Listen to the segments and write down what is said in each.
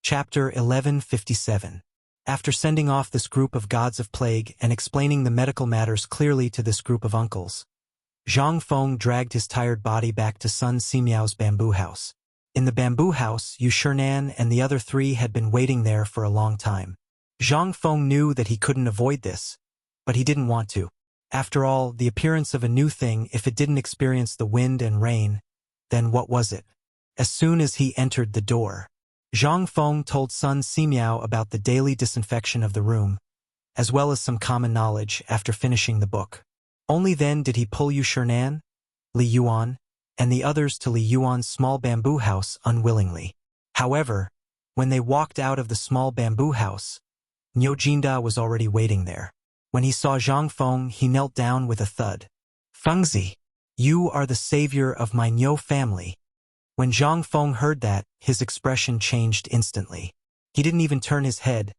Chapter 1157. After sending off this group of gods of plague and explaining the medical matters clearly to this group of uncles, Zhang Feng dragged his tired body back to Sun Simiao's bamboo house. In the bamboo house, Yu Shernan and the other three had been waiting there for a long time. Zhang Feng knew that he couldn't avoid this, but he didn't want to. After all, the appearance of a new thing, if it didn't experience the wind and rain, then what was it? As soon as he entered the door, Zhang Feng told Sun Simiao about the daily disinfection of the room, as well as some common knowledge after finishing the book. Only then did he pull Yu Shernan, Li Yuan, and the others to Li Yuan's small bamboo house unwillingly. However, when they walked out of the small bamboo house, Niu Jinda was already waiting there. When he saw Zhang Feng, he knelt down with a thud. "Fengzi, you are the savior of my Niu family." When Zhang Feng heard that, his expression changed instantly. He didn't even turn his head,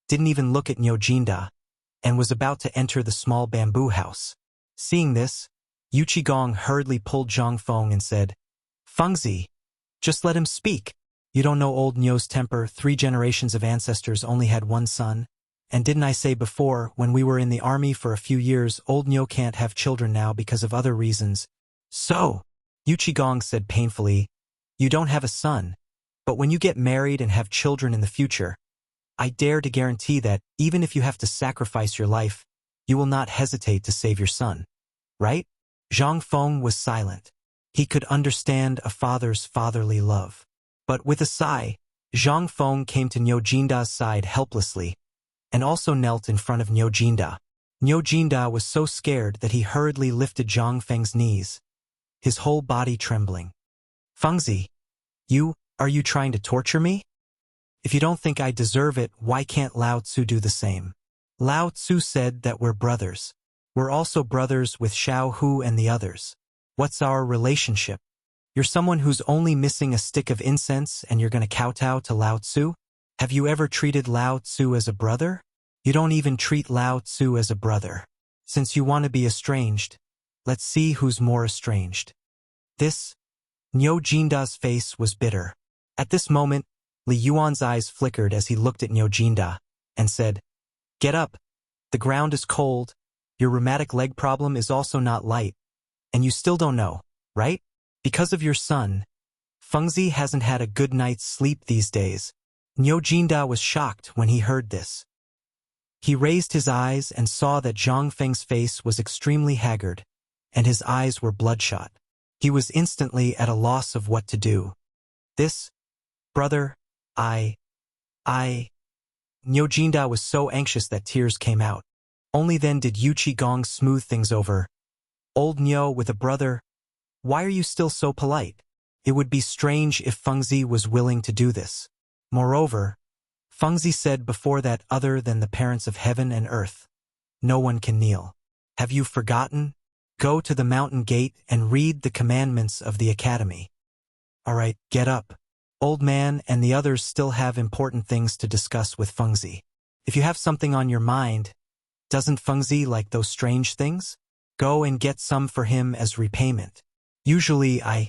didn't even look at Niu Jinda, and was about to enter the small bamboo house. Seeing this, Yu Qigong hurriedly pulled Zhang Feng and said, "Fengzi, just let him speak. You don't know old Niu's temper. 3 generations of ancestors only had one son. And didn't I say before, when we were in the army for a few years, old Niu can't have children now because of other reasons." "So," Yu Qigong said painfully, "you don't have a son, but when you get married and have children in the future, I dare to guarantee that, even if you have to sacrifice your life, you will not hesitate to save your son. Right?" Zhang Feng was silent. He could understand a father's fatherly love. But with a sigh, Zhang Feng came to Niu Jinda's side helplessly, and also knelt in front of Niu Jinda. Niu Jinda was so scared that he hurriedly lifted Zhang Feng's knees, his whole body trembling. "Fengzi, are you trying to torture me? If you don't think I deserve it, why can't Lao Tzu do the same? Lao Tzu said that we're brothers. We're also brothers with Xiao Hu and the others. What's our relationship? You're someone who's only missing a stick of incense and you're gonna kowtow to Lao Tzu? Have you ever treated Lao Tzu as a brother? You don't even treat Lao Tzu as a brother. Since you want to be estranged, let's see who's more estranged." Niu Jinda's face was bitter. At this moment, Li Yuan's eyes flickered as he looked at Niu Jinda, and said, "Get up. The ground is cold, your rheumatic leg problem is also not light, and you still don't know, right? Because of your son, Fengzi hasn't had a good night's sleep these days." Niu Jinda was shocked when he heard this. He raised his eyes and saw that Zhang Feng's face was extremely haggard, and his eyes were bloodshot. He was instantly at a loss of what to do. "Brother, Niu Jinda was so anxious that tears came out. Only then did Yu Qigong smooth things over. "Old Niu with a brother, why are you still so polite? It would be strange if Fengzi was willing to do this. Moreover, Fengzi said before that other than the parents of heaven and earth, no one can kneel. Have you forgotten? Go to the mountain gate and read the commandments of the academy." "All right, get up. Old man and the others still have important things to discuss with Fengzi. If you have something on your mind, doesn't Fengzi like those strange things? Go and get some for him as repayment. Usually I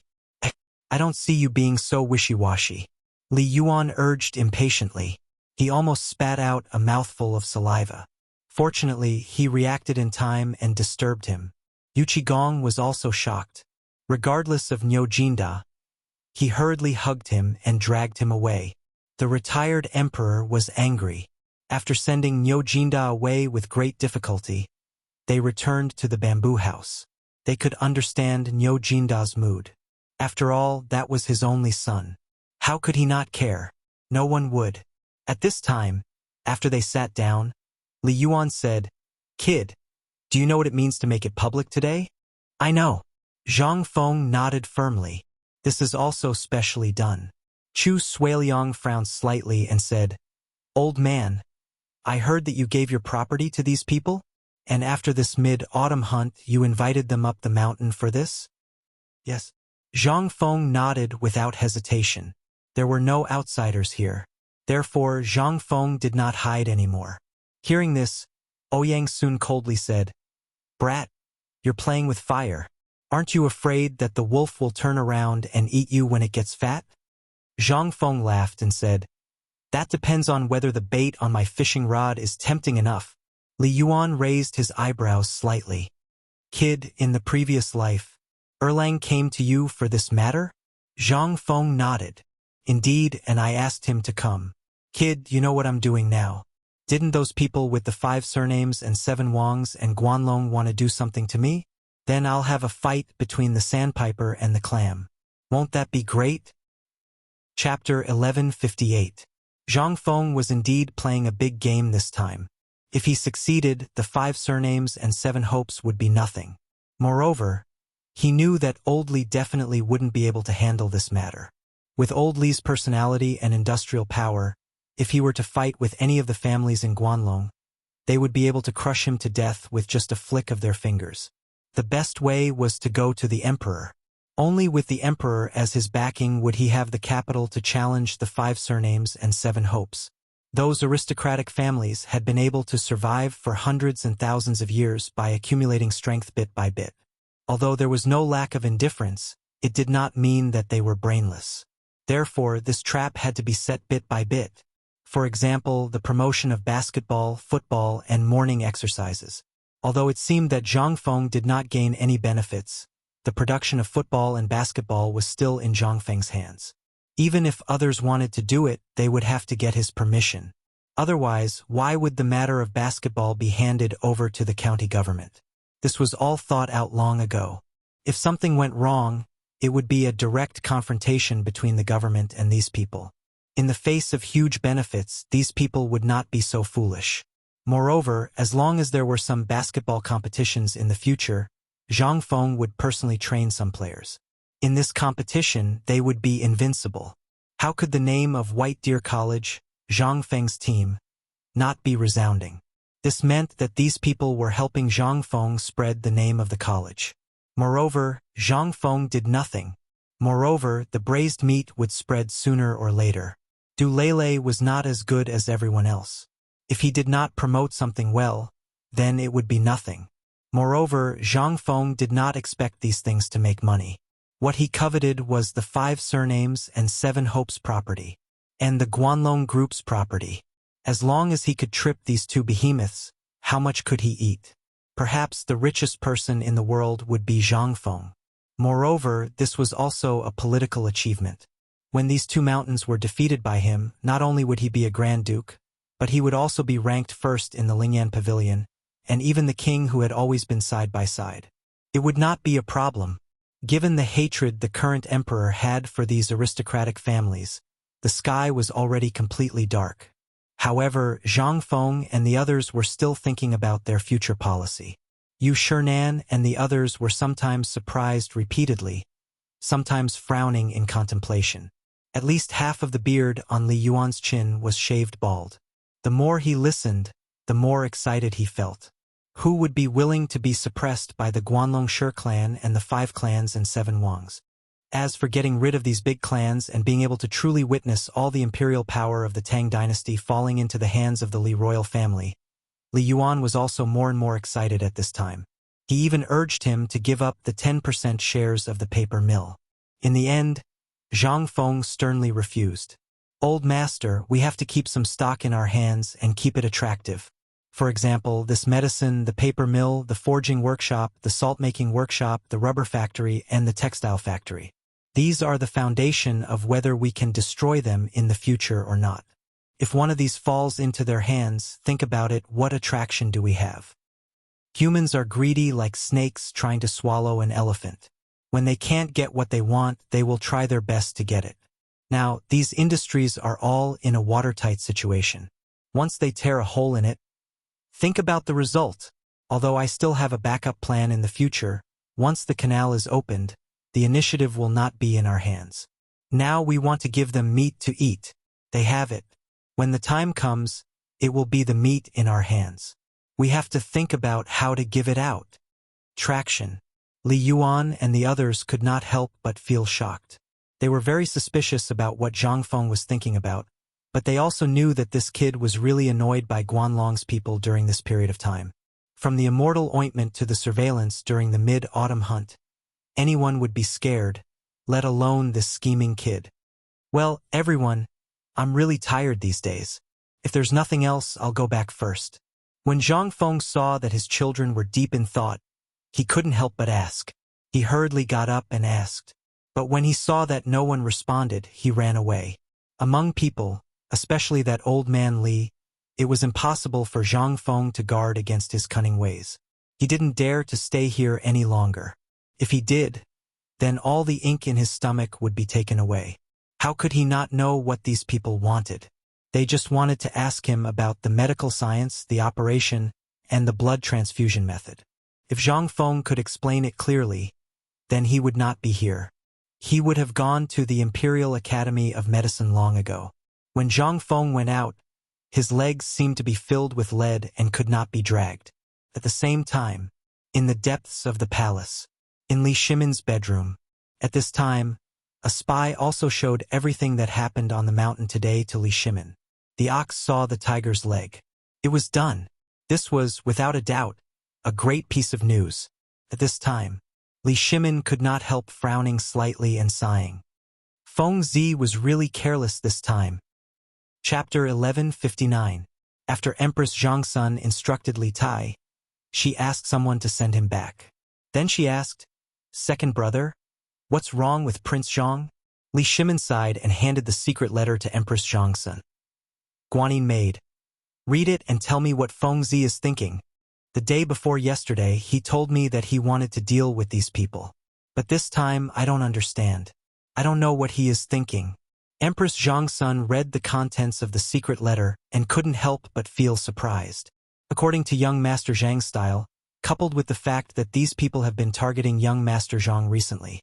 don't see you being so wishy-washy." Li Yuan urged impatiently. He almost spat out a mouthful of saliva. Fortunately, he reacted in time and disturbed him. Yu Qigong was also shocked. Regardless of Niu Jinda, he hurriedly hugged him and dragged him away. The retired emperor was angry. After sending Niu Jinda away with great difficulty, they returned to the bamboo house. They could understand Niu Jinda's mood. After all, that was his only son. How could he not care? No one would. At this time, after they sat down, Li Yuan said, "Kid, do you know what it means to make it public today?" "I know." Zhang Feng nodded firmly. "This is also specially done." Chu Suiliang frowned slightly and said, "Old man, I heard that you gave your property to these people, and after this mid-autumn hunt you invited them up the mountain for this?" "Yes." Zhang Feng nodded without hesitation. There were no outsiders here. Therefore, Zhang Feng did not hide anymore. Hearing this, Ouyang Sun coldly said, "Brat, you're playing with fire. Aren't you afraid that the wolf will turn around and eat you when it gets fat?" Zhang Feng laughed and said, That depends on whether the bait on my fishing rod is tempting enough. Li Yuan raised his eyebrows slightly. Kid, in the previous life, Erlang came to you for this matter? Zhang Feng nodded. Indeed, and I asked him to come. Kid, you know what I'm doing now. Didn't those people with the 5 surnames and 7 Wangs and Guanlong want to do something to me? Then I'll have a fight between the sandpiper and the clam. Won't that be great? Chapter 1158. Zhang Feng was indeed playing a big game this time. If he succeeded, the 5 surnames and 7 hopes would be nothing. Moreover, he knew that Old Li definitely wouldn't be able to handle this matter. With Old Li's personality and industrial power, if he were to fight with any of the families in Guanlong, they would be able to crush him to death with just a flick of their fingers. The best way was to go to the Emperor. Only with the Emperor as his backing would he have the capital to challenge the 5 surnames and 7 hopes. Those aristocratic families had been able to survive for hundreds and thousands of years by accumulating strength bit by bit. Although there was no lack of indifference, it did not mean that they were brainless. Therefore, this trap had to be set bit by bit. For example, the promotion of basketball, football, and morning exercises. Although it seemed that Zhang Feng did not gain any benefits, the production of football and basketball was still in Zhang Feng's hands. Even if others wanted to do it, they would have to get his permission. Otherwise, why would the matter of basketball be handed over to the county government? This was all thought out long ago. If something went wrong, it would be a direct confrontation between the government and these people. In the face of huge benefits, these people would not be so foolish. Moreover, as long as there were some basketball competitions in the future, Zhang Feng would personally train some players. In this competition, they would be invincible. How could the name of White Deer College, Zhang Feng's team, not be resounding? This meant that these people were helping Zhang Feng spread the name of the college. Moreover, Zhang Feng did nothing. Moreover, the braised meat would spread sooner or later. Du Lele was not as good as everyone else. If he did not promote something well, then it would be nothing. Moreover, Zhang Feng did not expect these things to make money. What he coveted was the 5 surnames and 7 hopes property, and the Guanlong group's property. As long as he could trip these 2 behemoths, how much could he eat? Perhaps the richest person in the world would be Zhang Feng. Moreover, this was also a political achievement. When these 2 mountains were defeated by him, not only would he be a Grand Duke, but he would also be ranked first in the Lingyan Pavilion, and even the king who had always been side by side. It would not be a problem. Given the hatred the current emperor had for these aristocratic families, the sky was already completely dark. However, Zhang Feng and the others were still thinking about their future policy. Yu Shernan and the others were sometimes surprised repeatedly, sometimes frowning in contemplation. At least half of the beard on Li Yuan's chin was shaved bald. The more he listened, the more excited he felt. Who would be willing to be suppressed by the Guanlong Shi clan and the 5 clans and 7 Wangs? As for getting rid of these big clans and being able to truly witness all the imperial power of the Tang dynasty falling into the hands of the Li royal family, Li Yuan was also more and more excited at this time. He even urged him to give up the 10% shares of the paper mill. In the end, Zhang Feng sternly refused. Old master, we have to keep some stock in our hands and keep it attractive. For example, this medicine, the paper mill, the forging workshop, the salt-making workshop, the rubber factory, and the textile factory. These are the foundation of whether we can destroy them in the future or not. If one of these falls into their hands, think about it, what attraction do we have? Humans are greedy like snakes trying to swallow an elephant. When they can't get what they want, they will try their best to get it. Now, these industries are all in a watertight situation. Once they tear a hole in it, think about the result. Although I still have a backup plan in the future, once the canal is opened, the initiative will not be in our hands. Now we want to give them meat to eat. They have it. When the time comes, it will be the meat in our hands. We have to think about how to give it out. Traction. Li Yuan and the others could not help but feel shocked. They were very suspicious about what Zhang Feng was thinking about, but they also knew that this kid was really annoyed by Guanlong's people during this period of time. From the immortal ointment to the surveillance during the mid-autumn hunt, anyone would be scared, let alone this scheming kid. Well, everyone, I'm really tired these days. If there's nothing else, I'll go back first." When Zhang Feng saw that his children were deep in thought, he couldn't help but ask. He hurriedly got up and asked. But when he saw that no one responded, he ran away. Among people, especially that old man Li, it was impossible for Zhang Feng to guard against his cunning ways. He didn't dare to stay here any longer. If he did, then all the ink in his stomach would be taken away. How could he not know what these people wanted? They just wanted to ask him about the medical science, the operation, and the blood transfusion method. If Zhang Feng could explain it clearly, then he would not be here. He would have gone to the Imperial Academy of Medicine long ago. When Zhang Feng went out, his legs seemed to be filled with lead and could not be dragged. At the same time, in the depths of the palace, in Li Shimin's bedroom, at this time, a spy also showed everything that happened on the mountain today to Li Shimin. The ox saw the tiger's leg. It was done. This was, without a doubt, a great piece of news. At this time, Li Shimin could not help frowning slightly and sighing. Feng Zi was really careless this time. Chapter 1159. After Empress Zhangsun instructed Li Tai, she asked someone to send him back. Then she asked, "Second brother, what's wrong with Prince Zhang?" Li Shimin sighed and handed the secret letter to Empress Zhangsun. "Guanyin maid, read it and tell me what Feng Zi is thinking. The day before yesterday, he told me that he wanted to deal with these people. But this time, I don't understand. I don't know what he is thinking." Empress Zhangsun read the contents of the secret letter and couldn't help but feel surprised. According to young Master Zhang's style, coupled with the fact that these people have been targeting young Master Zhang recently,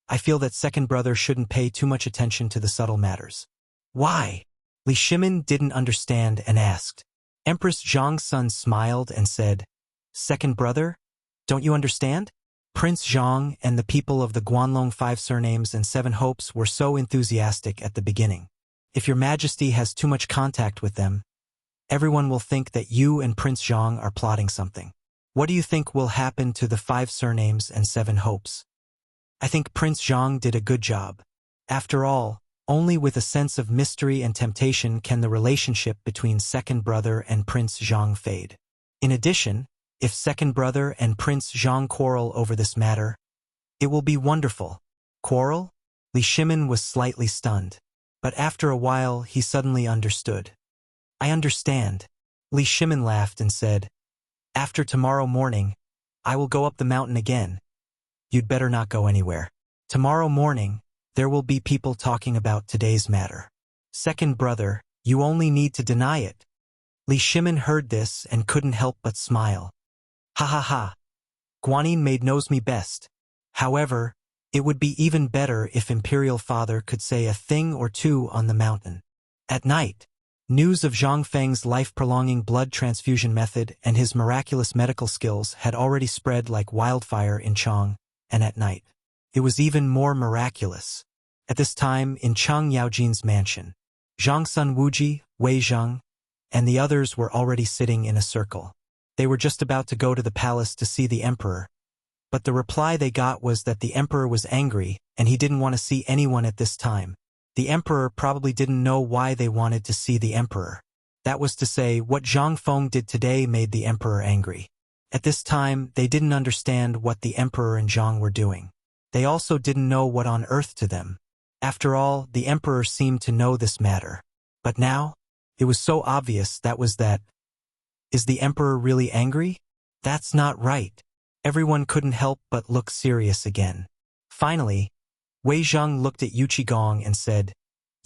I feel that second brother shouldn't pay too much attention to the subtle matters. "Why?" Li Shimin didn't understand and asked. Empress Zhangsun smiled and said, "Second brother, don't you understand? Prince Zhang and the people of the Guanlong 5 surnames and 7 hopes were so enthusiastic at the beginning. If your majesty has too much contact with them, everyone will think that you and Prince Zhang are plotting something. What do you think will happen to the 5 surnames and 7 hopes? I think Prince Zhang did a good job. After all, only with a sense of mystery and temptation can the relationship between second brother and Prince Zhang fade. In addition, if second brother and Prince Zhang quarrel over this matter, it will be wonderful." "Quarrel?" Li Shimin was slightly stunned, but after a while he suddenly understood. "I understand." Li Shimin laughed and said, "After tomorrow morning, I will go up the mountain again. You'd better not go anywhere. Tomorrow morning, there will be people talking about today's matter. Second brother, you only need to deny it." Li Shimin heard this and couldn't help but smile. "Ha ha ha. Guanyin maid knows me best. However, it would be even better if Imperial Father could say a thing or two on the mountain." At night, news of Zhang Feng's life-prolonging blood transfusion method and his miraculous medical skills had already spread like wildfire in Chang, and at night, it was even more miraculous. At this time, in Chang Yaojin's mansion, Zhang Sun Wuji, Wei Zheng, and the others were already sitting in a circle. They were just about to go to the palace to see the emperor, but the reply they got was that the emperor was angry and he didn't want to see anyone at this time. The emperor probably didn't know why they wanted to see the emperor. That was to say, what Zhang Feng did today made the emperor angry. At this time, they didn't understand what the emperor and Zhang were doing. They also didn't know what on earth to them. After all, the emperor seemed to know this matter. But now, it was so obvious that was that. Is the emperor really angry? That's not right. Everyone couldn't help but look serious again. Finally, Wei Zheng looked at Yuqi Gong and said,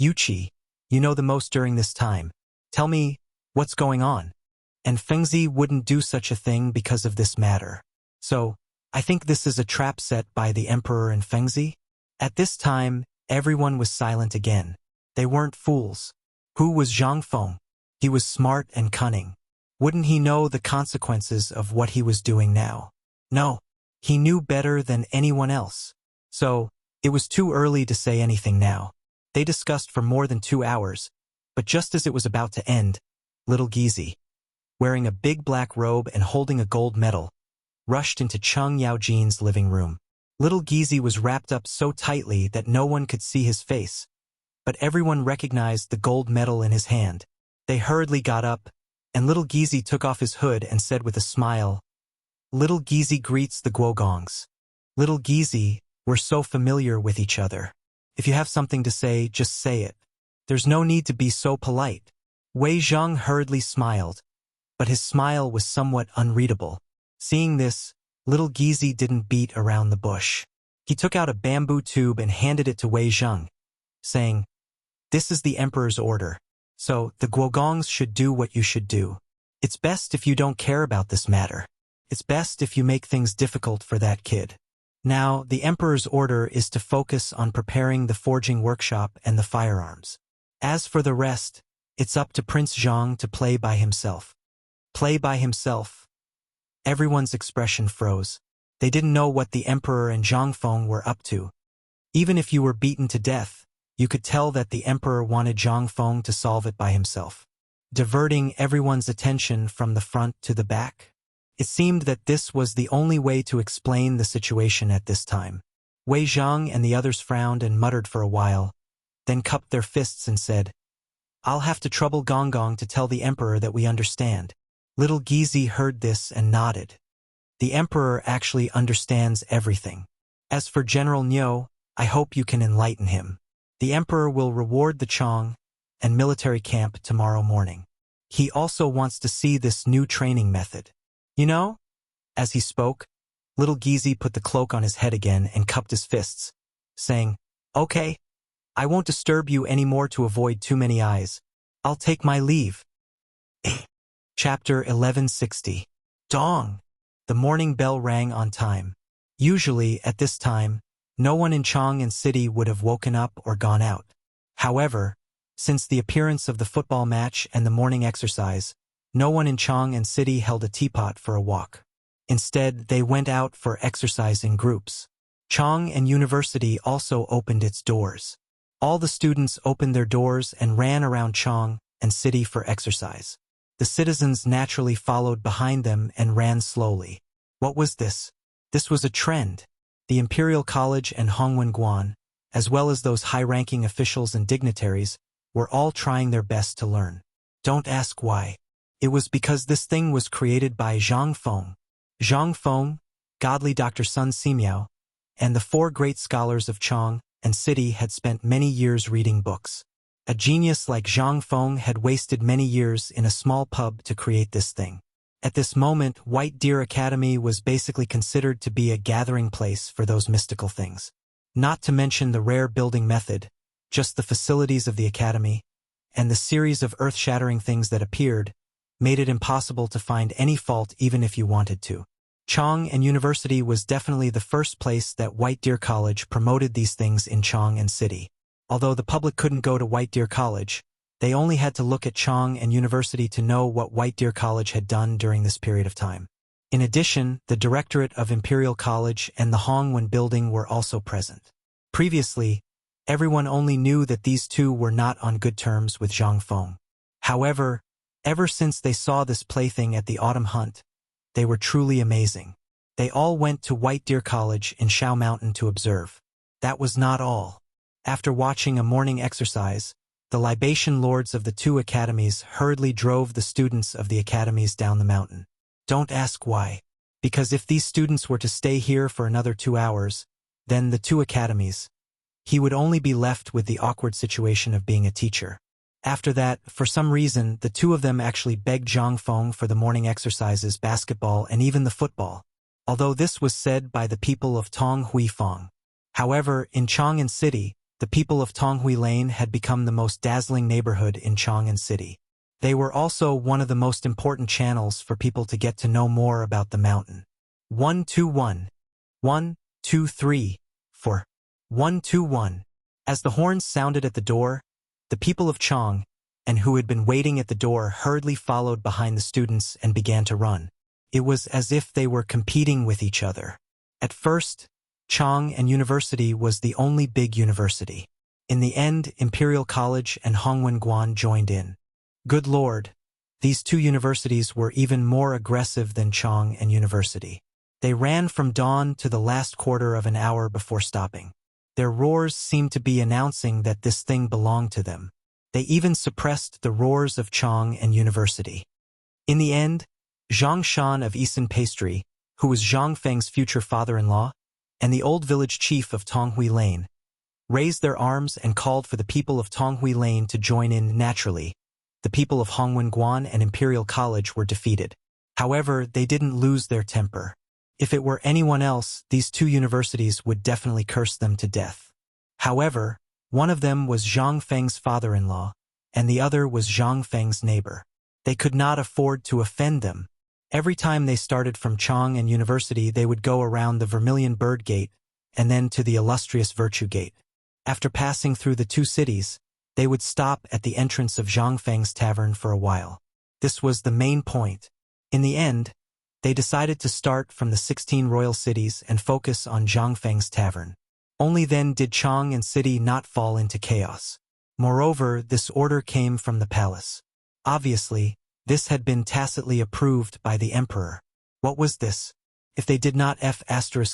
"Yuqi, you know the most during this time. Tell me, what's going on?" And Fengzi wouldn't do such a thing because of this matter. So, I think this is a trap set by the emperor and Fengzi? At this time, everyone was silent again. They weren't fools. Who was Zhang Feng? He was smart and cunning. Wouldn't he know the consequences of what he was doing now? No, he knew better than anyone else. So, it was too early to say anything now. They discussed for more than 2 hours, but just as it was about to end, little Gizi, wearing a big black robe and holding a gold medal, rushed into Cheng Yaojin's living room. Little Gizi was wrapped up so tightly that no one could see his face, but everyone recognized the gold medal in his hand. They hurriedly got up, and little Gizi took off his hood and said with a smile, "Little Gizi greets the Guogongs. Little Gizi, we're so familiar with each other. If you have something to say, just say it. There's no need to be so polite." Wei Zhang hurriedly smiled, but his smile was somewhat unreadable. Seeing this, little Gizi didn't beat around the bush. He took out a bamboo tube and handed it to Wei Zhang, saying, "This is the Emperor's order. So, the Guogongs should do what you should do. It's best if you don't care about this matter. It's best if you make things difficult for that kid. Now, the Emperor's order is to focus on preparing the forging workshop and the firearms. As for the rest, it's up to Prince Zhang to play by himself." Play by himself. Everyone's expression froze. They didn't know what the Emperor and Zhang Feng were up to. Even if you were beaten to death, you could tell that the Emperor wanted Zhang Feng to solve it by himself, diverting everyone's attention from the front to the back. It seemed that this was the only way to explain the situation at this time. Wei Zhang and the others frowned and muttered for a while, then cupped their fists and said, "I'll have to trouble Gong Gong to tell the Emperor that we understand." Little Gizi heard this and nodded. The Emperor actually understands everything. As for General Niu, I hope you can enlighten him. The Emperor will reward the Chong and military camp tomorrow morning. He also wants to see this new training method. You know?" As he spoke, little Gizi put the cloak on his head again and cupped his fists, saying, "Okay, I won't disturb you anymore to avoid too many eyes. I'll take my leave." Chapter 1160. Dong! The morning bell rang on time. Usually, at this time, no one in Chang'an City would have woken up or gone out. However, since the appearance of the football match and the morning exercise, no one in Chang'an City held a teapot for a walk. Instead, they went out for exercise in groups. Chang'an University also opened its doors. All the students opened their doors and ran around Chang'an City for exercise. The citizens naturally followed behind them and ran slowly. What was this? This was a trend. The Imperial College and Hongwen Guan, as well as those high-ranking officials and dignitaries, were all trying their best to learn. Don't ask why. It was because this thing was created by Zhang Feng. Zhang Feng, godly Dr. Sun Simiao, and the 4 great scholars of Chang'an City had spent many years reading books. A genius like Zhang Feng had wasted many years in a small pub to create this thing. At this moment, White Deer Academy was basically considered to be a gathering place for those mystical things. Not to mention the rare building method, just the facilities of the academy, and the series of earth-shattering things that appeared, made it impossible to find any fault even if you wanted to. Chang'an University was definitely the first place that White Deer College promoted these things in Chang'an City. Although the public couldn't go to White Deer College, they only had to look at Chang'an University to know what White Deer College had done during this period of time. In addition, the Directorate of Imperial College and the Hongwen Building were also present. Previously, everyone only knew that these two were not on good terms with Zhang Feng. However, ever since they saw this plaything at the autumn hunt, they were truly amazing. They all went to White Deer College in Shao Mountain to observe. That was not all. After watching a morning exercise, the libation lords of the 2 academies hurriedly drove the students of the academies down the mountain. Don't ask why. Because if these students were to stay here for another 2 hours, then the 2 academies, he would only be left with the awkward situation of being a teacher. After that, for some reason, the 2 of them actually begged Zhang Feng for the morning exercises, basketball, and even the football. Although this was said by the people of Tong Hui Fong. However, in Chang'an City, the people of Tonghui Lane had become the most dazzling neighborhood in Chang'an City. They were also one of the most important channels for people to get to know more about the mountain. 121. 1, 2, 3, 4. 121. As the horns sounded at the door, the people of Chang'an, who had been waiting at the door, hurriedly followed behind the students and began to run. It was as if they were competing with each other. At first, Chang'an University was the only big university. In the end, Imperial College and Hongwen Guan joined in. Good Lord, these 2 universities were even more aggressive than Chang'an University. They ran from dawn to the last quarter of an hour before stopping. Their roars seemed to be announcing that this thing belonged to them. They even suppressed the roars of Chang and University. In the end, Zhang Shan of Isan Pastry, who was Zhang Feng's future father-in-law, and the old village chief of Tonghui Lane, raised their arms and called for the people of Tonghui Lane to join in. Naturally, the people of Hongwen and Imperial College were defeated. However, they didn't lose their temper. If it were anyone else, these two universities would definitely curse them to death. However, one of them was Zhang Feng's father-in-law, and the other was Zhang Feng's neighbor. They could not afford to offend them. Every time they started from Chang and University, they would go around the Vermilion Bird Gate and then to the illustrious Virtue Gate. After passing through the two cities, they would stop at the entrance of Zhang Feng's tavern for a while. This was the main point. In the end, they decided to start from the 16 royal cities and focus on Zhang Feng's tavern. Only then did Chang and city not fall into chaos. Moreover, this order came from the palace. Obviously, this had been tacitly approved by the emperor. What was this? If they did not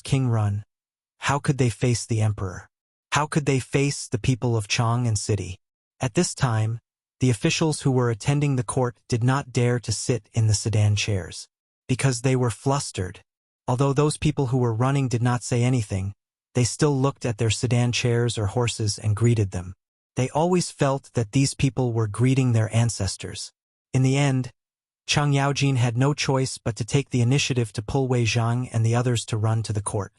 King run, how could they face the emperor? How could they face the people of Chang and city? At this time, the officials who were attending the court did not dare to sit in the sedan chairs, because they were flustered. Although those people who were running did not say anything, they still looked at their sedan chairs or horses and greeted them. They always felt that these people were greeting their ancestors. In the end, Chang Yaojin had no choice but to take the initiative to pull Wei Zhang and the others to run to the court.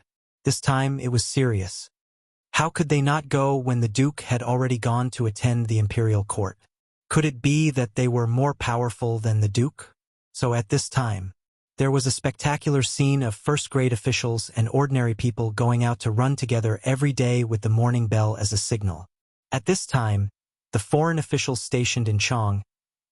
This time it was serious. How could they not go when the Duke had already gone to attend the imperial court? Could it be that they were more powerful than the Duke? So at this time, there was a spectacular scene of first-grade officials and ordinary people going out to run together every day with the morning bell as a signal. At this time, the foreign officials stationed in Chang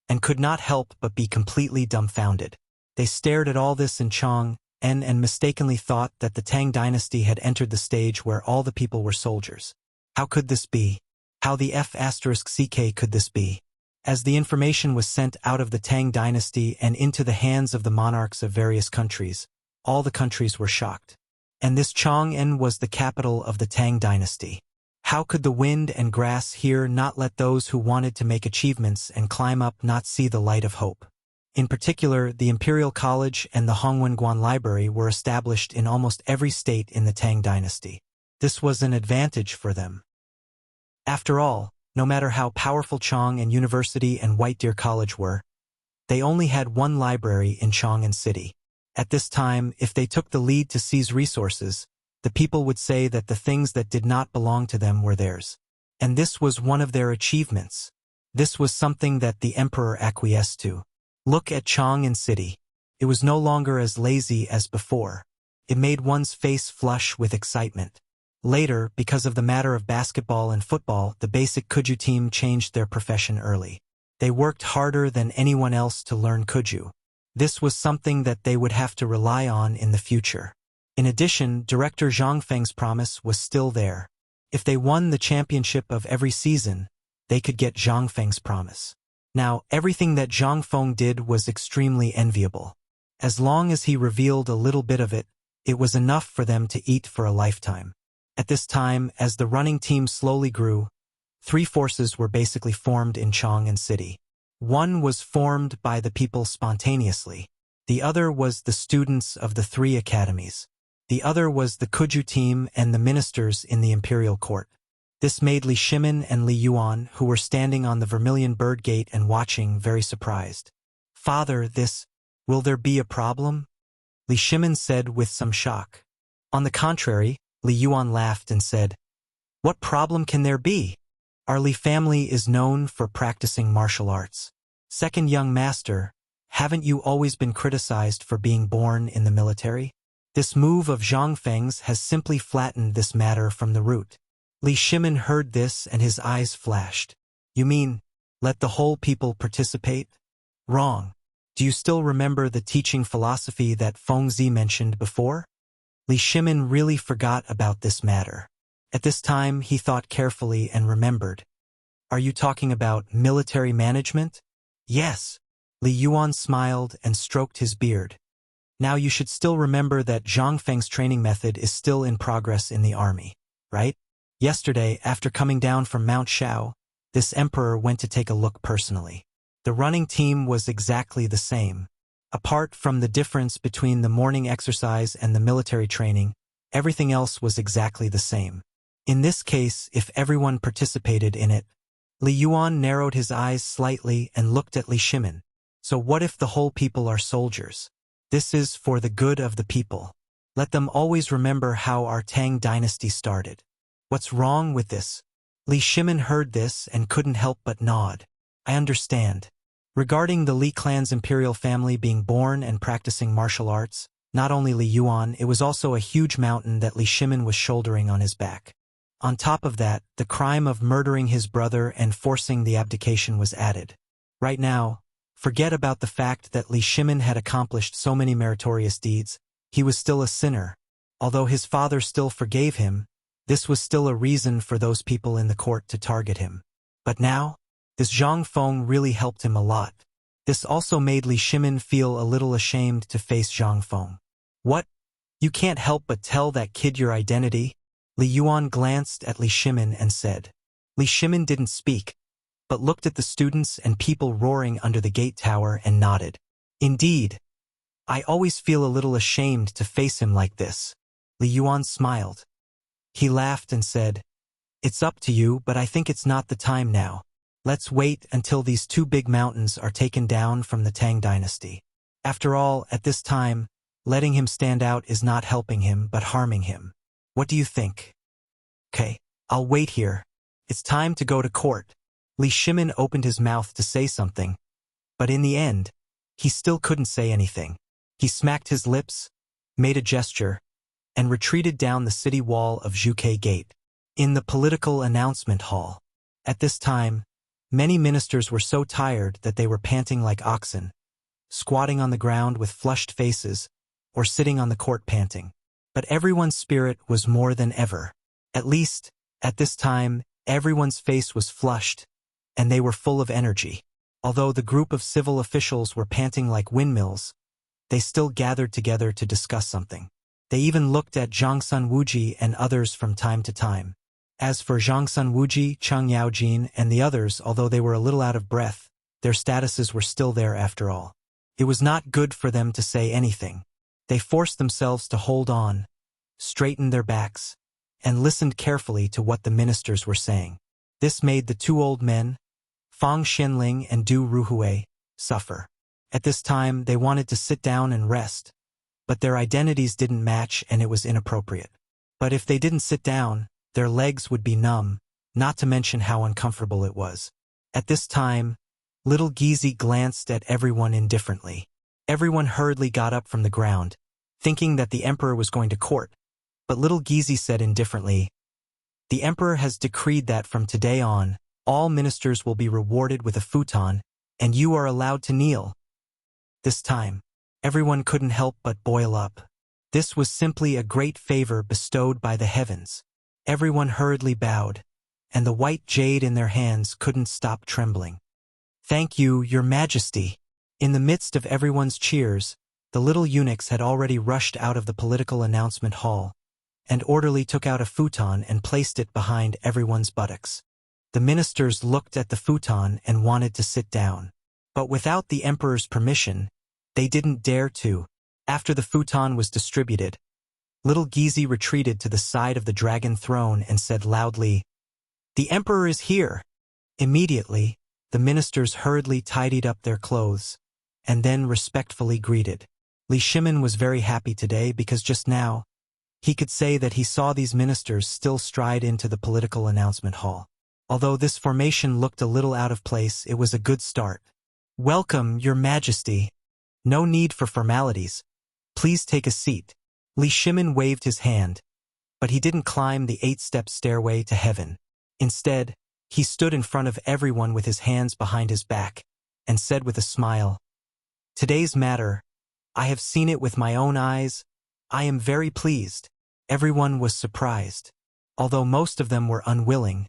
and could not help but be completely dumbfounded. They stared at all this in Chang and mistakenly thought that the Tang dynasty had entered the stage where all the people were soldiers. How could this be? How the *CK could this be? As the information was sent out of the Tang dynasty and into the hands of the monarchs of various countries, all the countries were shocked. And this Chang'an was the capital of the Tang dynasty. How could the wind and grass here not let those who wanted to make achievements and climb up not see the light of hope? In particular, the Imperial College and the Hongwen Library were established in almost every state in the Tang dynasty. This was an advantage for them. After all, no matter how powerful Chang and University and White Deer College were, they only had one library in Chang'an City. At this time, if they took the lead to seize resources, the people would say that the things that did not belong to them were theirs. And this was one of their achievements. This was something that the emperor acquiesced to. Look at Chang'an City. It was no longer as lazy as before. It made one's face flush with excitement. Later, because of the matter of basketball and football, the basic Kuju team changed their profession early. They worked harder than anyone else to learn Kuju. This was something that they would have to rely on in the future. In addition, Director Zhang Feng's promise was still there. If they won the championship of every season, they could get Zhang Feng's promise. Now, everything that Zhang Feng did was extremely enviable. As long as he revealed a little bit of it, it was enough for them to eat for a lifetime. At this time, as the running team slowly grew, three forces were basically formed in Chang'an City. One was formed by the people spontaneously. The other was the students of the three academies. The other was the Kuju team and the ministers in the imperial court. This made Li Shimin and Li Yuan, who were standing on the Vermilion Bird Gate and watching, very surprised. "Father, will there be a problem?" Li Shimin said with some shock. On the contrary, Li Yuan laughed and said, "What problem can there be? Our Li family is known for practicing martial arts. Second young master, haven't you always been criticized for being born in the military? This move of Zhang Feng's has simply flattened this matter from the root." Li Shimin heard this and his eyes flashed. "You mean, let the whole people participate?" "Wrong. Do you still remember the teaching philosophy that Feng Zi mentioned before?" Li Shimin really forgot about this matter. At this time, he thought carefully and remembered. "Are you talking about military management?" "Yes." Li Yuan smiled and stroked his beard. "Now you should still remember that Zhang Feng's training method is still in progress in the army, right?" Yesterday, after coming down from Mount Shao, this emperor went to take a look personally. The running team was exactly the same. Apart from the difference between the morning exercise and the military training, everything else was exactly the same. In this case, if everyone participated in it, Li Yuan narrowed his eyes slightly and looked at Li Shimin. So what if the whole people are soldiers? This is for the good of the people. Let them always remember how our Tang dynasty started. What's wrong with this? Li Shimin heard this and couldn't help but nod. I understand. Regarding the Li clan's imperial family being born and practicing martial arts, not only Li Yuan, it was also a huge mountain that Li Shimin was shouldering on his back. On top of that, the crime of murdering his brother and forcing the abdication was added. Right now, forget about the fact that Li Shimin had accomplished so many meritorious deeds. He was still a sinner. Although his father still forgave him, this was still a reason for those people in the court to target him. But now, this Zhang Feng really helped him a lot. This also made Li Shimin feel a little ashamed to face Zhang Feng. What? You can't help but tell that kid your identity? Li Yuan glanced at Li Shimin and said. Li Shimin didn't speak, but looked at the students and people roaring under the gate tower and nodded. Indeed. I always feel a little ashamed to face him like this. Li Yuan smiled. He laughed and said, It's up to you, but I think it's not the time now. Let's wait until these two big mountains are taken down from the Tang dynasty. After all, at this time, letting him stand out is not helping him but harming him. What do you think? Okay, I'll wait here. It's time to go to court. Li Shimin opened his mouth to say something, but in the end, he still couldn't say anything. He smacked his lips, made a gesture, and retreated down the city wall of Zhuke Gate. In the political announcement hall. At this time, many ministers were so tired that they were panting like oxen, squatting on the ground with flushed faces, or sitting on the court panting. But everyone's spirit was more than ever. At least, at this time, everyone's face was flushed, and they were full of energy. Although the group of civil officials were panting like windmills, they still gathered together to discuss something. They even looked at Zhang Sun Wuji and others from time to time. As for Zhang Sun Wuji, Cheng Yaojin, and the others, although they were a little out of breath, their statuses were still there after all. It was not good for them to say anything. They forced themselves to hold on, straightened their backs, and listened carefully to what the ministers were saying. This made the two old men, Fang Xianling and Du Ruhui, suffer. At this time, they wanted to sit down and rest, but their identities didn't match and it was inappropriate. But if they didn't sit down, their legs would be numb, not to mention how uncomfortable it was. At this time, little Gizi glanced at everyone indifferently. Everyone hurriedly got up from the ground, thinking that the emperor was going to court. But little Gizi said indifferently, The emperor has decreed that from today on, all ministers will be rewarded with a futon, and you are allowed to kneel. This time, everyone couldn't help but boil up. This was simply a great favor bestowed by the heavens. Everyone hurriedly bowed, and the white jade in their hands couldn't stop trembling. Thank you, Your Majesty. In the midst of everyone's cheers, the little eunuchs had already rushed out of the political announcement hall, and orderly took out a futon and placed it behind everyone's buttocks. The ministers looked at the futon and wanted to sit down. But without the emperor's permission, they didn't dare to. After the futon was distributed, little Gizi retreated to the side of the dragon throne and said loudly, The emperor is here! Immediately, the ministers hurriedly tidied up their clothes, and then respectfully greeted. Li Shimin was very happy today because just now, he could say that he saw these ministers still stride into the political announcement hall. Although this formation looked a little out of place, it was a good start. Welcome, Your Majesty. No need for formalities. Please take a seat. Li Shimin waved his hand, but he didn't climb the 8-step stairway to heaven. Instead, he stood in front of everyone with his hands behind his back, and said with a smile, Today's matter, I have seen it with my own eyes. I am very pleased. Everyone was surprised. Although most of them were unwilling,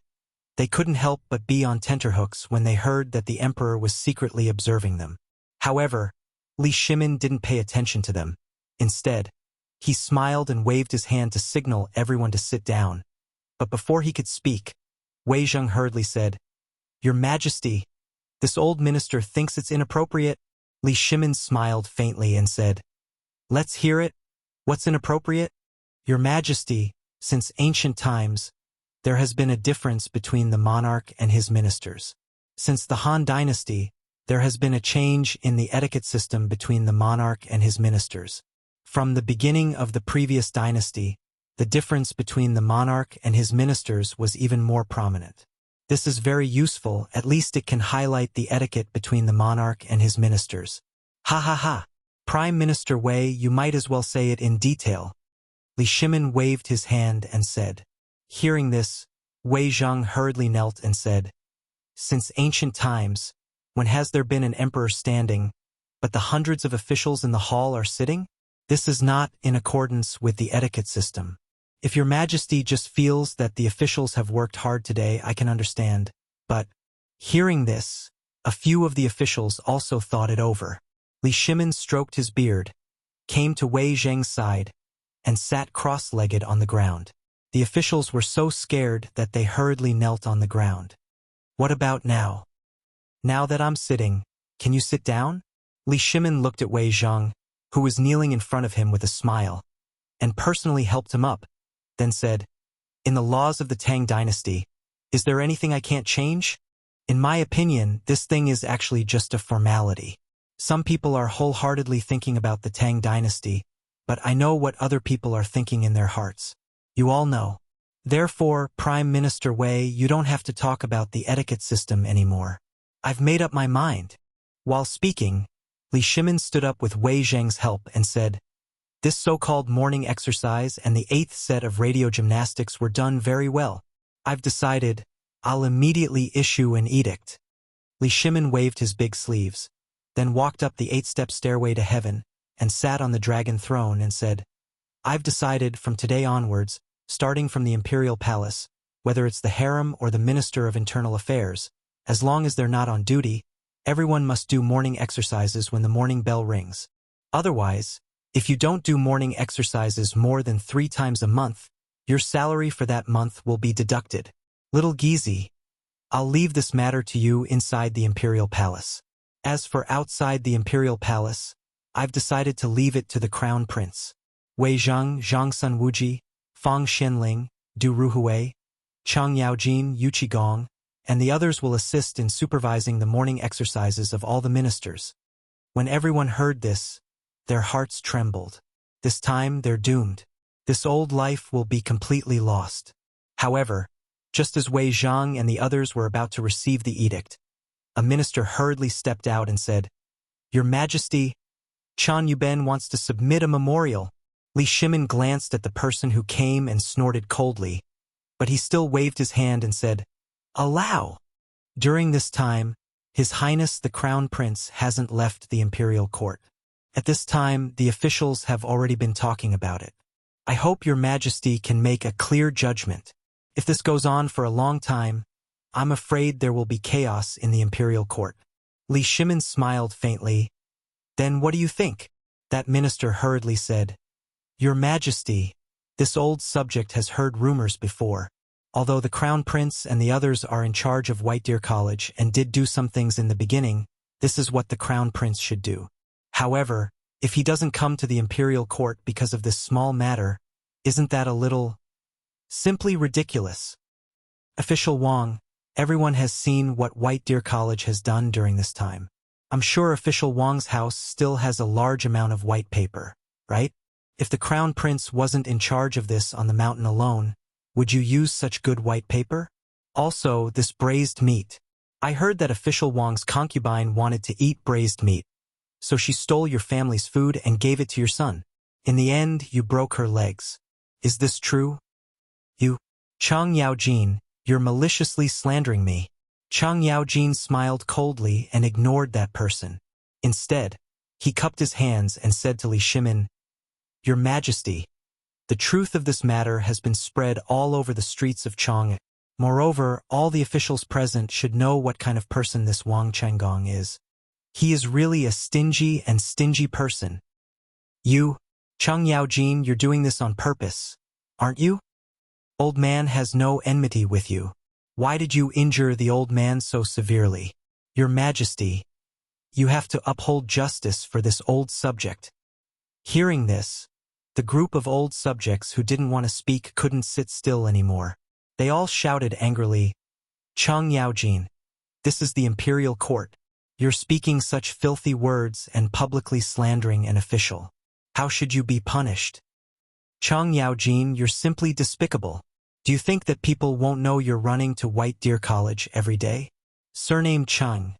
they couldn't help but be on tenterhooks when they heard that the emperor was secretly observing them. However, Li Shimin didn't pay attention to them. Instead, he smiled and waved his hand to signal everyone to sit down. but before he could speak, Wei Zheng hurriedly said, "Your Majesty, this old minister thinks it's inappropriate." Li Shimin smiled faintly and said, "Let's hear it. What's inappropriate?" "Your Majesty, since ancient times, there has been a difference between the monarch and his ministers. Since the Han Dynasty, there has been a change in the etiquette system between the monarch and his ministers. From the beginning of the previous dynasty, the difference between the monarch and his ministers was even more prominent. This is very useful, at least it can highlight the etiquette between the monarch and his ministers." "Ha ha ha! Prime Minister Wei, you might as well say it in detail." Li Shimin waved his hand and said. Hearing this, Wei Zheng hurriedly knelt and said, "Since ancient times, when has there been an emperor standing, but the hundreds of officials in the hall are sitting? This is not in accordance with the etiquette system. If your Majesty just feels that the officials have worked hard today, I can understand." But, hearing this, a few of the officials also thought it over. Li Shimin stroked his beard, came to Wei Zheng's side, and sat cross-legged on the ground. The officials were so scared that they hurriedly knelt on the ground. "What about now? Now that I'm sitting, can you sit down?" Li Shimin looked at Wei Zheng, who was kneeling in front of him with a smile, and personally helped him up, then said, "In the laws of the Tang dynasty, is there anything I can't change? In my opinion, this thing is actually just a formality. Some people are wholeheartedly thinking about the Tang dynasty, but I know what other people are thinking in their hearts. You all know. Therefore, Prime Minister Wei, you don't have to talk about the etiquette system anymore. I've made up my mind." While speaking, Li Shimin stood up with Wei Zheng's help and said, "This so-called morning exercise and the 8th set of radio gymnastics were done very well. I've decided I'll immediately issue an edict." Li Shimin waved his big sleeves, then walked up the 8-step stairway to heaven and sat on the dragon throne and said, "I've decided from today onwards, starting from the imperial palace, whether it's the harem or the Minister of Internal Affairs, as long as they're not on duty, everyone must do morning exercises when the morning bell rings. Otherwise, if you don't do morning exercises more than 3 times a month, your salary for that month will be deducted. Little Gizi, I'll leave this matter to you inside the imperial palace. As for outside the imperial palace, I've decided to leave it to the crown prince. Wei Zheng, Zhang Sun Wuji, Fang Xianling, Du Ruhui, Chang Yaojin, Yu Qigong, and the others will assist in supervising the morning exercises of all the ministers." When everyone heard this, their hearts trembled. This time they're doomed. This old life will be completely lost. However, just as Wei Zheng and the others were about to receive the edict, a minister hurriedly stepped out and said, "Your Majesty, Chan Yuben wants to submit a memorial." Li Shimin glanced at the person who came and snorted coldly, but he still waved his hand and said, "Allow." During this time, His Highness the Crown Prince hasn't left the imperial court. At this time, the officials have already been talking about it. I hope your Majesty can make a clear judgment. If this goes on for a long time, I'm afraid there will be chaos in the imperial court. Li Shimin smiled faintly. Then what do you think? That minister hurriedly said, Your Majesty, this old subject has heard rumors before. Although the Crown Prince and the others are in charge of White Deer College and did do some things in the beginning, this is what the Crown Prince should do. However, if he doesn't come to the imperial court because of this small matter, isn't that a little simply ridiculous? Official Wang, everyone has seen what White Deer College has done during this time. I'm sure Official Wang's house still has a large amount of white paper, right? If the Crown Prince wasn't in charge of this on the mountain alone, would you use such good white paper? Also, this braised meat. I heard that Official Wang's concubine wanted to eat braised meat, so she stole your family's food and gave it to your son. In the end, you broke her legs. Is this true? You, Chang Yaojin, you're maliciously slandering me. Chang Yaojin smiled coldly and ignored that person. Instead, he cupped his hands and said to Li Shimin, Your Majesty, the truth of this matter has been spread all over the streets of Chang. Moreover, all the officials present should know what kind of person this Wang Chenggong is. He is really a stingy person. You, Chang Yaojin, you're doing this on purpose, aren't you? Old man has no enmity with you. Why did you injure the old man so severely? Your Majesty, you have to uphold justice for this old subject. Hearing this, the group of old subjects who didn't want to speak couldn't sit still anymore. They all shouted angrily, Chang Yaojin, this is the imperial court. You're speaking such filthy words and publicly slandering an official. How should you be punished? Chang Yaojin, you're simply despicable. Do you think that people won't know you're running to White Deer College every day? Surname Chang.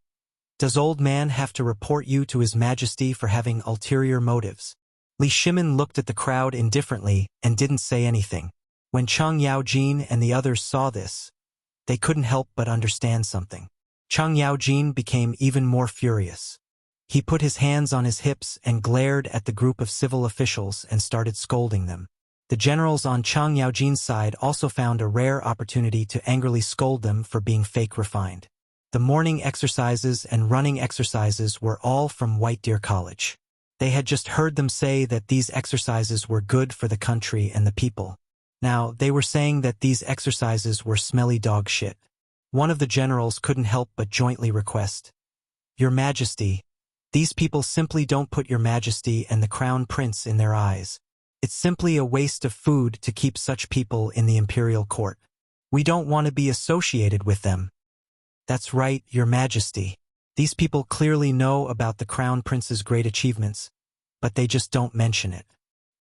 Does old man have to report you to His Majesty for having ulterior motives? Li Shimin looked at the crowd indifferently and didn't say anything. When Chang Yaojin and the others saw this, they couldn't help but understand something. Chang Yaojin became even more furious. He put his hands on his hips and glared at the group of civil officials and started scolding them. The generals on Chang Yaojin's side also found a rare opportunity to angrily scold them for being fake refined. The morning exercises and running exercises were all from White Deer College. They had just heard them say that these exercises were good for the country and the people. Now, they were saying that these exercises were smelly dog shit. One of the generals couldn't help but jointly request, Your Majesty, these people simply don't put Your Majesty and the Crown Prince in their eyes. It's simply a waste of food to keep such people in the imperial court. We don't want to be associated with them. That's right, Your Majesty. These people clearly know about the Crown Prince's great achievements, but they just don't mention it.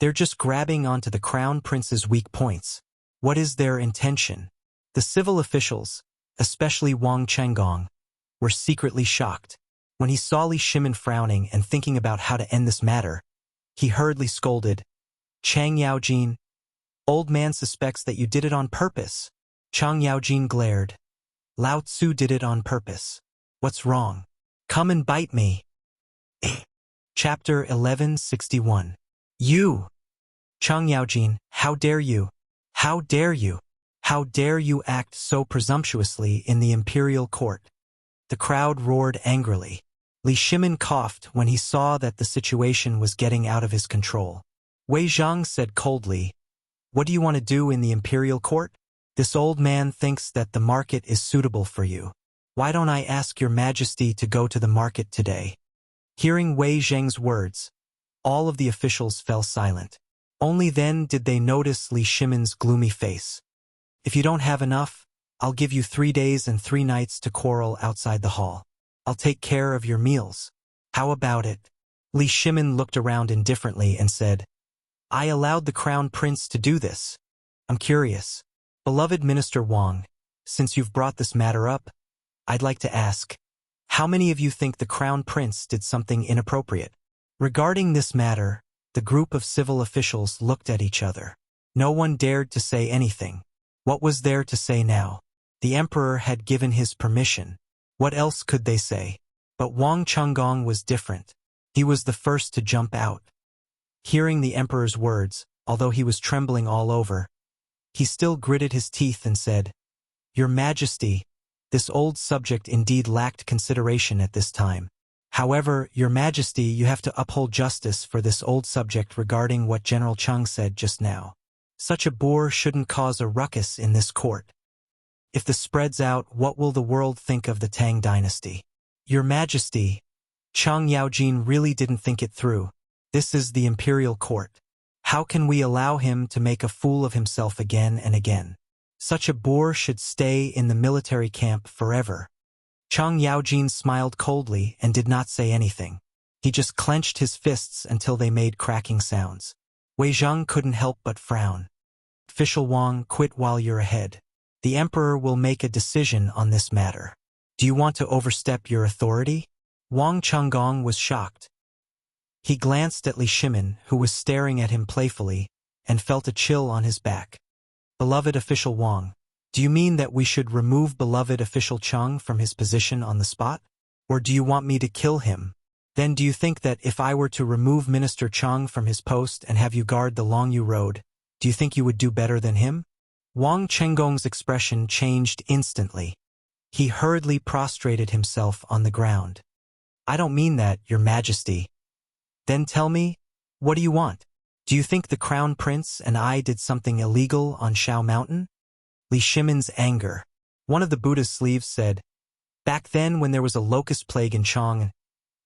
They're just grabbing onto the Crown Prince's weak points. What is their intention? The civil officials, especially Wang Chenggong, were secretly shocked. When he saw Li Shimin frowning and thinking about how to end this matter, he hurriedly scolded, Chang Yaojin, old man suspects that you did it on purpose. Chang Yaojin glared. Lao Tzu did it on purpose. What's wrong? Come and bite me. Chapter 1161. You! Chang Yaojin, how dare you? How dare you? How dare you act so presumptuously in the imperial court? The crowd roared angrily. Li Shimin coughed when he saw that the situation was getting out of his control. Wei Zhang said coldly, What do you want to do in the imperial court? This old man thinks that the market is suitable for you. Why don't I ask Your Majesty to go to the market today? Hearing Wei Zhang's words, all of the officials fell silent. Only then did they notice Li Shimin's gloomy face. If you don't have enough, I'll give you 3 days and 3 nights to quarrel outside the hall. I'll take care of your meals. How about it? Li Shimin looked around indifferently and said, I allowed the Crown Prince to do this. I'm curious. Beloved Minister Wang, since you've brought this matter up, I'd like to ask, how many of you think the Crown Prince did something inappropriate? Regarding this matter, the group of civil officials looked at each other. No one dared to say anything. What was there to say now? The emperor had given his permission. What else could they say? But Wang Chenggong was different. He was the first to jump out. Hearing the emperor's words, although he was trembling all over, he still gritted his teeth and said, Your Majesty, this old subject indeed lacked consideration at this time. However, Your Majesty, you have to uphold justice for this old subject regarding what General Cheng said just now. Such a boor shouldn't cause a ruckus in this court. If this spreads out, what will the world think of the Tang dynasty? Your Majesty, Chang Yaojin really didn't think it through. This is the imperial court. How can we allow him to make a fool of himself again and again? Such a boor should stay in the military camp forever. Chang Yaojin smiled coldly and did not say anything. He just clenched his fists until they made cracking sounds. Wei Zhang couldn't help but frown. Official Wang, quit while you're ahead. The emperor will make a decision on this matter. Do you want to overstep your authority? Wang Chenggong was shocked. He glanced at Li Shimin, who was staring at him playfully, and felt a chill on his back. Beloved official Wang, do you mean that we should remove beloved official Cheng from his position on the spot? Or do you want me to kill him? Then do you think that if I were to remove Minister Cheng from his post and have you guard the Longyu Road, do you think you would do better than him? Wang Chenggong's expression changed instantly. He hurriedly prostrated himself on the ground. I don't mean that, Your Majesty. Then tell me, what do you want? Do you think the crown prince and I did something illegal on Shao Mountain? Li Shimin's anger. One of the Buddha's sleeves said, "Back then when there was a locust plague in Chong,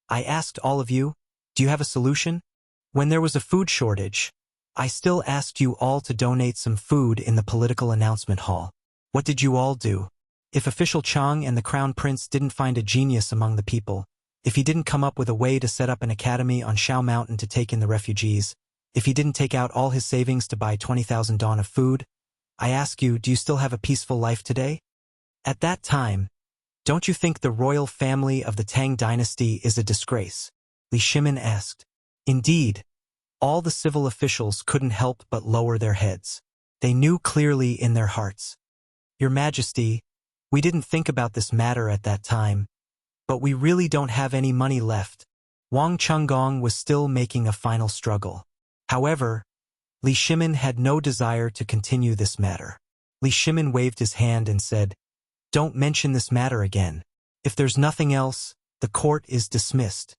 I asked all of you, do you have a solution? When there was a food shortage, I still asked you all to donate some food in the political announcement hall. What did you all do? If official Chang and the crown prince didn't find a genius among the people, if he didn't come up with a way to set up an academy on Shao Mountain to take in the refugees, if he didn't take out all his savings to buy 20,000 dawn of food, I ask you, do you still have a peaceful life today? At that time, don't you think the royal family of the Tang dynasty is a disgrace?" Li Shimin asked. Indeed, all the civil officials couldn't help but lower their heads. They knew clearly in their hearts. "Your Majesty, we didn't think about this matter at that time, but we really don't have any money left." Wang Chunggong was still making a final struggle. However, Li Shimin had no desire to continue this matter. Li Shimin waved his hand and said, "Don't mention this matter again. If there's nothing else, the court is dismissed."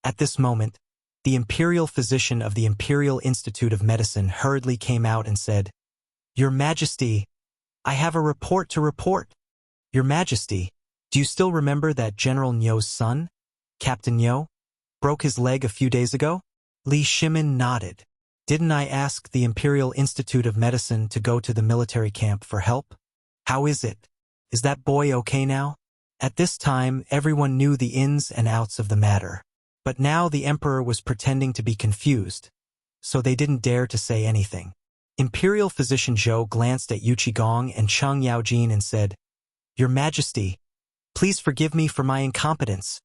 At this moment, the imperial physician of the Imperial Institute of Medicine hurriedly came out and said, "Your Majesty, I have a report to report." "Your Majesty, do you still remember that General Nyo's son, Captain Nyo, broke his leg a few days ago?" Li Shimin nodded. "Didn't I ask the Imperial Institute of Medicine to go to the military camp for help? How is it? Is that boy okay now?" At this time, everyone knew the ins and outs of the matter. But now the emperor was pretending to be confused, so they didn't dare to say anything. Imperial physician Zhou glanced at Yu Qigong and Cheng Yaojin and said, "Your Majesty, please forgive me for my incompetence."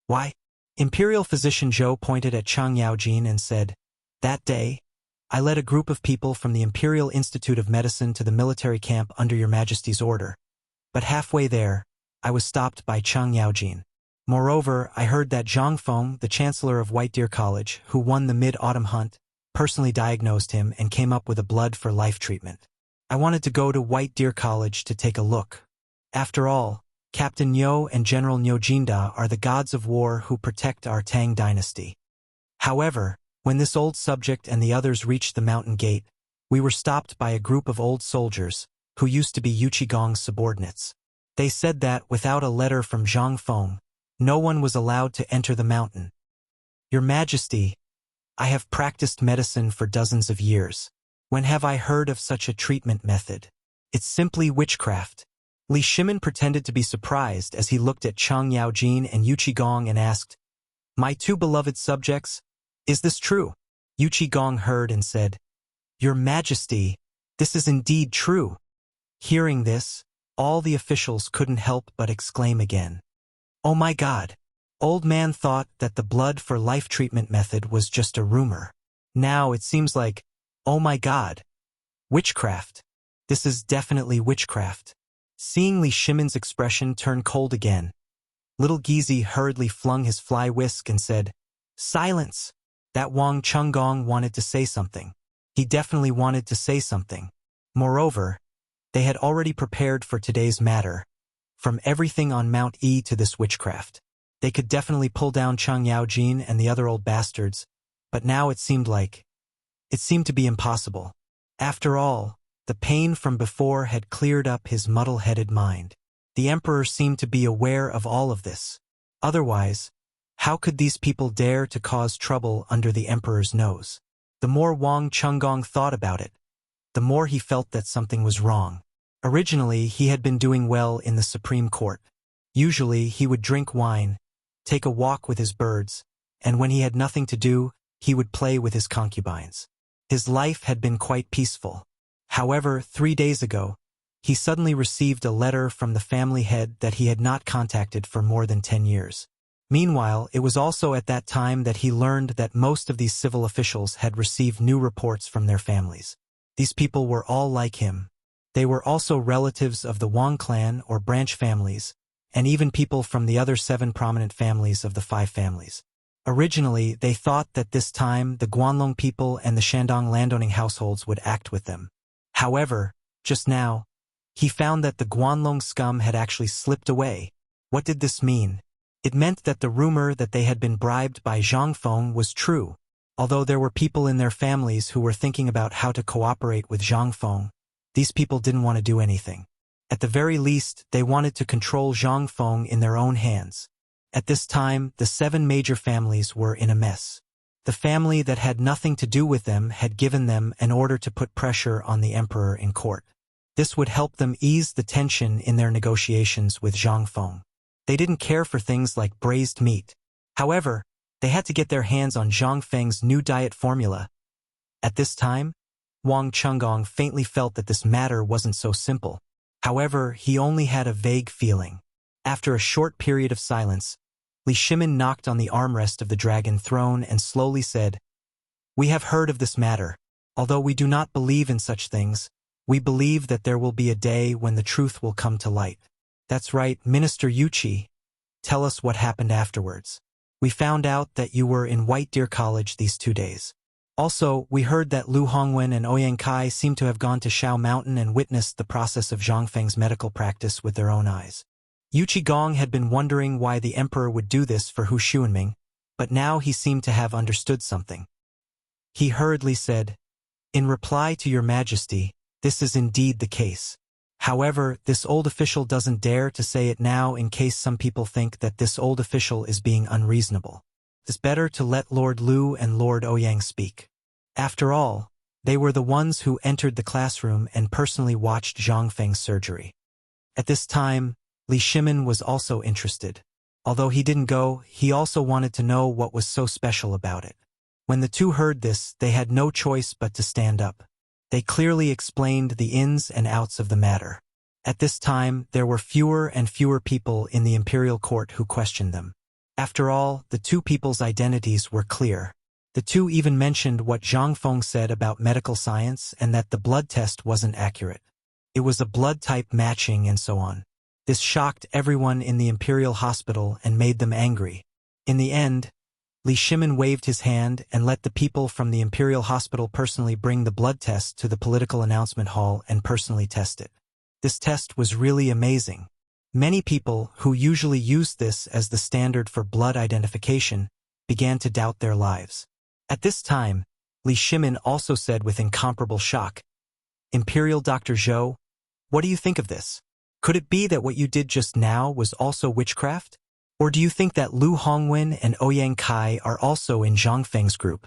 "Why?" Imperial physician Zhou pointed at Cheng Yaojin and said, "That day, I led a group of people from the Imperial Institute of Medicine to the military camp under Your Majesty's order. But halfway there, I was stopped by Cheng Yaojin. Moreover, I heard that Zhang Feng, the Chancellor of White Deer College, who won the Mid-Autumn Hunt, personally diagnosed him and came up with a blood-for-life treatment. I wanted to go to White Deer College to take a look. After all, Captain Nyo and General Nyo Jinda are the gods of war who protect our Tang dynasty. However, when this old subject and the others reached the mountain gate, we were stopped by a group of old soldiers, who used to be Yu Qigong's subordinates. They said that, without a letter from Zhang Feng, no one was allowed to enter the mountain. Your Majesty, I have practiced medicine for dozens of years. When have I heard of such a treatment method? It's simply witchcraft." Li Shimin pretended to be surprised as he looked at Cheng Yaojin and Yu Qigong and asked, "My two beloved subjects, is this true?" Yu Qigong heard and said, "Your Majesty, this is indeed true." Hearing this, all the officials couldn't help but exclaim again, "Oh my God!" Old man thought that the blood-for-life treatment method was just a rumor. Now it seems like, oh my God! Witchcraft! This is definitely witchcraft. Seeing Li Shimin's expression turn cold again, little Gizi hurriedly flung his fly whisk and said, "Silence!" That Wang Chunggong wanted to say something. He definitely wanted to say something. Moreover, they had already prepared for today's matter. From everything on Mount E to this witchcraft. They could definitely pull down Cheng Yaojin and the other old bastards, but now it seemed to be impossible. After all, the pain from before had cleared up his muddle-headed mind. The emperor seemed to be aware of all of this. Otherwise, how could these people dare to cause trouble under the emperor's nose? The more Wang Chunggong thought about it, the more he felt that something was wrong. Originally, he had been doing well in the Supreme Court. Usually, he would drink wine, take a walk with his birds, and when he had nothing to do, he would play with his concubines. His life had been quite peaceful. However, 3 days ago, he suddenly received a letter from the family head that he had not contacted for more than 10 years. Meanwhile, it was also at that time that he learned that most of these civil officials had received new reports from their families. These people were all like him. They were also relatives of the Wang clan or branch families, and even people from the other 7 prominent families of the 5 families. Originally, they thought that this time the Guanlong people and the Shandong landowning households would act with them. However, just now, he found that the Guanlong scum had actually slipped away. What did this mean? It meant that the rumor that they had been bribed by Zhang Feng was true. Although there were people in their families who were thinking about how to cooperate with Zhang Feng, these people didn't want to do anything. At the very least, they wanted to control Zhang Feng in their own hands. At this time, the 7 major families were in a mess. The family that had nothing to do with them had given them an order to put pressure on the emperor in court. This would help them ease the tension in their negotiations with Zhang Feng. They didn't care for things like braised meat. However, they had to get their hands on Zhang Feng's new diet formula. At this time, Wang Chunggong faintly felt that this matter wasn't so simple. However, he only had a vague feeling. After a short period of silence, Li Shimin knocked on the armrest of the dragon throne and slowly said, "We have heard of this matter. Although we do not believe in such things, we believe that there will be a day when the truth will come to light." "That's right, Minister Yuqi. Tell us what happened afterwards. We found out that you were in White Deer College these 2 days. Also, we heard that Lu Hongwen and Ouyang Kai seem to have gone to Shao Mountain and witnessed the process of Zhang Feng's medical practice with their own eyes." Yuqi Gong had been wondering why the emperor would do this for Hu Xuanming, but now he seemed to have understood something. He hurriedly said, "In reply to your majesty, this is indeed the case. However, this old official doesn't dare to say it now in case some people think that this old official is being unreasonable. It's better to let Lord Lu and Lord Ouyang speak. After all, they were the ones who entered the classroom and personally watched Zhang Feng's surgery." At this time, Li Shimin was also interested. Although he didn't go, he also wanted to know what was so special about it. When the two heard this, they had no choice but to stand up. They clearly explained the ins and outs of the matter. At this time, there were fewer and fewer people in the imperial court who questioned them. After all, the two people's identities were clear. The two even mentioned what Zhang Feng said about medical science and that the blood test wasn't accurate. It was a blood type matching and so on. This shocked everyone in the imperial hospital and made them angry. In the end, Li Shimin waved his hand and let the people from the imperial hospital personally bring the blood test to the political announcement hall and personally test it. This test was really amazing. Many people, who usually used this as the standard for blood identification, began to doubt their lives. At this time, Li Shimin also said with incomparable shock, "Imperial Dr. Zhou, what do you think of this? Could it be that what you did just now was also witchcraft? Or do you think that Lu Hongwen and Ouyang Kai are also in Zhang Feng's group?"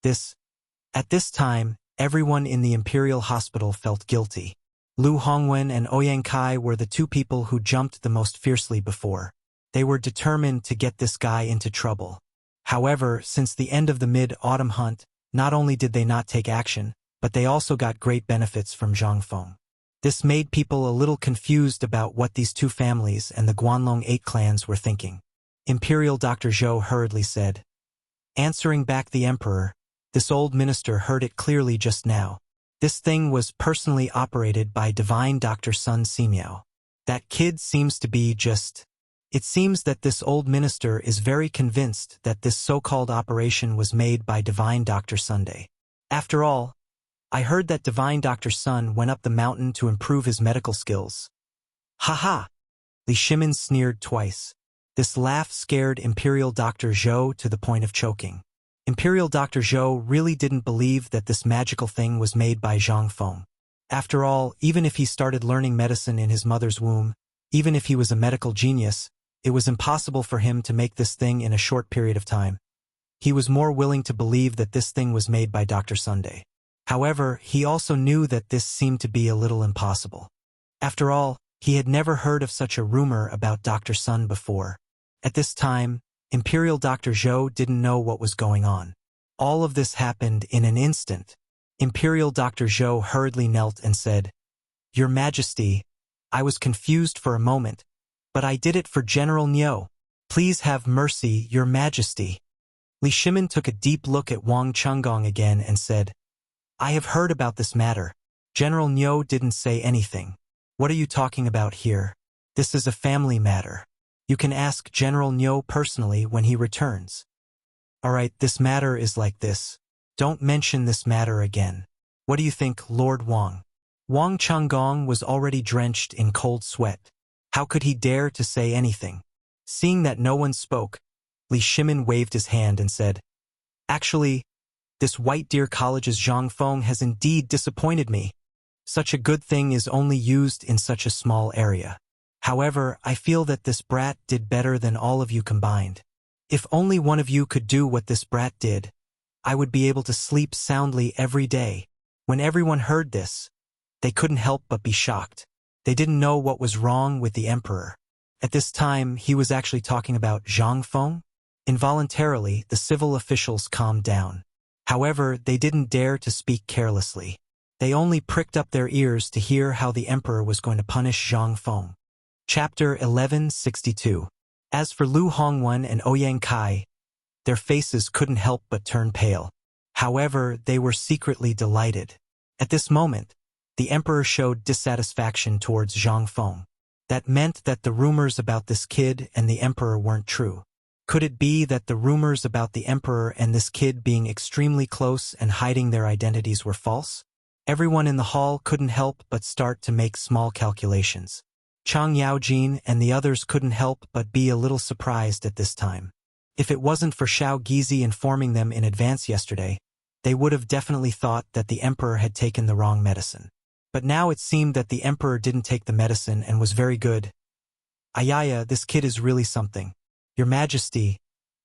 At this time, everyone in the imperial hospital felt guilty. Lu Hongwen and Ouyang Kai were the two people who jumped the most fiercely before. They were determined to get this guy into trouble. However, since the end of the mid-autumn hunt, not only did they not take action, but they also got great benefits from Zhang Feng. This made people a little confused about what these two families and the Guanlong 8 clans were thinking. Imperial Dr. Zhou hurriedly said, answering back the emperor, "This old minister heard it clearly just now. This thing was personally operated by divine Dr. Sun Simiao. That kid seems to be just... It seems that this old minister is very convinced that this so-called operation was made by divine Dr. Sunday. After all, I heard that divine Dr. Sun went up the mountain to improve his medical skills." "Ha-ha!" Li Shimin sneered twice. This laugh scared Imperial Dr. Zhou to the point of choking. Imperial Dr. Zhou really didn't believe that this magical thing was made by Zhang Feng. After all, even if he started learning medicine in his mother's womb, even if he was a medical genius, it was impossible for him to make this thing in a short period of time. He was more willing to believe that this thing was made by Dr. Sunday. However, he also knew that this seemed to be a little impossible. After all, he had never heard of such a rumor about Dr. Sun before. At this time, Imperial Dr. Zhou didn't know what was going on. All of this happened in an instant. Imperial Dr. Zhou hurriedly knelt and said, "Your Majesty, I was confused for a moment, but I did it for General Niu. Please have mercy, Your Majesty." Li Shimin took a deep look at Wang Chunggong again and said, "I have heard about this matter. General Niu didn't say anything. What are you talking about here? This is a family matter. You can ask General Niu personally when he returns." "Alright, this matter is like this. Don't mention this matter again. What do you think, Lord Wang?" Wang Chunggong was already drenched in cold sweat. How could he dare to say anything? Seeing that no one spoke, Li Shimin waved his hand and said, Actually, this White Deer College's Zhang Feng has indeed disappointed me. Such a good thing is only used in such a small area. However, I feel that this brat did better than all of you combined. If only one of you could do what this brat did, I would be able to sleep soundly every day. When everyone heard this, they couldn't help but be shocked. They didn't know what was wrong with the emperor. At this time, he was actually talking about Zhang Feng. Involuntarily, the civil officials calmed down. However, they didn't dare to speak carelessly. They only pricked up their ears to hear how the emperor was going to punish Zhang Feng. Chapter 1162. As for Lu Hongwen and Ouyang Kai, their faces couldn't help but turn pale. However, they were secretly delighted. At this moment, the emperor showed dissatisfaction towards Zhang Feng. That meant that the rumors about this kid and the emperor weren't true. Could it be that the rumors about the emperor and this kid being extremely close and hiding their identities were false? Everyone in the hall couldn't help but start to make small calculations. Chang Yaojin and the others couldn't help but be a little surprised at this time. If it wasn't for Xiao Gizi informing them in advance yesterday, they would have definitely thought that the emperor had taken the wrong medicine. But now it seemed that the emperor didn't take the medicine and was very good. Ayaya, this kid is really something. Your Majesty,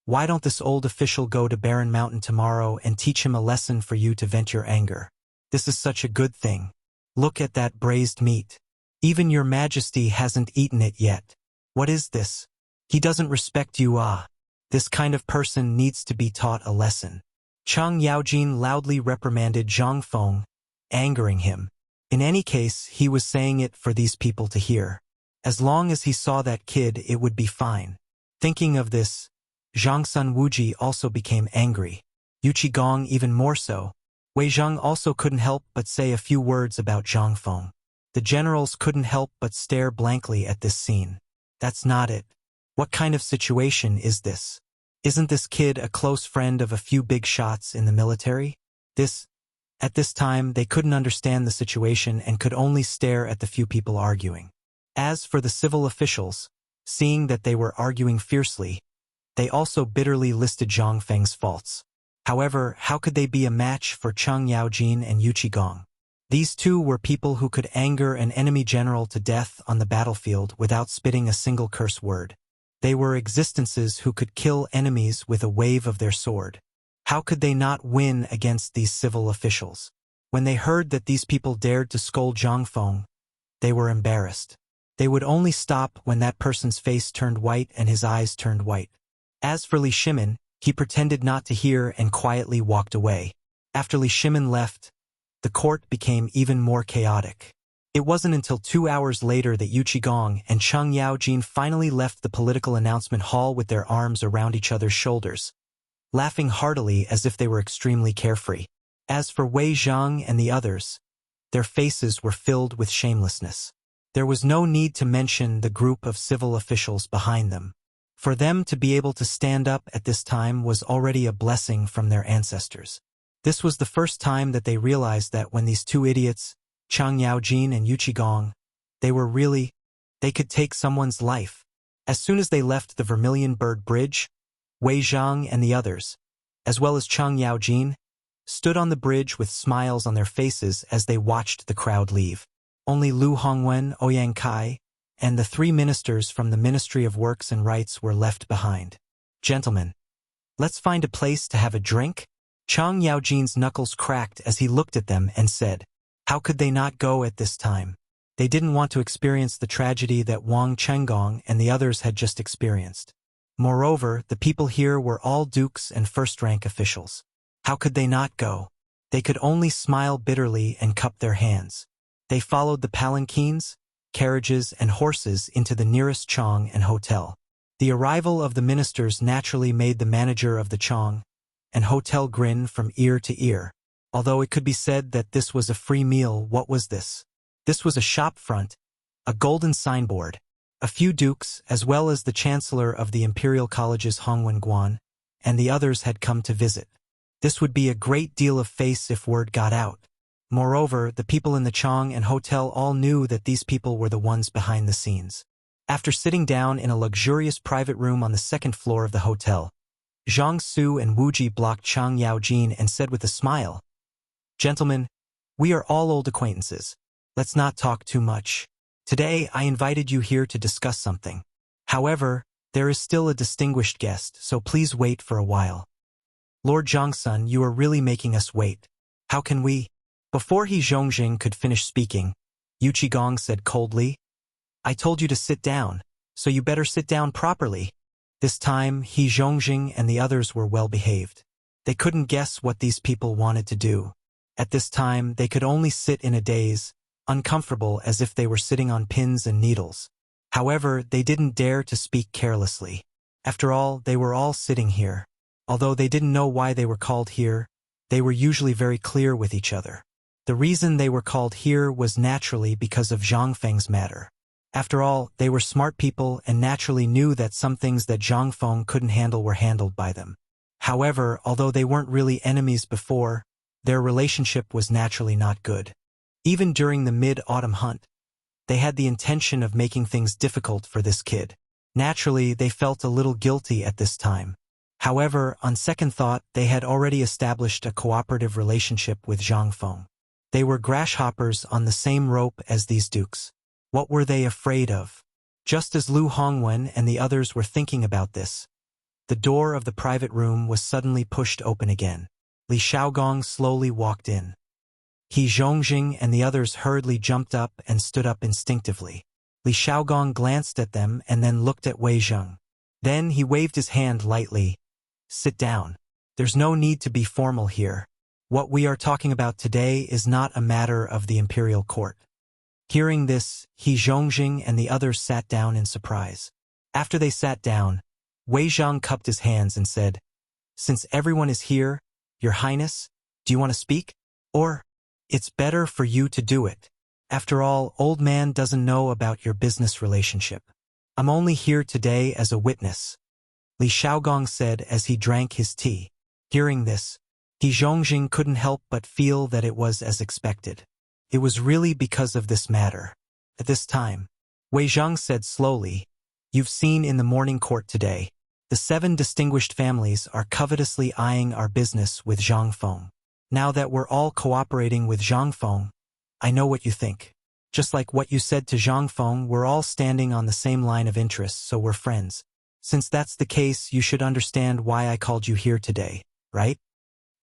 why don't this old official go to Barren Mountain tomorrow and teach him a lesson for you to vent your anger? This is such a good thing. Look at that braised meat. Even your Majesty hasn't eaten it yet. What is this? He doesn't respect you. This kind of person needs to be taught a lesson. Chang Yaojin loudly reprimanded Zhang Feng, angering him. In any case, he was saying it for these people to hear. As long as he saw that kid, it would be fine. Thinking of this, Zhang Sun Wuji also became angry. Yu Qigong even more so. Wei Zhang also couldn't help but say a few words about Zhang Feng. The generals couldn't help but stare blankly at this scene. That's not it. What kind of situation is this? Isn't this kid a close friend of a few big shots in the military? At this time, they couldn't understand the situation and could only stare at the few people arguing. As for the civil officials, seeing that they were arguing fiercely, they also bitterly listed Zhang Feng's faults. However, how could they be a match for Chang Yaojin and Yu Qigong? These two were people who could anger an enemy general to death on the battlefield without spitting a single curse word. They were existences who could kill enemies with a wave of their sword. How could they not win against these civil officials? When they heard that these people dared to scold Zhang Feng, they were embarrassed. They would only stop when that person's face turned white and his eyes turned white. As for Li Shimin, he pretended not to hear and quietly walked away. After Li Shimin left, the court became even more chaotic. It wasn't until 2 hours later that Yu Qigong and Chang Yaojin finally left the political announcement hall with their arms around each other's shoulders, laughing heartily as if they were extremely carefree. As for Wei Zhang and the others, their faces were filled with shamelessness. There was no need to mention the group of civil officials behind them. For them to be able to stand up at this time was already a blessing from their ancestors. This was the first time that they realized that when these two idiots, Chang Yaojin and Yu Qigong, they could take someone's life. As soon as they left the Vermilion Bird Bridge, Wei Zhang and the others, as well as Chang Yaojin, stood on the bridge with smiles on their faces as they watched the crowd leave. Only Lu Hongwen, Ouyang Kai, and the 3 ministers from the Ministry of Works and Rights were left behind. Gentlemen, let's find a place to have a drink? Chang Yaojin's knuckles cracked as he looked at them and said, how could they not go at this time? They didn't want to experience the tragedy that Wang Chenggong and the others had just experienced. Moreover, the people here were all dukes and first-rank officials. How could they not go? They could only smile bitterly and cup their hands. They followed the palanquins, carriages, and horses into the nearest Chong and hotel. The arrival of the ministers naturally made the manager of the Chong and hotel grin from ear to ear. Although it could be said that this was a free meal, what was this? This was a shop front, a golden signboard. A few dukes, as well as the chancellor of the Imperial College's Hongwen Guan, and the others had come to visit. This would be a great deal of face if word got out. Moreover, the people in the Chong and hotel all knew that these people were the ones behind the scenes. After sitting down in a luxurious private room on the 2nd floor of the hotel, Zhang Su and Wu Ji blocked Chang Yaojin and said with a smile, "Gentlemen, we are all old acquaintances. Let's not talk too much. Today I invited you here to discuss something. However, there is still a distinguished guest, so please wait for a while." "Lord Zhangsun, you are really making us wait. How can we?" Before He Zhongjing could finish speaking, Yu Qigong said coldly, "I told you to sit down, so you better sit down properly." This time, He Zhongjing and the others were well behaved. They couldn't guess what these people wanted to do. At this time, they could only sit in a daze, uncomfortable as if they were sitting on pins and needles. However, they didn't dare to speak carelessly. After all, they were all sitting here. Although they didn't know why they were called here, they were usually very clear with each other. The reason they were called here was naturally because of Zhang Feng's matter. After all, they were smart people and naturally knew that some things that Zhang Feng couldn't handle were handled by them. However, although they weren't really enemies before, their relationship was naturally not good. Even during the mid-autumn hunt, they had the intention of making things difficult for this kid. Naturally, they felt a little guilty at this time. However, on second thought, they had already established a cooperative relationship with Zhang Feng. They were grasshoppers on the same rope as these dukes. What were they afraid of? Just as Lu Hongwen and the others were thinking about this, the door of the private room was suddenly pushed open again. Li Xiaogong slowly walked in. He Zhongjing and the others hurriedly jumped up and stood up instinctively. Li Xiaogong glanced at them and then looked at Wei Zheng. Then he waved his hand lightly. "Sit down. There's no need to be formal here. What we are talking about today is not a matter of the imperial court." Hearing this, He Zhongjing and the others sat down in surprise. After they sat down, Wei Zhang cupped his hands and said, "Since everyone is here, Your Highness, do you want to speak? Or, it's better for you to do it. After all, old man doesn't know about your business relationship. I'm only here today as a witness," Li Xiaogong said as he drank his tea. Hearing this, He Zhongjing couldn't help but feel that it was as expected. It was really because of this matter. At this time, Wei Zhang said slowly, "You've seen in the morning court today, the 7 distinguished families are covetously eyeing our business with Zhang Feng. Now that we're all cooperating with Zhang Feng, I know what you think. Just like what you said to Zhang Feng, we're all standing on the same line of interest, so we're friends. Since that's the case, you should understand why I called you here today, right?"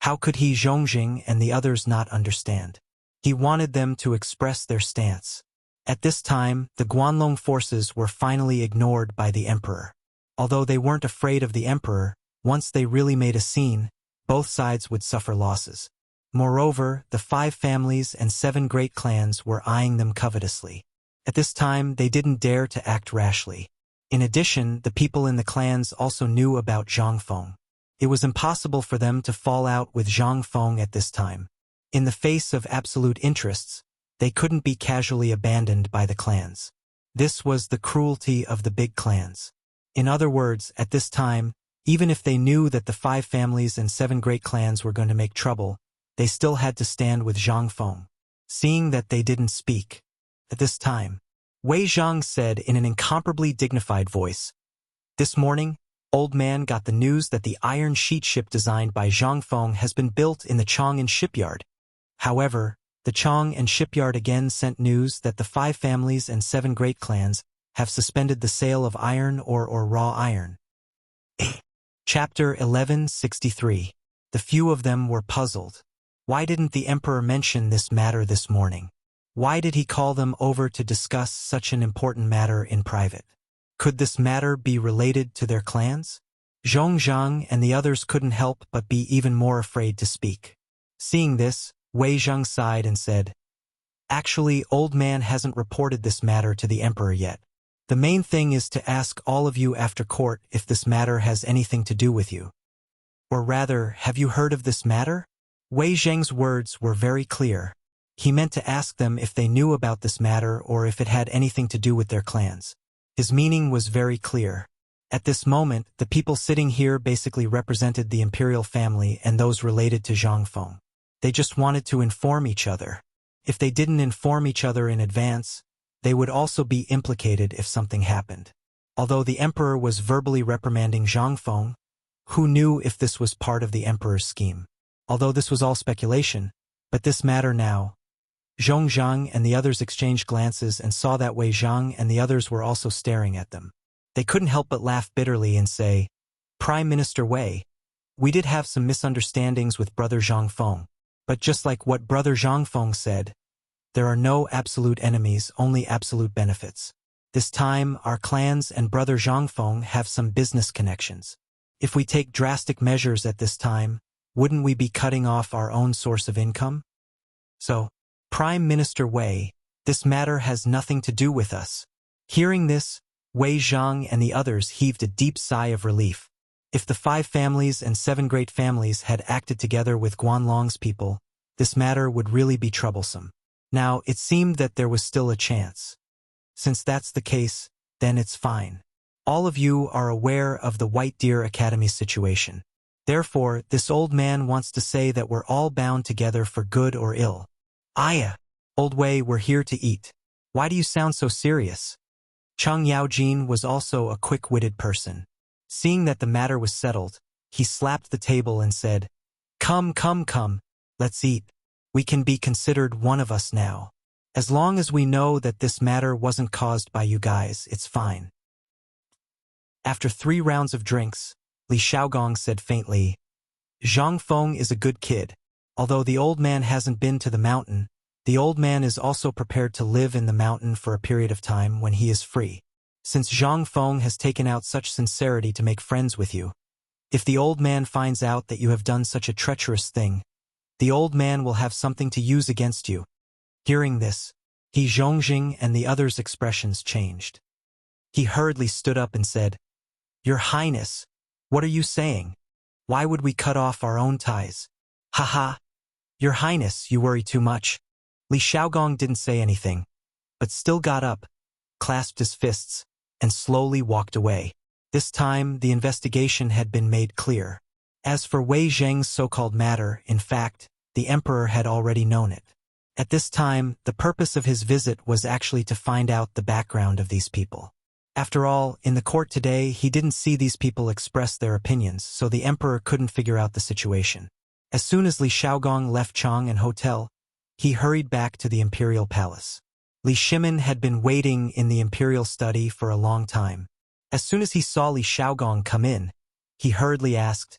How could He Zhongjing and the others not understand? He wanted them to express their stance. At this time, the Guanlong forces were finally ignored by the emperor. Although they weren't afraid of the emperor, once they really made a scene, both sides would suffer losses. Moreover, the 5 families and 7 great clans were eyeing them covetously. At this time, they didn't dare to act rashly. In addition, the people in the clans also knew about Zhang Feng. It was impossible for them to fall out with Zhang Feng at this time. In the face of absolute interests, they couldn't be casually abandoned by the clans. This was the cruelty of the big clans. In other words, at this time, even if they knew that the 5 families and 7 great clans were going to make trouble, they still had to stand with Zhang Feng. Seeing that they didn't speak. At this time, Wei Zhang said in an incomparably dignified voice, "This morning, old man got the news that the iron sheet ship designed by Zhang Feng has been built in the Chang'an shipyard. However, the Chang'an shipyard again sent news that the 5 families and 7 great clans have suspended the sale of iron or raw iron." Chapter 1163. The few of them were puzzled. Why didn't the emperor mention this matter this morning? Why did he call them over to discuss such an important matter in private? Could this matter be related to their clans? Zhongzhang and the others couldn't help but be even more afraid to speak. Seeing this, Wei Zhang sighed and said, "Actually, old man hasn't reported this matter to the emperor yet. The main thing is to ask all of you after court if this matter has anything to do with you. Or rather, have you heard of this matter?" Wei Zhang's words were very clear. He meant to ask them if they knew about this matter or if it had anything to do with their clans. His meaning was very clear. At this moment, the people sitting here basically represented the imperial family and those related to Zhang Feng. They just wanted to inform each other. If they didn't inform each other in advance, they would also be implicated if something happened. Although the emperor was verbally reprimanding Zhang Feng, Who knew if this was part of the emperor's scheme? Although this was all speculation, but this matter now. Zhang and the others exchanged glances and saw that Wei Zhang and the others were also staring at them. They couldn't help but laugh bitterly and say, "Prime Minister Wei, we did have some misunderstandings with Brother Zhang Feng, but just like what Brother Zhang Feng said, there are no absolute enemies, only absolute benefits. This time, our clans and Brother Zhang Feng have some business connections. If we take drastic measures at this time, wouldn't we be cutting off our own source of income? So, Prime Minister Wei, this matter has nothing to do with us." Hearing this, Wei Zhang and the others heaved a deep sigh of relief. If the 5 families and 7 great families had acted together with Guanlong's people, this matter would really be troublesome. Now, it seemed that there was still a chance. Since that's the case, then it's fine. All of you are aware of the White Deer Academy situation. Therefore, this old man wants to say that we're all bound together for good or ill. Aya, Old Wei, we're here to eat. Why do you sound so serious? Cheng Yaojin was also a quick-witted person. Seeing that the matter was settled, he slapped the table and said, Come, let's eat. We can be considered one of us now. As long as we know that this matter wasn't caused by you guys, it's fine." After 3 rounds of drinks, Li Xiaogong said faintly, "Zhang Feng is a good kid. Although the old man hasn't been to the mountain, the old man is also prepared to live in the mountain for a period of time when he is free. Since Zhang Feng has taken out such sincerity to make friends with you, if the old man finds out that you have done such a treacherous thing, the old man will have something to use against you." Hearing this, He Zhongjing and the others' expressions changed. He hurriedly stood up and said, "Your Highness, what are you saying? Why would we cut off our own ties? Haha. Your Highness, you worry too much." Li Xiaogong didn't say anything, but still got up, clasped his fists, and slowly walked away. This time, the investigation had been made clear. As for Wei Zheng's so-called matter, in fact, the emperor had already known it. At this time, the purpose of his visit was actually to find out the background of these people. After all, in the court today, he didn't see these people express their opinions, so the emperor couldn't figure out the situation. As soon as Li Xiaogong left Chang and hotel, he hurried back to the imperial palace. Li Shimin had been waiting in the imperial study for a long time. As soon as he saw Li Xiaogong come in, he hurriedly asked,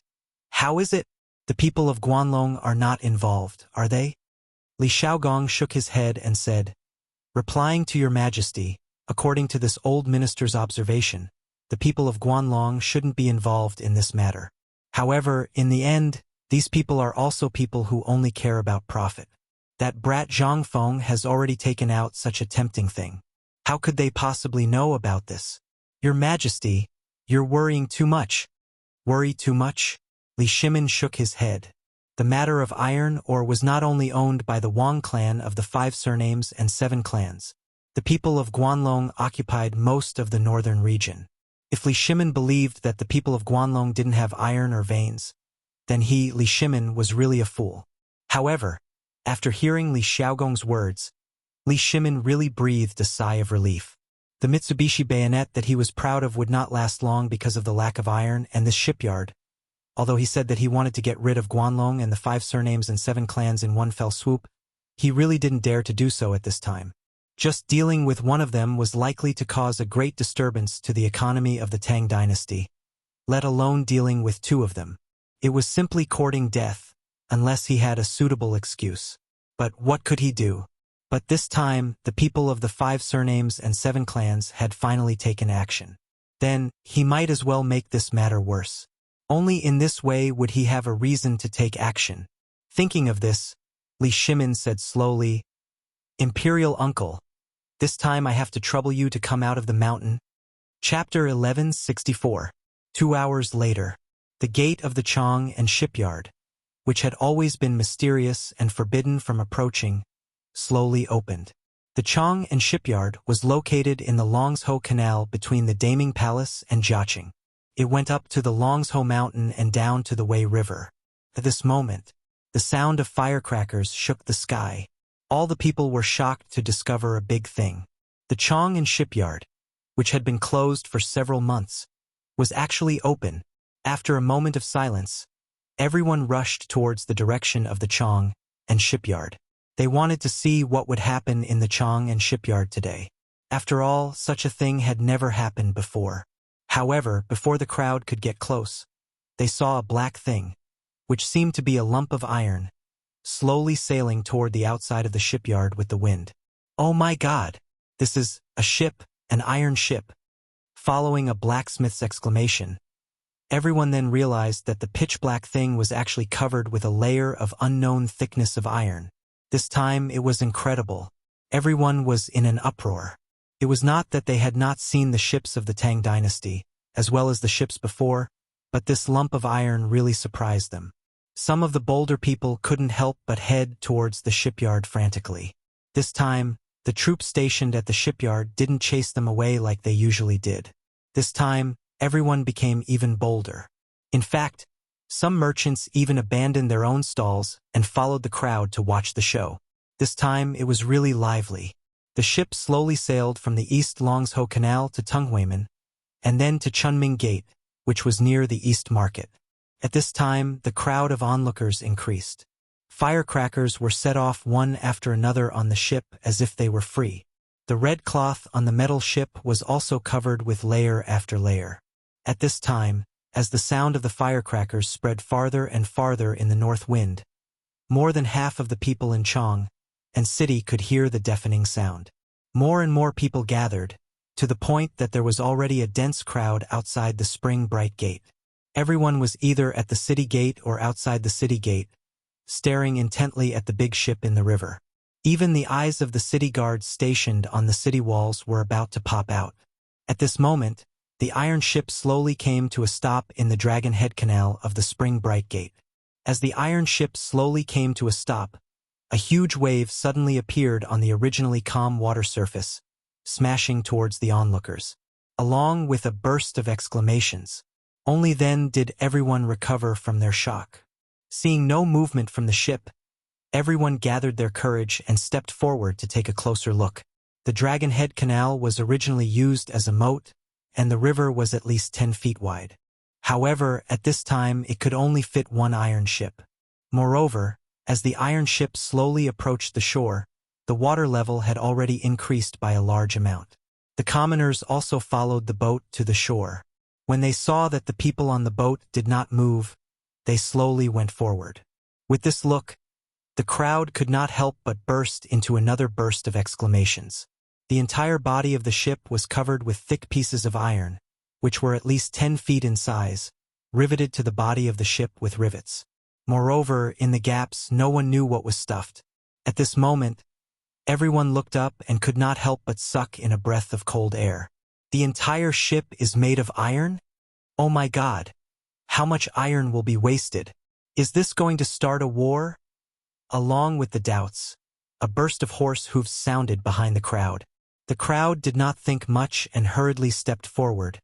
"How is it? The people of Guanlong are not involved, are they?" Li Xiaogong shook his head and said, "Replying to your majesty, according to this old minister's observation, the people of Guanlong shouldn't be involved in this matter. However, in the end, these people are also people who only care about profit. That brat Zhang Feng has already taken out such a tempting thing. How could they possibly know about this? Your Majesty, you're worrying too much." "Worry too much?" Li Shimin shook his head. The matter of iron ore was not only owned by the Wang clan of the 5 surnames and 7 clans. The people of Guanlong occupied most of the northern region. If Li Shimin believed that the people of Guanlong didn't have iron or veins, then he, Li Shimin, was really a fool. However, after hearing Li Xiaogong's words, Li Shimin really breathed a sigh of relief. The Mitsubishi bayonet that he was proud of would not last long because of the lack of iron, and this shipyard, although he said that he wanted to get rid of Guanlong and the 5 surnames and 7 clans in one fell swoop, he really didn't dare to do so at this time. Just dealing with one of them was likely to cause a great disturbance to the economy of the Tang dynasty, let alone dealing with 2 of them. It was simply courting death, unless he had a suitable excuse. But what could he do? But this time, the people of the 5 surnames and 7 clans had finally taken action. Then, he might as well make this matter worse. Only in this way would he have a reason to take action. Thinking of this, Li Shimin said slowly, "Imperial Uncle, this time I have to trouble you to come out of the mountain." Chapter 1164. 2 hours later, the gate of the Chang and shipyard, which had always been mysterious and forbidden from approaching, slowly opened. The Chang and shipyard was located in the Longsho Canal between the Daming Palace and Jiaqing. It went up to the Longsho Mountain and down to the Wei River. At this moment, the sound of firecrackers shook the sky. All the people were shocked to discover a big thing. The Chang and shipyard, which had been closed for several months, was actually open, After a moment of silence, everyone rushed towards the direction of the Chang and shipyard. They wanted to see what would happen in the Chang and shipyard today. After all, such a thing had never happened before. However, before the crowd could get close, they saw a black thing, which seemed to be a lump of iron, slowly sailing toward the outside of the shipyard with the wind. "Oh my God! This is a ship, an iron ship!" Following a blacksmith's exclamation, everyone then realized that the pitch-black thing was actually covered with a layer of unknown thickness of iron. This time it was incredible. Everyone was in an uproar. It was not that they had not seen the ships of the Tang dynasty, as well as the ships before, but this lump of iron really surprised them. Some of the bolder people couldn't help but head towards the shipyard frantically. This time, the troops stationed at the shipyard didn't chase them away like they usually did. This time, everyone became even bolder. In fact, some merchants even abandoned their own stalls and followed the crowd to watch the show. This time, it was really lively. The ship slowly sailed from the East Longsho Canal to Tunghuimen, and then to Chunming Gate, which was near the East Market. At this time, the crowd of onlookers increased. Firecrackers were set off one after another on the ship as if they were free. The red cloth on the metal ship was also covered with layer after layer. At this time, as the sound of the firecrackers spread farther and farther in the north wind, more than half of the people in Chang and city could hear the deafening sound. More and more people gathered, to the point that there was already a dense crowd outside the Spring Bright Gate. Everyone was either at the city gate or outside the city gate, staring intently at the big ship in the river. Even the eyes of the city guards stationed on the city walls were about to pop out. At this moment, the iron ship slowly came to a stop in the Dragon Head Canal of the Spring Bright Gate. As the iron ship slowly came to a stop, a huge wave suddenly appeared on the originally calm water surface, smashing towards the onlookers, along with a burst of exclamations. Only then did everyone recover from their shock. Seeing no movement from the ship, everyone gathered their courage and stepped forward to take a closer look. The Dragon Head Canal was originally used as a moat, and the river was at least 10 feet wide. However, at this time it could only fit one iron ship. Moreover, as the iron ship slowly approached the shore, the water level had already increased by a large amount. The commoners also followed the boat to the shore. When they saw that the people on the boat did not move, they slowly went forward. With this look, the crowd could not help but burst into another burst of exclamations. The entire body of the ship was covered with thick pieces of iron, which were at least 10 feet in size, riveted to the body of the ship with rivets. Moreover, in the gaps, no one knew what was stuffed. At this moment, everyone looked up and could not help but suck in a breath of cold air. The entire ship is made of iron? Oh my God! How much iron will be wasted? Is this going to start a war? Along with the doubts, a burst of horse hoofs sounded behind the crowd. The crowd did not think much and hurriedly stepped forward,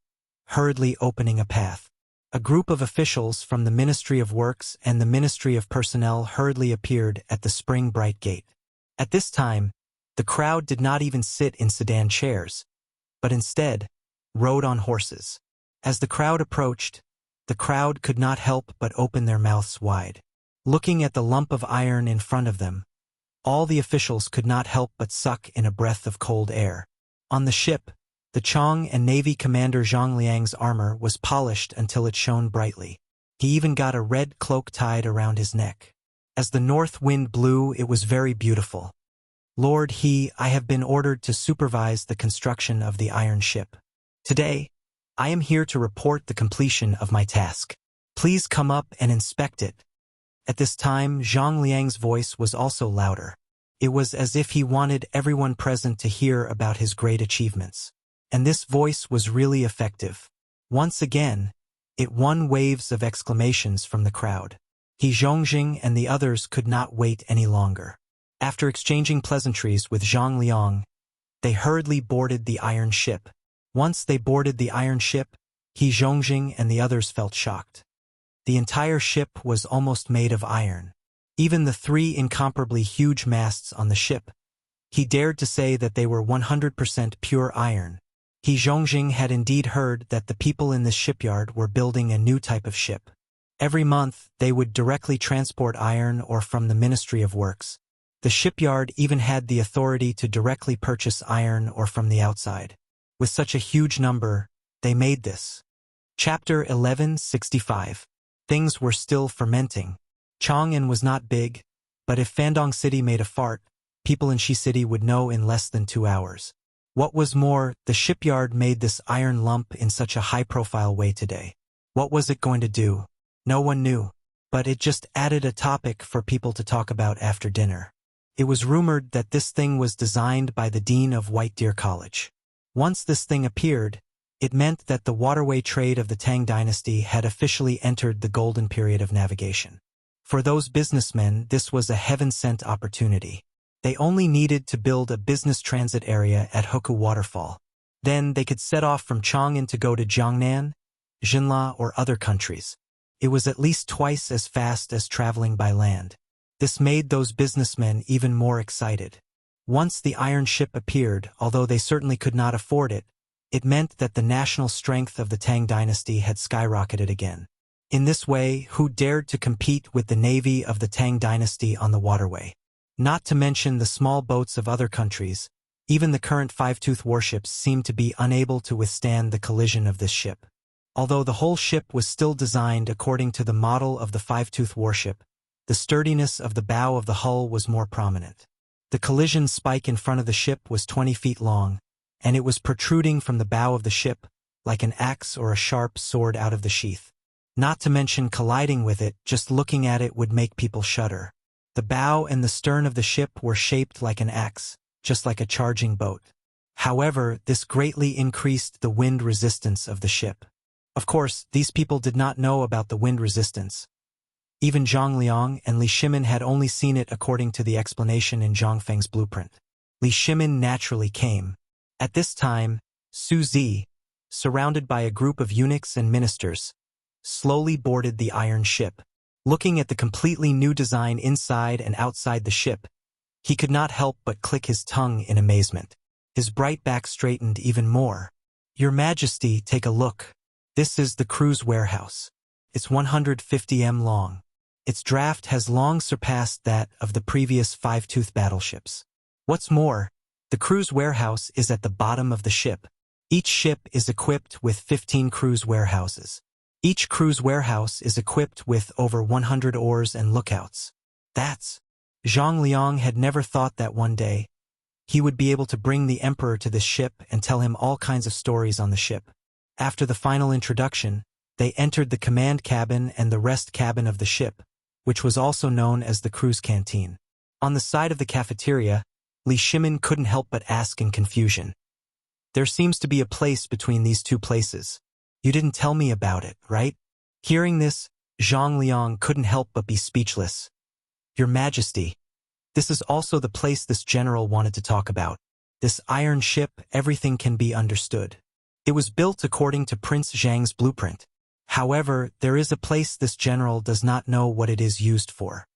hurriedly opening a path. A group of officials from the Ministry of Works and the Ministry of Personnel hurriedly appeared at the Spring Bright Gate. At this time, the crowd did not even sit in sedan chairs, but instead rode on horses. As the crowd approached, the crowd could not help but open their mouths wide. Looking at the lump of iron in front of them, all the officials could not help but suck in a breath of cold air. On the ship, the Chang and Navy Commander Zhang Liang's armor was polished until it shone brightly. He even got a red cloak tied around his neck. As the north wind blew, it was very beautiful. Lord I have been ordered to supervise the construction of the iron ship. Today, I am here to report the completion of my task. Please come up and inspect it. At this time, Zhang Liang's voice was also louder. It was as if he wanted everyone present to hear about his great achievements. And this voice was really effective. Once again, it won waves of exclamations from the crowd. He Zhongjing and the others could not wait any longer. After exchanging pleasantries with Zhang Liang, they hurriedly boarded the iron ship. Once they boarded the iron ship, He Zhongjing and the others felt shocked. The entire ship was almost made of iron. Even the 3 incomparably huge masts on the ship, he dared to say that they were 100% pure iron. He Zhongjing had indeed heard that the people in this shipyard were building a new type of ship. Every month, they would directly transport iron or from the Ministry of Works. The shipyard even had the authority to directly purchase iron or from the outside. With such a huge number, they made this. Chapter 1165. Things were still fermenting. Chang'an was not big, but if Fandong City made a fart, people in Shi City would know in less than 2 hours. What was more, the shipyard made this iron lump in such a high-profile way today. What was it going to do? No one knew, but it just added a topic for people to talk about after dinner. It was rumored that this thing was designed by the dean of White Deer College. Once this thing appeared, it meant that the waterway trade of the Tang dynasty had officially entered the golden period of navigation. For those businessmen, this was a heaven-sent opportunity. They only needed to build a business transit area at Hoku Waterfall. Then they could set off from Chang'an to go to Jiangnan, Jinla, or other countries. It was at least twice as fast as traveling by land. This made those businessmen even more excited. Once the iron ship appeared, although they certainly could not afford it, it meant that the national strength of the Tang dynasty had skyrocketed again. In this way, who dared to compete with the navy of the Tang dynasty on the waterway? Not to mention the small boats of other countries, even the current five-tooth warships seemed to be unable to withstand the collision of this ship. Although the whole ship was still designed according to the model of the five-tooth warship, the sturdiness of the bow of the hull was more prominent. The collision spike in front of the ship was 20 feet long, and it was protruding from the bow of the ship like an axe or a sharp sword out of the sheath. Not to mention colliding with it, just looking at it would make people shudder. The bow and the stern of the ship were shaped like an axe, just like a charging boat. However, this greatly increased the wind resistance of the ship. Of course, these people did not know about the wind resistance. Even Zhang Liang and Li Shimin had only seen it according to the explanation in Zhang Feng's blueprint. Li Shimin naturally came. At this time, Su Zi, surrounded by a group of eunuchs and ministers, slowly boarded the iron ship. Looking at the completely new design inside and outside the ship, he could not help but click his tongue in amazement. His bright back straightened even more. "Your Majesty, take a look. This is the cruise warehouse. It's 150 m long. Its draft has long surpassed that of the previous five-tooth battleships. What's more, the cruise warehouse is at the bottom of the ship. Each ship is equipped with 15 cruise warehouses. Each cruise warehouse is equipped with over 100 oars and lookouts. That's..." Zhang Liang had never thought that one day he would be able to bring the emperor to this ship and tell him all kinds of stories on the ship. After the final introduction, they entered the command cabin and the rest cabin of the ship, which was also known as the cruise canteen. On the side of the cafeteria, Li Shimin couldn't help but ask in confusion. "There seems to be a place between these two places. You didn't tell me about it, right?" Hearing this, Zhang Liang couldn't help but be speechless. "Your Majesty, this is also the place this general wanted to talk about. This iron ship, everything can be understood. It was built according to Prince Zhang's blueprint. However, there is a place this general does not know what it is used for."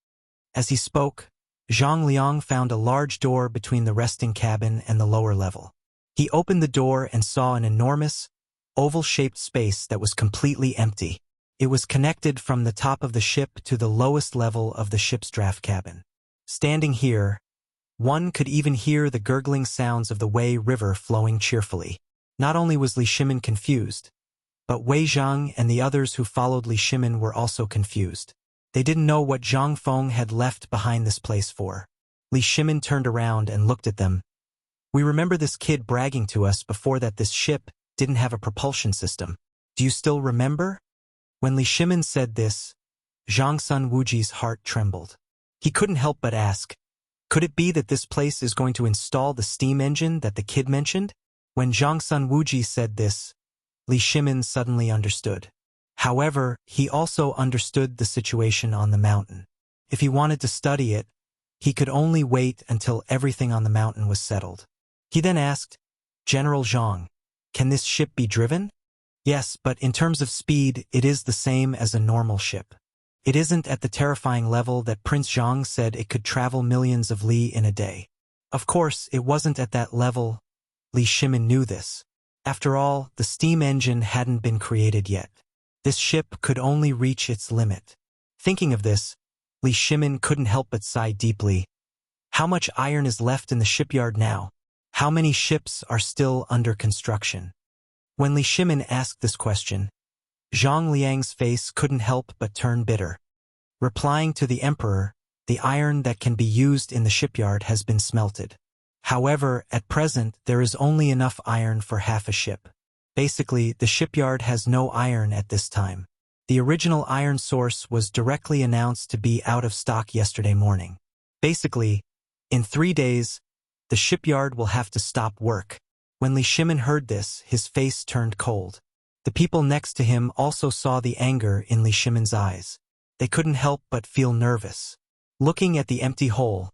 As he spoke, Zhang Liang found a large door between the resting cabin and the lower level. He opened the door and saw an enormous, oval-shaped space that was completely empty. It was connected from the top of the ship to the lowest level of the ship's draft cabin. Standing here, one could even hear the gurgling sounds of the Wei River flowing cheerfully. Not only was Li Shimin confused, but Wei Zhang and the others who followed Li Shimin were also confused. They didn't know what Zhang Feng had left behind this place for. Li Shimin turned around and looked at them. "We remember this kid bragging to us before that this ship didn't have a propulsion system. Do you still remember?" When Li Shimin said this, Zhang Sun Wuji's heart trembled. He couldn't help but ask, could it be that this place is going to install the steam engine that the kid mentioned? When Zhang Sun Wuji said this, Li Shimin suddenly understood. However, he also understood the situation on the mountain. If he wanted to study it, he could only wait until everything on the mountain was settled. He then asked, "General Zhang, can this ship be driven?" "Yes, but in terms of speed, it is the same as a normal ship. It isn't at the terrifying level that Prince Zhang said it could travel millions of li in a day." Of course, it wasn't at that level. Li Shimin knew this. After all, the steam engine hadn't been created yet. This ship could only reach its limit. Thinking of this, Li Shimin couldn't help but sigh deeply. How much iron is left in the shipyard now? How many ships are still under construction? When Li Shimin asked this question, Zhang Liang's face couldn't help but turn bitter. Replying to the emperor, the iron that can be used in the shipyard has been smelted. However, at present, there is only enough iron for half a ship. Basically, the shipyard has no iron at this time. The original iron source was directly announced to be out of stock yesterday morning. Basically, in 3 days, the shipyard will have to stop work. When Li Shimin heard this, his face turned cold. The people next to him also saw the anger in Li Shimin's eyes. They couldn't help but feel nervous. Looking at the empty hole,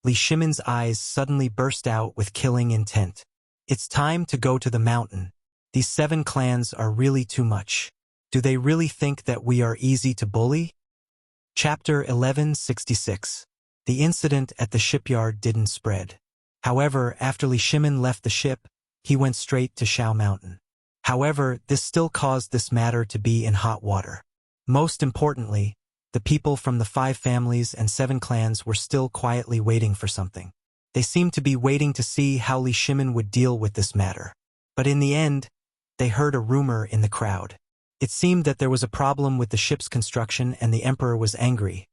Li Shimin's eyes suddenly burst out with killing intent. It's time to go to the mountain. These 7 clans are really too much. Do they really think that we are easy to bully? Chapter 1166. The incident at the shipyard didn't spread. However, after Li Shimin left the ship, he went straight to Shao Mountain. However, this still caused this matter to be in hot water. Most importantly, the people from the 5 families and 7 clans were still quietly waiting for something. They seemed to be waiting to see how Li Shimin would deal with this matter. But in the end, they heard a rumor in the crowd. It seemed that there was a problem with the ship's construction and the emperor was angry.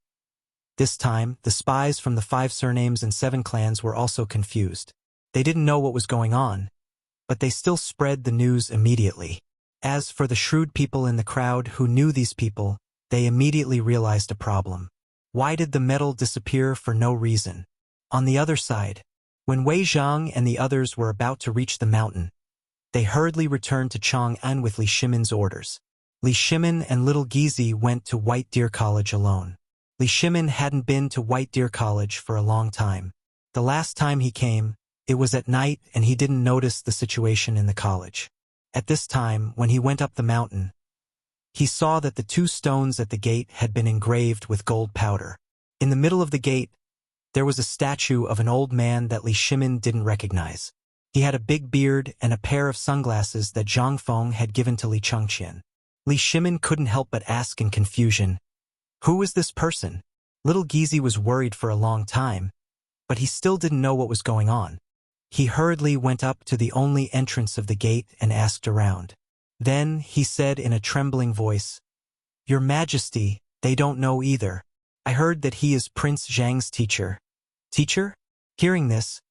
This time, the spies from the 5 surnames and 7 clans were also confused. They didn't know what was going on, but they still spread the news immediately. As for the shrewd people in the crowd who knew these people, they immediately realized a problem. Why did the metal disappear for no reason? On the other side, when Wei Zhang and the others were about to reach the mountain, they hurriedly returned to Chang'an with Li Shimin's orders. Li Shimin and little Gizi went to White Deer College alone. Li Shimin hadn't been to White Deer College for a long time. The last time he came, it was at night and he didn't notice the situation in the college. At this time, when he went up the mountain, he saw that the 2 stones at the gate had been engraved with gold powder. In the middle of the gate, there was a statue of an old man that Li Shimin didn't recognize. He had a big beard and a pair of sunglasses that Zhang Feng had given to Li Chengqian. Li Shimin couldn't help but ask in confusion, "Who is this person?" Little Gizi was worried for a long time, but he still didn't know what was going on. He hurriedly went up to the only entrance of the gate and asked around. Then he said in a trembling voice, "Your Majesty, they don't know either. I heard that he is Prince Zhang's teacher." Teacher? Hearing this,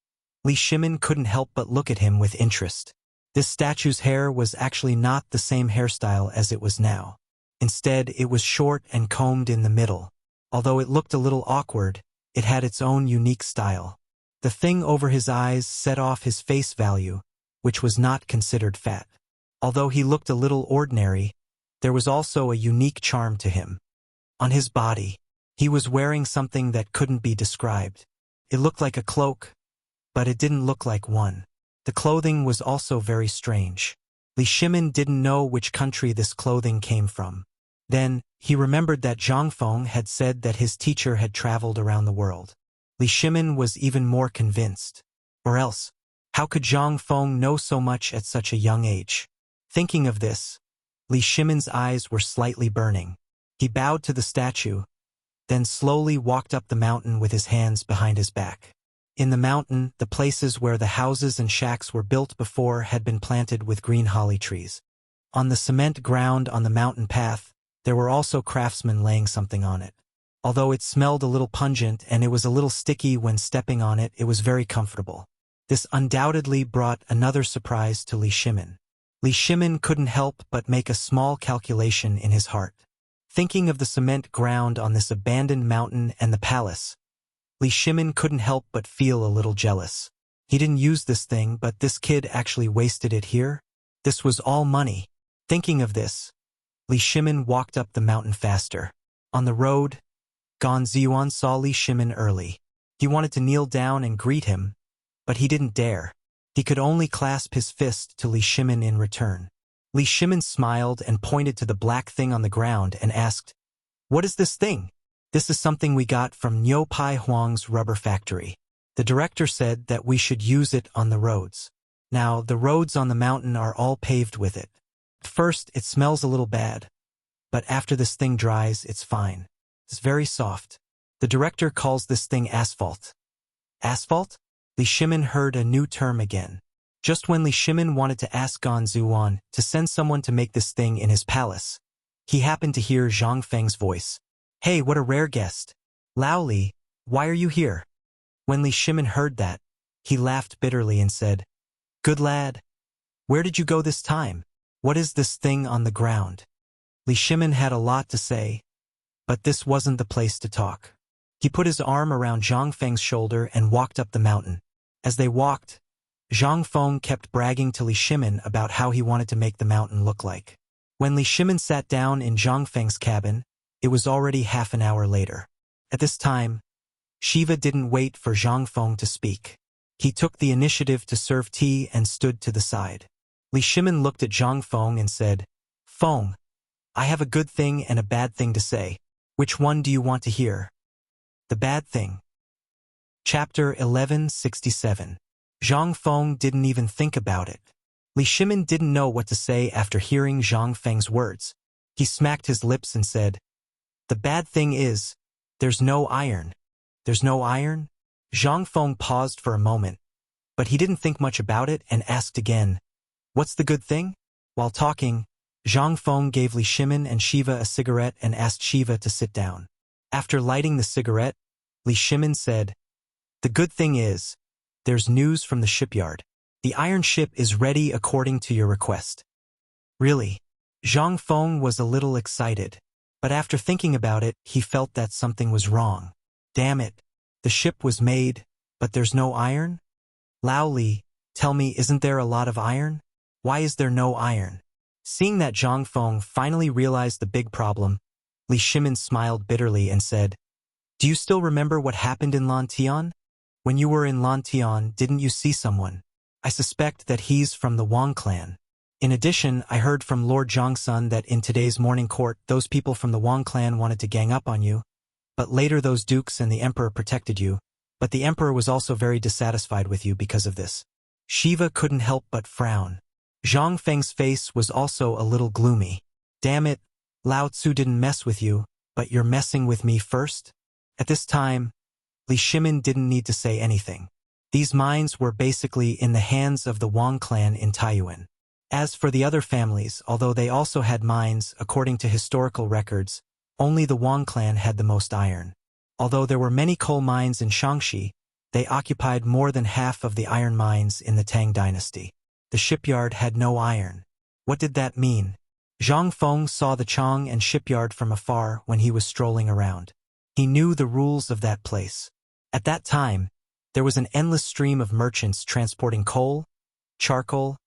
Li Shimin couldn't help but look at him with interest. This statue's hair was actually not the same hairstyle as it was now. Instead, it was short and combed in the middle. Although it looked a little awkward, it had its own unique style. The thing over his eyes set off his face value, which was not considered fat. Although he looked a little ordinary, there was also a unique charm to him. On his body, he was wearing something that couldn't be described. It looked like a cloak, but it didn't look like one. The clothing was also very strange. Li Shimin didn't know which country this clothing came from. Then, he remembered that Zhang Feng had said that his teacher had traveled around the world. Li Shimin was even more convinced. Or else, how could Zhang Feng know so much at such a young age? Thinking of this, Li Shimin's eyes were slightly burning. He bowed to the statue, then slowly walked up the mountain with his hands behind his back. In the mountain, the places where the houses and shacks were built before had been planted with green holly trees. On the cement ground on the mountain path, there were also craftsmen laying something on it. Although it smelled a little pungent and it was a little sticky when stepping on it, it was very comfortable. This undoubtedly brought another surprise to Li Shimin. Li Shimin couldn't help but make a small calculation in his heart. Thinking of the cement ground on this abandoned mountain and the palace, Li Shimin couldn't help but feel a little jealous. He didn't use this thing, but this kid actually wasted it here? This was all money. Thinking of this, Li Shimin walked up the mountain faster. On the road, Gan Ziyuan saw Li Shimin early. He wanted to kneel down and greet him, but he didn't dare. He could only clasp his fist to Li Shimin in return. Li Shimin smiled and pointed to the black thing on the ground and asked, "What is this thing?" "This is something we got from Niu Pai Huang's rubber factory. The director said that we should use it on the roads." Now, the roads on the mountain are all paved with it. At first, it smells a little bad, but after this thing dries, it's fine. It's very soft. The director calls this thing asphalt. Asphalt? Li Shimin heard a new term again. Just when Li Shimin wanted to ask Gan Zuan to send someone to make this thing in his palace, he happened to hear Zhang Feng's voice. Hey, what a rare guest. Lao Li, why are you here? When Li Shimin heard that, he laughed bitterly and said, Good lad. Where did you go this time? What is this thing on the ground? Li Shimin had a lot to say, but this wasn't the place to talk. He put his arm around Zhang Feng's shoulder and walked up the mountain. As they walked, Zhang Feng kept bragging to Li Shimin about how he wanted to make the mountain look like. When Li Shimin sat down in Zhang Feng's cabin, it was already half an hour later. At this time, Shiva didn't wait for Zhang Feng to speak. He took the initiative to serve tea and stood to the side. Li Shimin looked at Zhang Feng and said, Feng, I have a good thing and a bad thing to say. Which one do you want to hear? The bad thing. Chapter 1167. Zhang Feng didn't even think about it. Li Shimin didn't know what to say after hearing Zhang Feng's words. He smacked his lips and said, The bad thing is, there's no iron. There's no iron? Zhang Feng paused for a moment, but he didn't think much about it and asked again, What's the good thing? While talking, Zhang Feng gave Li Shimin and Shiva a cigarette and asked Shiva to sit down. After lighting the cigarette, Li Shimin said, The good thing is, there's news from the shipyard. The iron ship is ready according to your request. Really? Zhang Feng was a little excited, but after thinking about it, he felt that something was wrong. Damn it. The ship was made, but there's no iron? Lao Li, tell me, isn't there a lot of iron? Why is there no iron? Seeing that Zhang Feng finally realized the big problem, Li Shimin smiled bitterly and said, Do you still remember what happened in Lantian? When you were in Lantian, didn't you see someone? I suspect that he's from the Wang clan. In addition, I heard from Lord Zhangsun that in today's morning court, those people from the Wang clan wanted to gang up on you, but later those dukes and the emperor protected you, but the emperor was also very dissatisfied with you because of this. Shiva couldn't help but frown. Zhang Feng's face was also a little gloomy. Damn it, Lao Tzu didn't mess with you, but you're messing with me first? At this time, Li Shimin didn't need to say anything. These mines were basically in the hands of the Wang clan in Taiyuan. As for the other families, although they also had mines, according to historical records, only the Wang clan had the most iron. Although there were many coal mines in Shaanxi, they occupied more than half of the iron mines in the Tang dynasty. The shipyard had no iron. What did that mean? Zhang Feng saw the Chang and shipyard from afar when he was strolling around. He knew the rules of that place. At that time, there was an endless stream of merchants transporting coal, charcoal,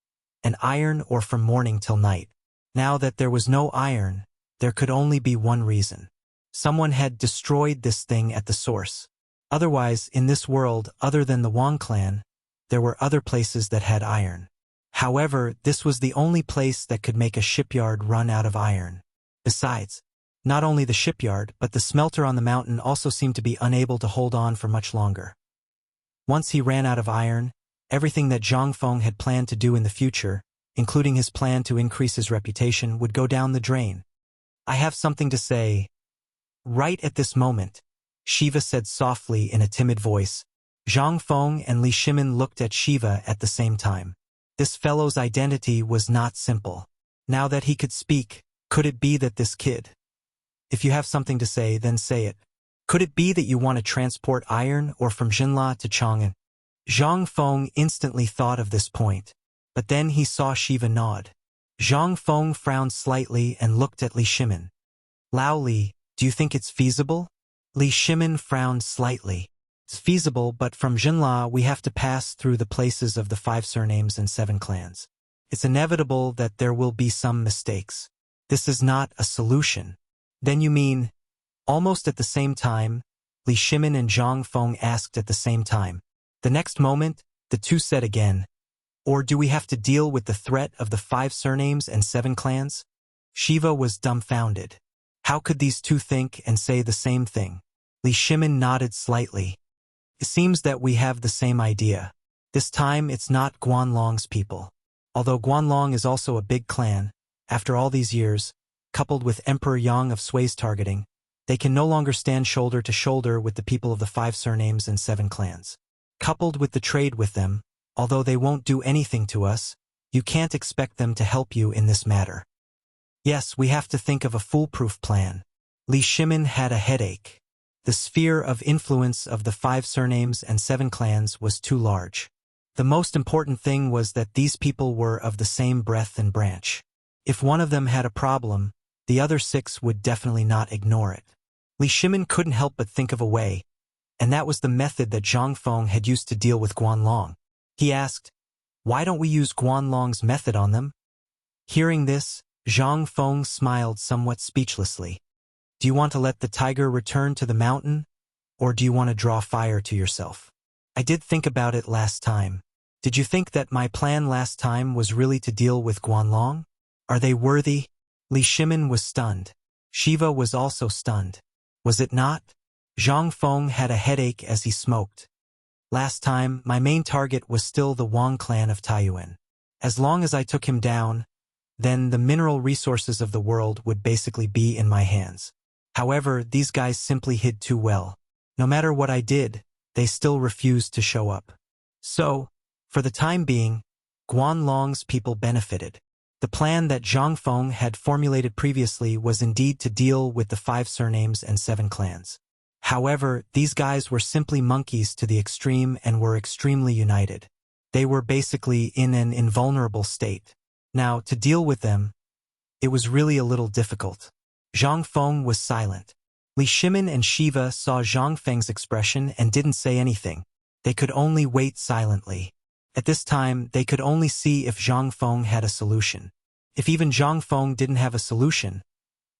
and iron or from morning till night. Now that there was no iron, there could only be one reason. Someone had destroyed this thing at the source. Otherwise, in this world, other than the Wang clan, there were other places that had iron. However, this was the only place that could make a shipyard run out of iron. Besides, not only the shipyard, but the smelter on the mountain also seemed to be unable to hold on for much longer. Once he ran out of iron, everything that Zhang Feng had planned to do in the future, including his plan to increase his reputation, would go down the drain. I have something to say. Right at this moment, Shiva said softly in a timid voice. Zhang Feng and Li Shimin looked at Shiva at the same time. This fellow's identity was not simple. Now that he could speak, could it be that this kid? If you have something to say, then say it. Could it be that you want to transport iron or from Jinla to Chang'an? Zhang Feng instantly thought of this point, but then he saw Shiva nod. Zhang Feng frowned slightly and looked at Li Shimin. Lao Li, do you think it's feasible? Li Shimin frowned slightly. It's feasible, but from Jinla we have to pass through the places of the 5 surnames and 7 clans. It's inevitable that there will be some mistakes. This is not a solution. Then you mean? Almost at the same time, Li Shimin and Zhang Feng asked at the same time. The next moment, the two said again, Or do we have to deal with the threat of the 5 surnames and 7 clans? Shiva was dumbfounded. How could these two think and say the same thing? Li Shimin nodded slightly. It seems that we have the same idea. This time it's not Guanlong's people. Although Guanlong is also a big clan, after all these years, coupled with Emperor Yang of Sui's targeting, they can no longer stand shoulder to shoulder with the people of the 5 surnames and 7 clans. Coupled with the trade with them, although they won't do anything to us, you can't expect them to help you in this matter. Yes, we have to think of a foolproof plan. Li Shimin had a headache. The sphere of influence of the 5 surnames and 7 clans was too large. The most important thing was that these people were of the same breadth and branch. If one of them had a problem, the other 6 would definitely not ignore it. Li Shimin couldn't help but think of a way, and that was the method that Zhang Feng had used to deal with Guanlong. He asked, "Why don't we use Guanlong's method on them?" Hearing this, Zhang Feng smiled somewhat speechlessly. "Do you want to let the tiger return to the mountain, or do you want to draw fire to yourself? I did think about it last time. Did you think that my plan last time was really to deal with Guanlong? Are they worthy?" Li Shimin was stunned. Shiva was also stunned. Was it not? Zhang Feng had a headache as he smoked. Last time, my main target was still the Wang clan of Taiyuan. As long as I took him down, then the mineral resources of the world would basically be in my hands. However, these guys simply hid too well. No matter what I did, they still refused to show up. So, for the time being, Guanlong's people benefited. The plan that Zhang Feng had formulated previously was indeed to deal with the 5 surnames and 7 clans. However, these guys were simply monkeys to the extreme and were extremely united. They were basically in an invulnerable state. Now, to deal with them, it was really a little difficult. Zhang Feng was silent. Li Shimin and Shiva saw Zhang Feng's expression and didn't say anything. They could only wait silently. At this time, they could only see if Zhang Feng had a solution. If even Zhang Feng didn't have a solution,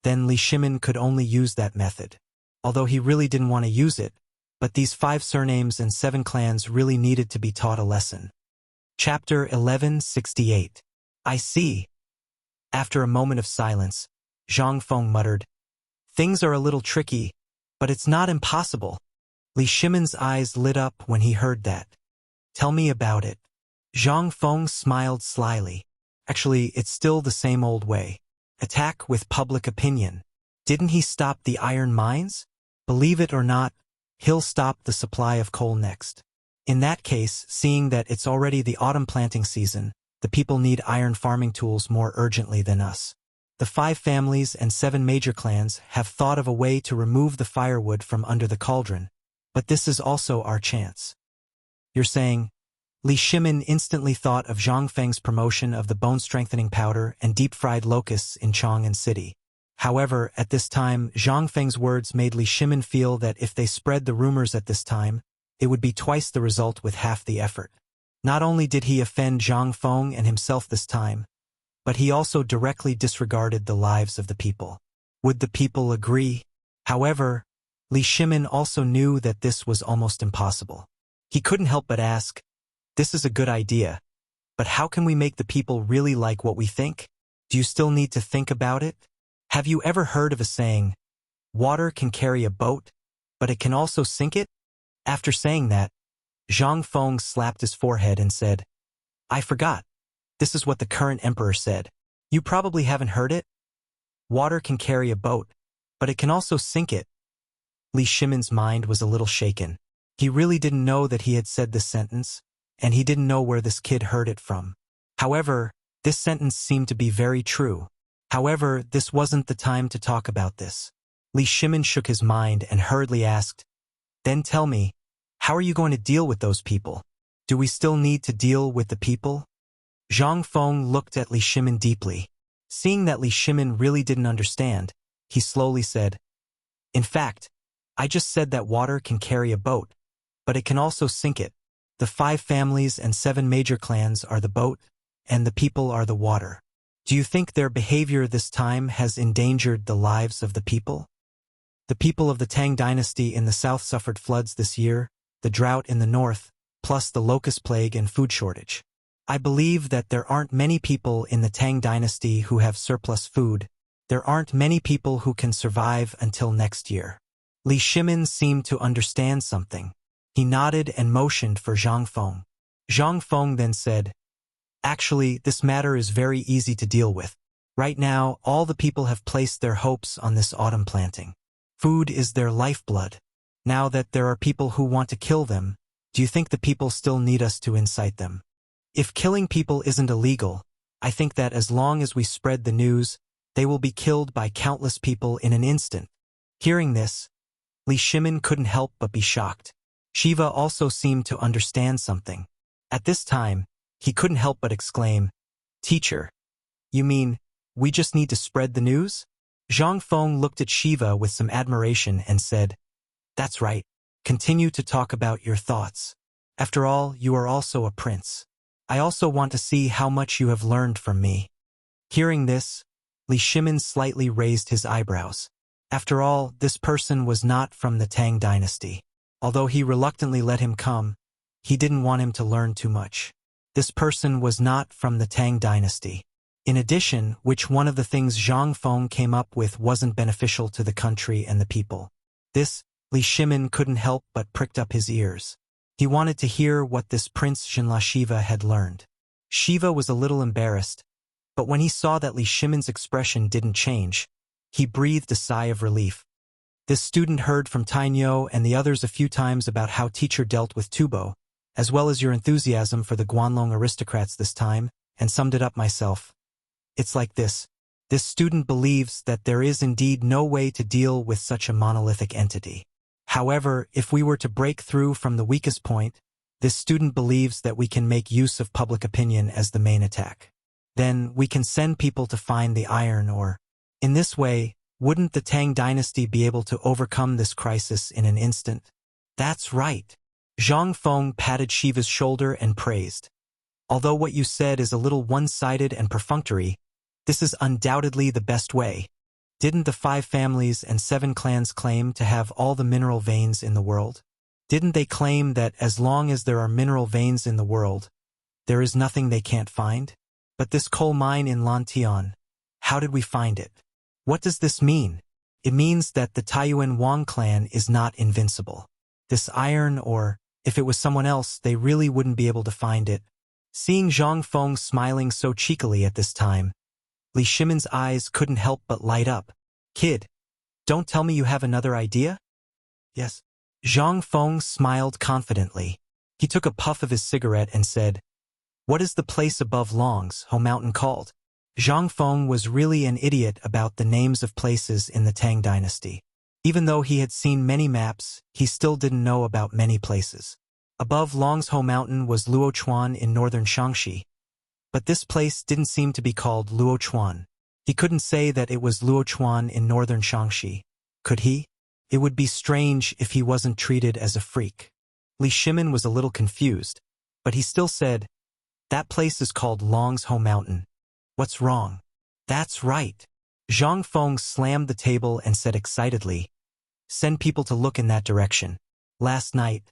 then Li Shimin could only use that method. Although he really didn't want to use it, but these 5 surnames and 7 clans really needed to be taught a lesson. Chapter 1168. I see. After a moment of silence, Zhang Feng muttered, "Things are a little tricky, but it's not impossible." Li Shimin's eyes lit up when he heard that. "Tell me about it." Zhang Feng smiled slyly. "Actually, it's still the same old way. Attack with public opinion. Didn't he stop the iron mines? Believe it or not, he'll stop the supply of coal next. In that case, seeing that it's already the autumn planting season, the people need iron farming tools more urgently than us. The 5 families and 7 major clans have thought of a way to remove the firewood from under the cauldron, but this is also our chance." "You're saying?" Li Shimin instantly thought of Zhang Feng's promotion of the bone-strengthening powder and deep-fried locusts in Chang'an City. However, at this time, Zhang Feng's words made Li Shimin feel that if they spread the rumors at this time, it would be twice the result with half the effort. Not only did he offend Zhang Feng and himself this time, but he also directly disregarded the lives of the people. Would the people agree? However, Li Shimin also knew that this was almost impossible. He couldn't help but ask, "This is a good idea, but how can we make the people really like what we think? Do you still need to think about it? Have you ever heard of a saying, 'Water can carry a boat, but it can also sink it'?" After saying that, Zhang Feng slapped his forehead and said, "I forgot. This is what the current emperor said. You probably haven't heard it? Water can carry a boat, but it can also sink it." Li Shimin's mind was a little shaken. He really didn't know that he had said this sentence, and he didn't know where this kid heard it from. However, this sentence seemed to be very true. However, this wasn't the time to talk about this. Li Shimin shook his mind and hurriedly asked, "Then tell me, how are you going to deal with those people? Do we still need to deal with the people?" Zhang Feng looked at Li Shimin deeply. Seeing that Li Shimin really didn't understand, he slowly said, "In fact, I just said that water can carry a boat, but it can also sink it. The 5 families and 7 major clans are the boat, and the people are the water. Do you think their behavior this time has endangered the lives of the people? The people of the Tang dynasty in the south suffered floods this year, the drought in the north, plus the locust plague and food shortage. I believe that there aren't many people in the Tang dynasty who have surplus food. There aren't many people who can survive until next year." Li Shimin seemed to understand something. He nodded and motioned for Zhang Feng. Zhang Feng then said, "Actually, this matter is very easy to deal with. Right now, all the people have placed their hopes on this autumn planting. Food is their lifeblood. Now that there are people who want to kill them, do you think the people still need us to incite them? If killing people isn't illegal, I think that as long as we spread the news, they will be killed by countless people in an instant." Hearing this, Li Shimin couldn't help but be shocked. Shiva also seemed to understand something. At this time, he couldn't help but exclaim, "Teacher, you mean, we just need to spread the news?" Zhang Feng looked at Shiva with some admiration and said, "That's right. Continue to talk about your thoughts. After all, you are also a prince. I also want to see how much you have learned from me." Hearing this, Li Shimin slightly raised his eyebrows. After all, this person was not from the Tang dynasty. Although he reluctantly let him come, he didn't want him to learn too much. This person was not from the Tang dynasty. In addition, which one of the things Zhang Feng came up with wasn't beneficial to the country and the people? This, Li Shimin couldn't help but pricked up his ears. He wanted to hear what this Prince Xinla Shiva had learned. Shiva was a little embarrassed, but when he saw that Li Shimin's expression didn't change, he breathed a sigh of relief. This student heard from Tainyo and the others a few times about how teacher dealt with Tubo, as well as your enthusiasm for the Guanlong aristocrats this time, and summed it up myself. It's like this. This student believes that there is indeed no way to deal with such a monolithic entity. However, if we were to break through from the weakest point, this student believes that we can make use of public opinion as the main attack. Then we can send people to find the iron ore. In this way, wouldn't the Tang dynasty be able to overcome this crisis in an instant? That's right. Zhang Feng patted Shiva's shoulder and praised. Although what you said is a little one-sided and perfunctory, this is undoubtedly the best way. Didn't the 5 families and 7 clans claim to have all the mineral veins in the world? Didn't they claim that as long as there are mineral veins in the world, there is nothing they can't find? But this coal mine in Lantian, how did we find it? What does this mean? It means that the Taiyuan Wang clan is not invincible. This iron, or if it was someone else, they really wouldn't be able to find it. Seeing Zhang Feng smiling so cheekily at this time, Li Shimin's eyes couldn't help but light up. "Kid, don't tell me you have another idea?" "Yes." Zhang Feng smiled confidently. He took a puff of his cigarette and said, "What is the place above Long's Ho Mountain called?" Zhang Feng was really an idiot about the names of places in the Tang dynasty. Even though he had seen many maps, he still didn't know about many places. Above Long's Ho Mountain was Luochuan in northern Shaanxi, but this place didn't seem to be called Luochuan. He couldn't say that it was Luochuan in northern Shaanxi, could he? It would be strange if he wasn't treated as a freak. Li Shimin was a little confused, but he still said, "That place is called Long's Ho Mountain. What's wrong?" "That's right." Zhang Feng slammed the table and said excitedly, "Send people to look in that direction. Last night,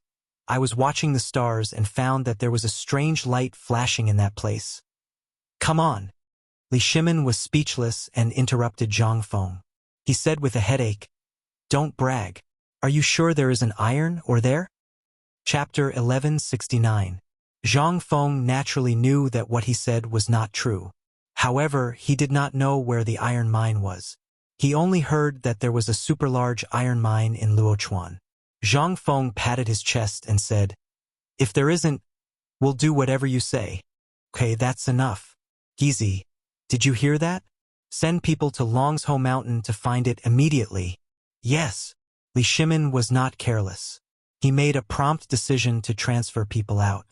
I was watching the stars and found that there was a strange light flashing in that place." "Come on." Li Shimin was speechless and interrupted Zhang Feng. He said with a headache, "Don't brag. Are you sure there is an iron ore there?" Chapter 1169. Zhang Feng naturally knew that what he said was not true. However, he did not know where the iron mine was. He only heard that there was a super-large iron mine in Luochuan. Zhang Feng patted his chest and said, "If there isn't, we'll do whatever you say." "Okay, that's enough. Easy. Did you hear that? Send people to Long's Ho Mountain to find it immediately." "Yes." Li Shimin was not careless. He made a prompt decision to transfer people out.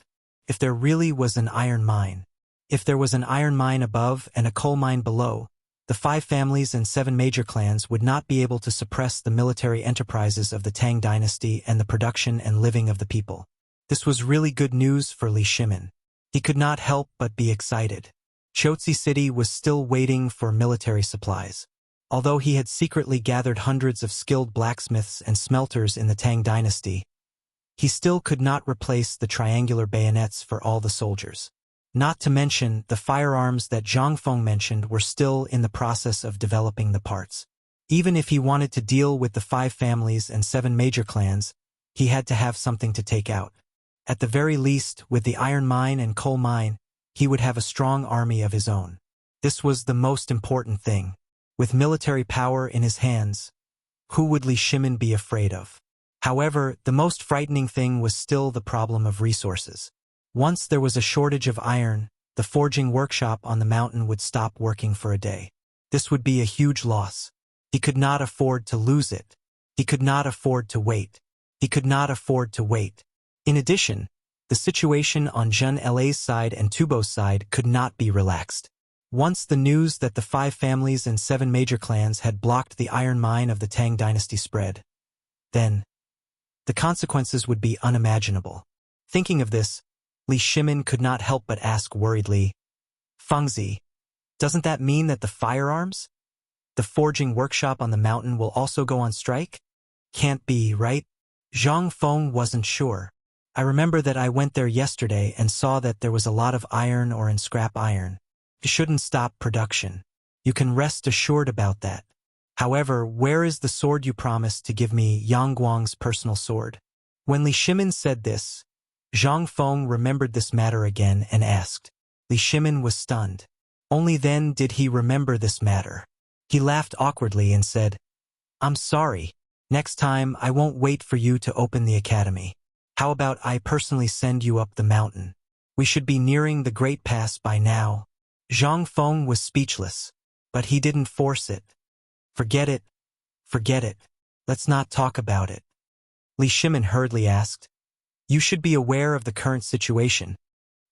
If there really was an iron mine, if there was an iron mine above and a coal mine below, the 5 families and 7 major clans would not be able to suppress the military enterprises of the Tang dynasty and the production and living of the people. This was really good news for Li Shimin. He could not help but be excited. Chotzi City was still waiting for military supplies. Although he had secretly gathered hundreds of skilled blacksmiths and smelters in the Tang dynasty, he still could not replace the triangular bayonets for all the soldiers. Not to mention, the firearms that Zhang Feng mentioned were still in the process of developing the parts. Even if he wanted to deal with the 5 families and 7 major clans, he had to have something to take out. At the very least, with the iron mine and coal mine, he would have a strong army of his own. This was the most important thing. With military power in his hands, who would Li Shimin be afraid of? However, the most frightening thing was still the problem of resources. Once there was a shortage of iron, the forging workshop on the mountain would stop working for a day. This would be a huge loss. He could not afford to lose it. He could not afford to wait. He could not afford to wait. In addition, the situation on Jun La's side and Tubo's side could not be relaxed. Once the news that the 5 families and 7 major clans had blocked the iron mine of the Tang dynasty spread, then the consequences would be unimaginable. Thinking of this, Li Shimin could not help but ask worriedly, Fengzi, doesn't that mean that the firearms, the forging workshop on the mountain will also go on strike? Can't be, right? Zhang Feng wasn't sure. I remember that I went there yesterday and saw that there was a lot of iron or in scrap iron. It shouldn't stop production. You can rest assured about that. However, where is the sword you promised to give me, Yang Guang's personal sword? When Li Shimin said this, Zhang Feng remembered this matter again and asked. Li Shimin was stunned. Only then did he remember this matter. He laughed awkwardly and said, I'm sorry. Next time I won't wait for you to open the academy. How about I personally send you up the mountain? We should be nearing the Great Pass by now. Zhang Feng was speechless, but he didn't force it. Forget it. Forget it. Let's not talk about it. Li Shimin hurriedly asked. You should be aware of the current situation.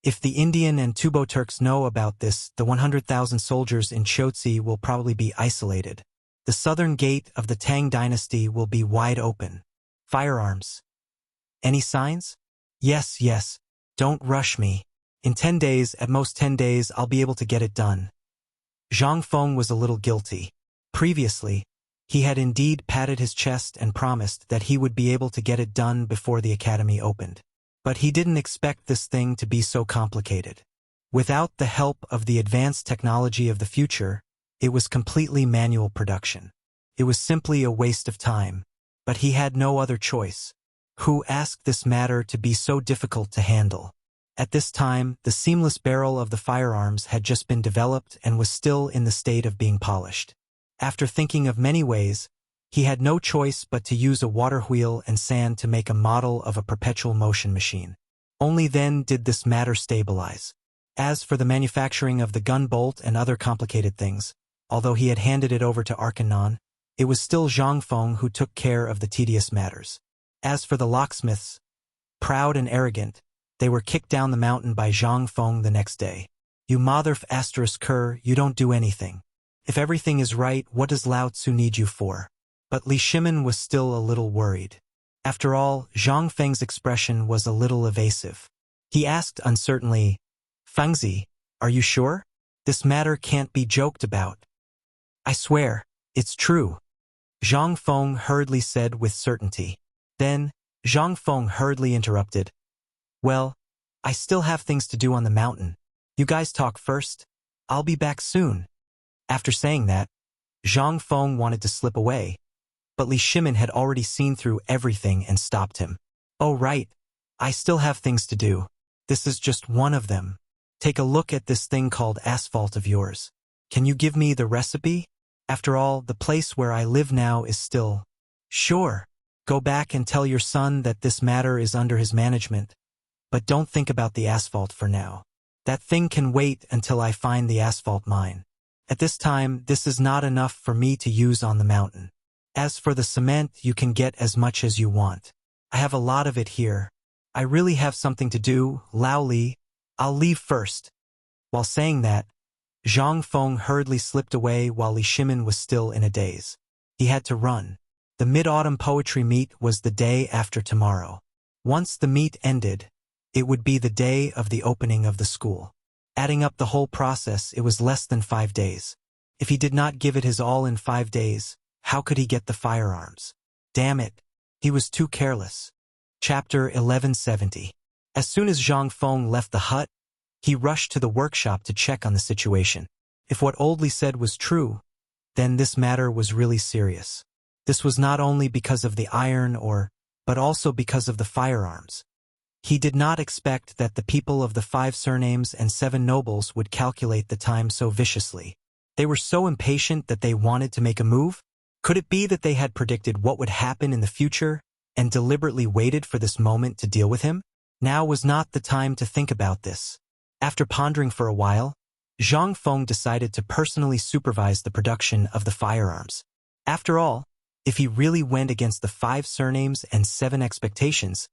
If the Indian and Tubo Turks know about this, the 100,000 soldiers in Chotzi will probably be isolated. The southern gate of the Tang dynasty will be wide open. Firearms. Any signs? Yes, yes. Don't rush me. In 10 days, at most 10 days, I'll be able to get it done. Zhang Feng was a little guilty. Previously, he had indeed patted his chest and promised that he would be able to get it done before the academy opened. But he didn't expect this thing to be so complicated. Without the help of the advanced technology of the future, it was completely manual production. It was simply a waste of time. But he had no other choice. Who asked this matter to be so difficult to handle? At this time, the seamless barrel of the firearms had just been developed and was still in the state of being polished. After thinking of many ways, he had no choice but to use a water wheel and sand to make a model of a perpetual motion machine. Only then did this matter stabilize. As for the manufacturing of the gun bolt and other complicated things, although he had handed it over to Arkanon, it was still Zhang Feng who took care of the tedious matters. As for the locksmiths, proud and arrogant, they were kicked down the mountain by Zhang Feng the next day. You mother ***, you don't do anything. If everything is right, what does Lao Tzu need you for? But Li Shimin was still a little worried. After all, Zhang Feng's expression was a little evasive. He asked uncertainly, Fengzi, are you sure? This matter can't be joked about. I swear, it's true. Zhang Feng hurriedly said with certainty. Then, Zhang Feng hurriedly interrupted. Well, I still have things to do on the mountain. You guys talk first. I'll be back soon. After saying that, Zhang Feng wanted to slip away, but Li Shimin had already seen through everything and stopped him. Oh right, I still have things to do. This is just one of them. Take a look at this thing called asphalt of yours. Can you give me the recipe? After all, the place where I live now is still. Sure. Go back and tell your son that this matter is under his management. But don't think about the asphalt for now. That thing can wait until I find the asphalt mine. At this time, this is not enough for me to use on the mountain. As for the cement, you can get as much as you want. I have a lot of it here. I really have something to do, Lao Li. I'll leave first. While saying that, Zhang Feng hurriedly slipped away while Li Shimin was still in a daze. He had to run. The mid-autumn poetry meet was the day after tomorrow. Once the meet ended, it would be the day of the opening of the school. Adding up the whole process, it was less than 5 days. If he did not give it his all in 5 days, how could he get the firearms? Damn it, he was too careless. Chapter 1170. As soon as Zhang Feng left the hut, he rushed to the workshop to check on the situation. If what Old Li said was true, then this matter was really serious. This was not only because of the iron but also because of the firearms. He did not expect that the people of the 5 surnames and 7 nobles would calculate the time so viciously. They were so impatient that they wanted to make a move? Could it be that they had predicted what would happen in the future and deliberately waited for this moment to deal with him? Now was not the time to think about this. After pondering for a while, Zhang Feng decided to personally supervise the production of the firearms. After all, if he really went against the 5 surnames and 7 expectations,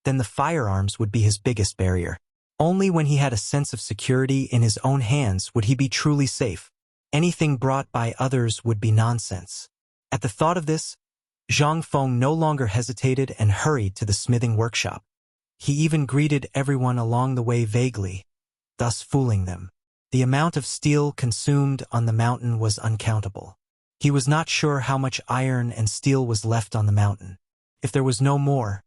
then the firearms would be his biggest barrier. Only when he had a sense of security in his own hands would he be truly safe. Anything brought by others would be nonsense. At the thought of this, Zhang Feng no longer hesitated and hurried to the smithing workshop. He even greeted everyone along the way vaguely, thus fooling them. The amount of steel consumed on the mountain was uncountable. He was not sure how much iron and steel was left on the mountain. If there was no more,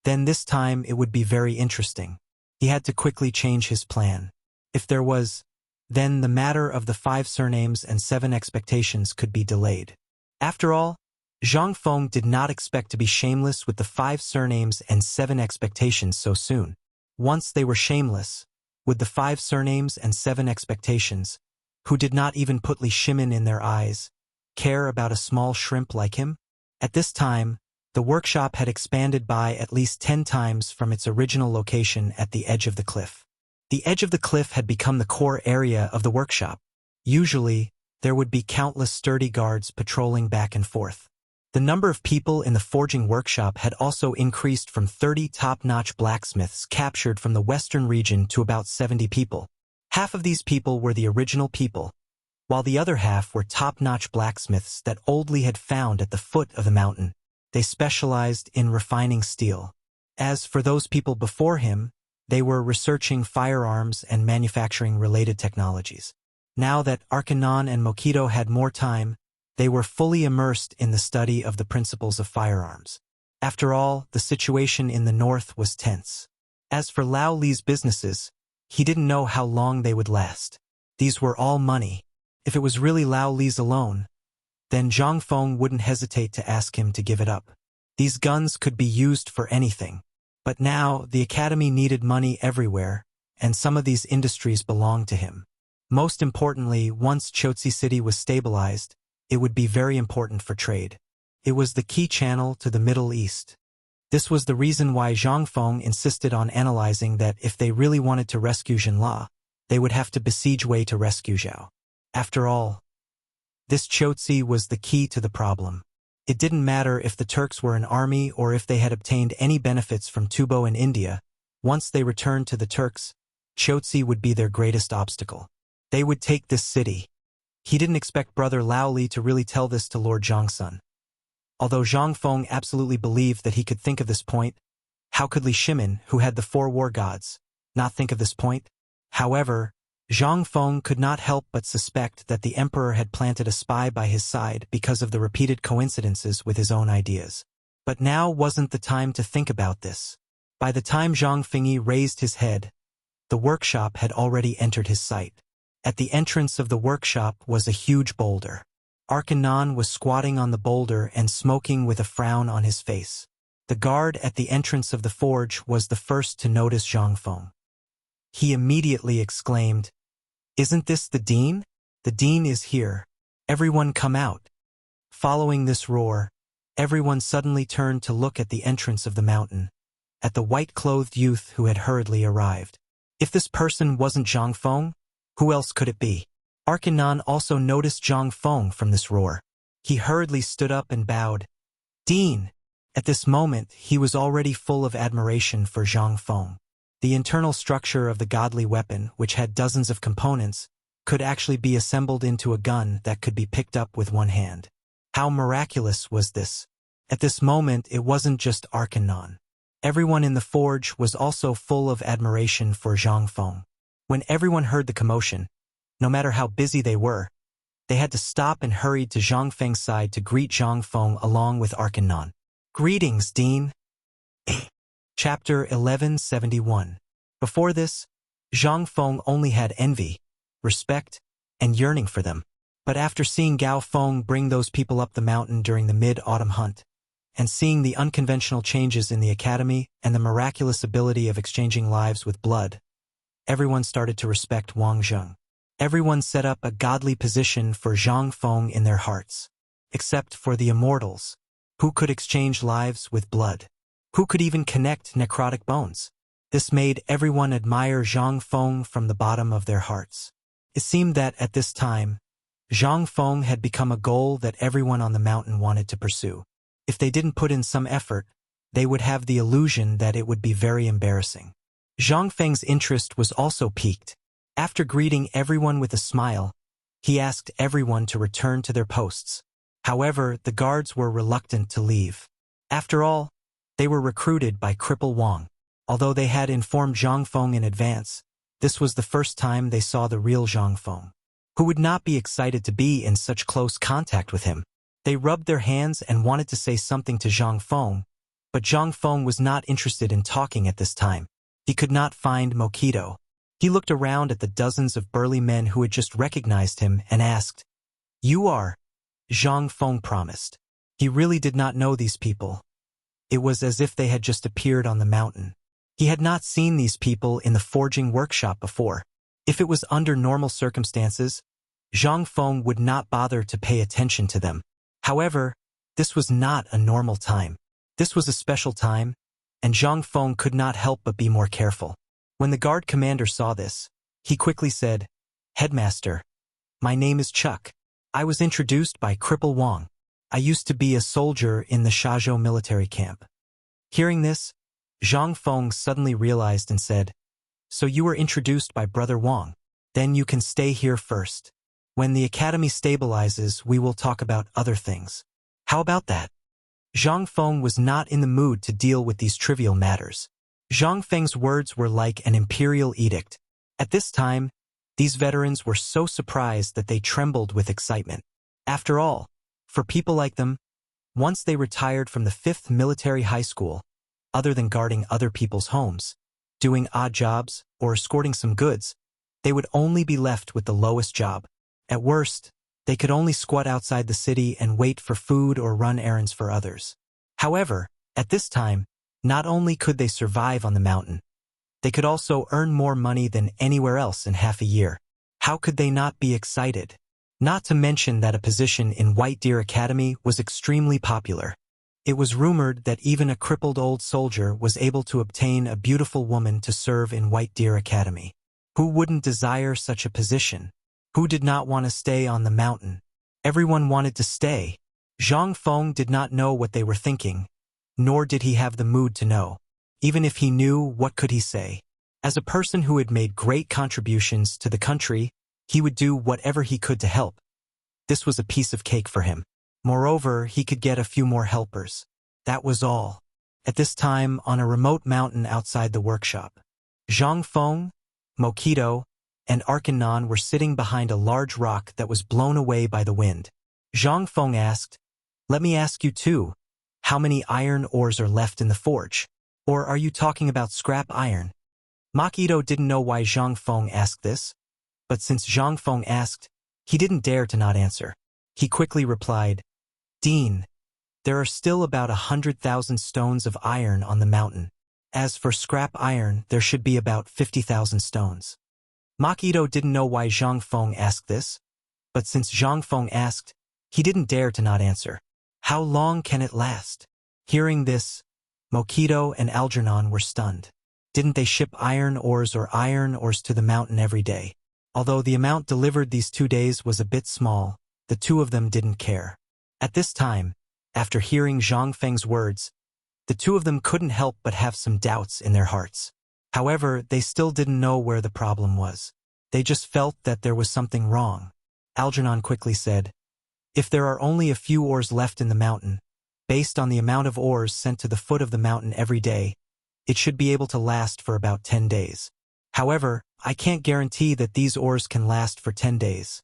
then this time it would be very interesting. He had to quickly change his plan. If there was, then the matter of the 5 surnames and 7 expectations could be delayed. After all, Zhang Feng did not expect to be shameless with the 5 surnames and 7 expectations so soon. Once they were shameless, with the 5 surnames and 7 expectations, who did not even put Li Shimin in their eyes, care about a small shrimp like him? At this time, the workshop had expanded by at least 10 times from its original location at the edge of the cliff. The edge of the cliff had become the core area of the workshop. Usually, there would be countless sturdy guards patrolling back and forth. The number of people in the forging workshop had also increased from 30 top-notch blacksmiths captured from the western region to about 70 people. Half of these people were the original people, while the other half were top-notch blacksmiths that Old Li had found at the foot of the mountain. They specialized in refining steel. As for those people before him, they were researching firearms and manufacturing related technologies. Now that Arkanon and Mokito had more time, they were fully immersed in the study of the principles of firearms. After all, the situation in the north was tense. As for Lao Li's businesses, he didn't know how long they would last. These were all money. If it was really Lao Li's alone, then Zhang Feng wouldn't hesitate to ask him to give it up. These guns could be used for anything. But now, the academy needed money everywhere, and some of these industries belonged to him. Most importantly, once Chotzi City was stabilized, it would be very important for trade. It was the key channel to the Middle East. This was the reason why Zhang Feng insisted on analyzing that if they really wanted to rescue Jinla, they would have to besiege Wei to rescue Zhao. After all, this Chotzi was the key to the problem. It didn't matter if the Turks were an army or if they had obtained any benefits from Tubo in India. Once they returned to the Turks, Chotzi would be their greatest obstacle. They would take this city. He didn't expect brother Lao Li to really tell this to Lord Zhangsun. Although Zhang Feng absolutely believed that he could think of this point, how could Li Shimin, who had the 4 war gods, not think of this point? However, Zhang Feng could not help but suspect that the emperor had planted a spy by his side because of the repeated coincidences with his own ideas. But now wasn't the time to think about this. By the time Zhang Fengyi raised his head, the workshop had already entered his sight. At the entrance of the workshop was a huge boulder. Arkanon was squatting on the boulder and smoking with a frown on his face. The guard at the entrance of the forge was the first to notice Zhang Feng. He immediately exclaimed, "Isn't this the dean? The dean is here. Everyone come out." Following this roar, everyone suddenly turned to look at the entrance of the mountain, at the white-clothed youth who had hurriedly arrived. If this person wasn't Zhang Feng, who else could it be? Arkanon also noticed Zhang Feng from this roar. He hurriedly stood up and bowed. "Dean!" At this moment, he was already full of admiration for Zhang Feng. The internal structure of the godly weapon, which had dozens of components, could actually be assembled into a gun that could be picked up with one hand. How miraculous was this? At this moment, it wasn't just Arkanon. Everyone in the forge was also full of admiration for Zhang Feng. When everyone heard the commotion, no matter how busy they were, they had to stop and hurried to Zhang Feng's side to greet Zhang Feng along with Arkanon. "Greetings, Dean." Chapter 1171. Before this, Zhang Feng only had envy, respect, and yearning for them. But after seeing Gao Feng bring those people up the mountain during the mid-autumn hunt, and seeing the unconventional changes in the academy and the miraculous ability of exchanging lives with blood, everyone started to respect Wang Zheng. Everyone set up a godly position for Zhang Feng in their hearts, except for the immortals, who could exchange lives with blood, who could even connect necrotic bones. This made everyone admire Zhang Feng from the bottom of their hearts. It seemed that at this time, Zhang Feng had become a goal that everyone on the mountain wanted to pursue. If they didn't put in some effort, they would have the illusion that it would be very embarrassing. Zhang Feng's interest was also piqued. After greeting everyone with a smile, he asked everyone to return to their posts. However, the guards were reluctant to leave. After all, they were recruited by Cripple Wang. Although they had informed Zhang Feng in advance, this was the first time they saw the real Zhang Feng. Who would not be excited to be in such close contact with him? They rubbed their hands and wanted to say something to Zhang Feng, but Zhang Feng was not interested in talking at this time. He could not find Mokido. He looked around at the dozens of burly men who had just recognized him and asked, "You are?" Zhang Feng promised. He really did not know these people. It was as if they had just appeared on the mountain. He had not seen these people in the forging workshop before. If it was under normal circumstances, Zhang Feng would not bother to pay attention to them. However, this was not a normal time. This was a special time, and Zhang Feng could not help but be more careful. When the guard commander saw this, he quickly said, "Headmaster, my name is Chuck. I was introduced by Cripple Wang. I used to be a soldier in the Shazhou military camp." Hearing this, Zhang Feng suddenly realized and said, "So you were introduced by Brother Wang? Then you can stay here first. When the academy stabilizes, we will talk about other things. How about that?" Zhang Feng was not in the mood to deal with these trivial matters. Zhang Feng's words were like an imperial edict. At this time, these veterans were so surprised that they trembled with excitement. After all, for people like them, once they retired from the 5th military high school, other than guarding other people's homes, doing odd jobs, or escorting some goods, they would only be left with the lowest job. At worst, they could only squat outside the city and wait for food or run errands for others. However, at this time, not only could they survive on the mountain, they could also earn more money than anywhere else in half a year. How could they not be excited? Not to mention that a position in White Deer Academy was extremely popular. It was rumored that even a crippled old soldier was able to obtain a beautiful woman to serve in White Deer Academy. Who wouldn't desire such a position? Who did not want to stay on the mountain? Everyone wanted to stay. Zhang Feng did not know what they were thinking, nor did he have the mood to know. Even if he knew, what could he say? As a person who had made great contributions to the country, he would do whatever he could to help. This was a piece of cake for him. Moreover, he could get a few more helpers. That was all. At this time, on a remote mountain outside the workshop, Zhang Feng, Mokido, and Arkanon were sitting behind a large rock that was blown away by the wind. Zhang Feng asked, "Let me ask you too, how many iron ores are left in the forge? Or are you talking about scrap iron?" Mokido didn't know why Zhang Feng asked this, but since Zhang Feng asked, he didn't dare to not answer. He quickly replied, "Dean, there are still about 100,000 stones of iron on the mountain. As for scrap iron, there should be about 50,000 stones." Mokido didn't know why Zhang Feng asked this, but since Zhang Feng asked, he didn't dare to not answer. How long can it last? Hearing this, Mokido and Algernon were stunned. Didn't they ship iron ores to the mountain every day? Although the amount delivered these 2 days was a bit small, the two of them didn't care. At this time, after hearing Zhang Feng's words, the two of them couldn't help but have some doubts in their hearts. However, they still didn't know where the problem was. They just felt that there was something wrong. Algernon quickly said, "If there are only a few ores left in the mountain, based on the amount of ores sent to the foot of the mountain every day, it should be able to last for about 10 days. However, I can't guarantee that these ores can last for 10 days.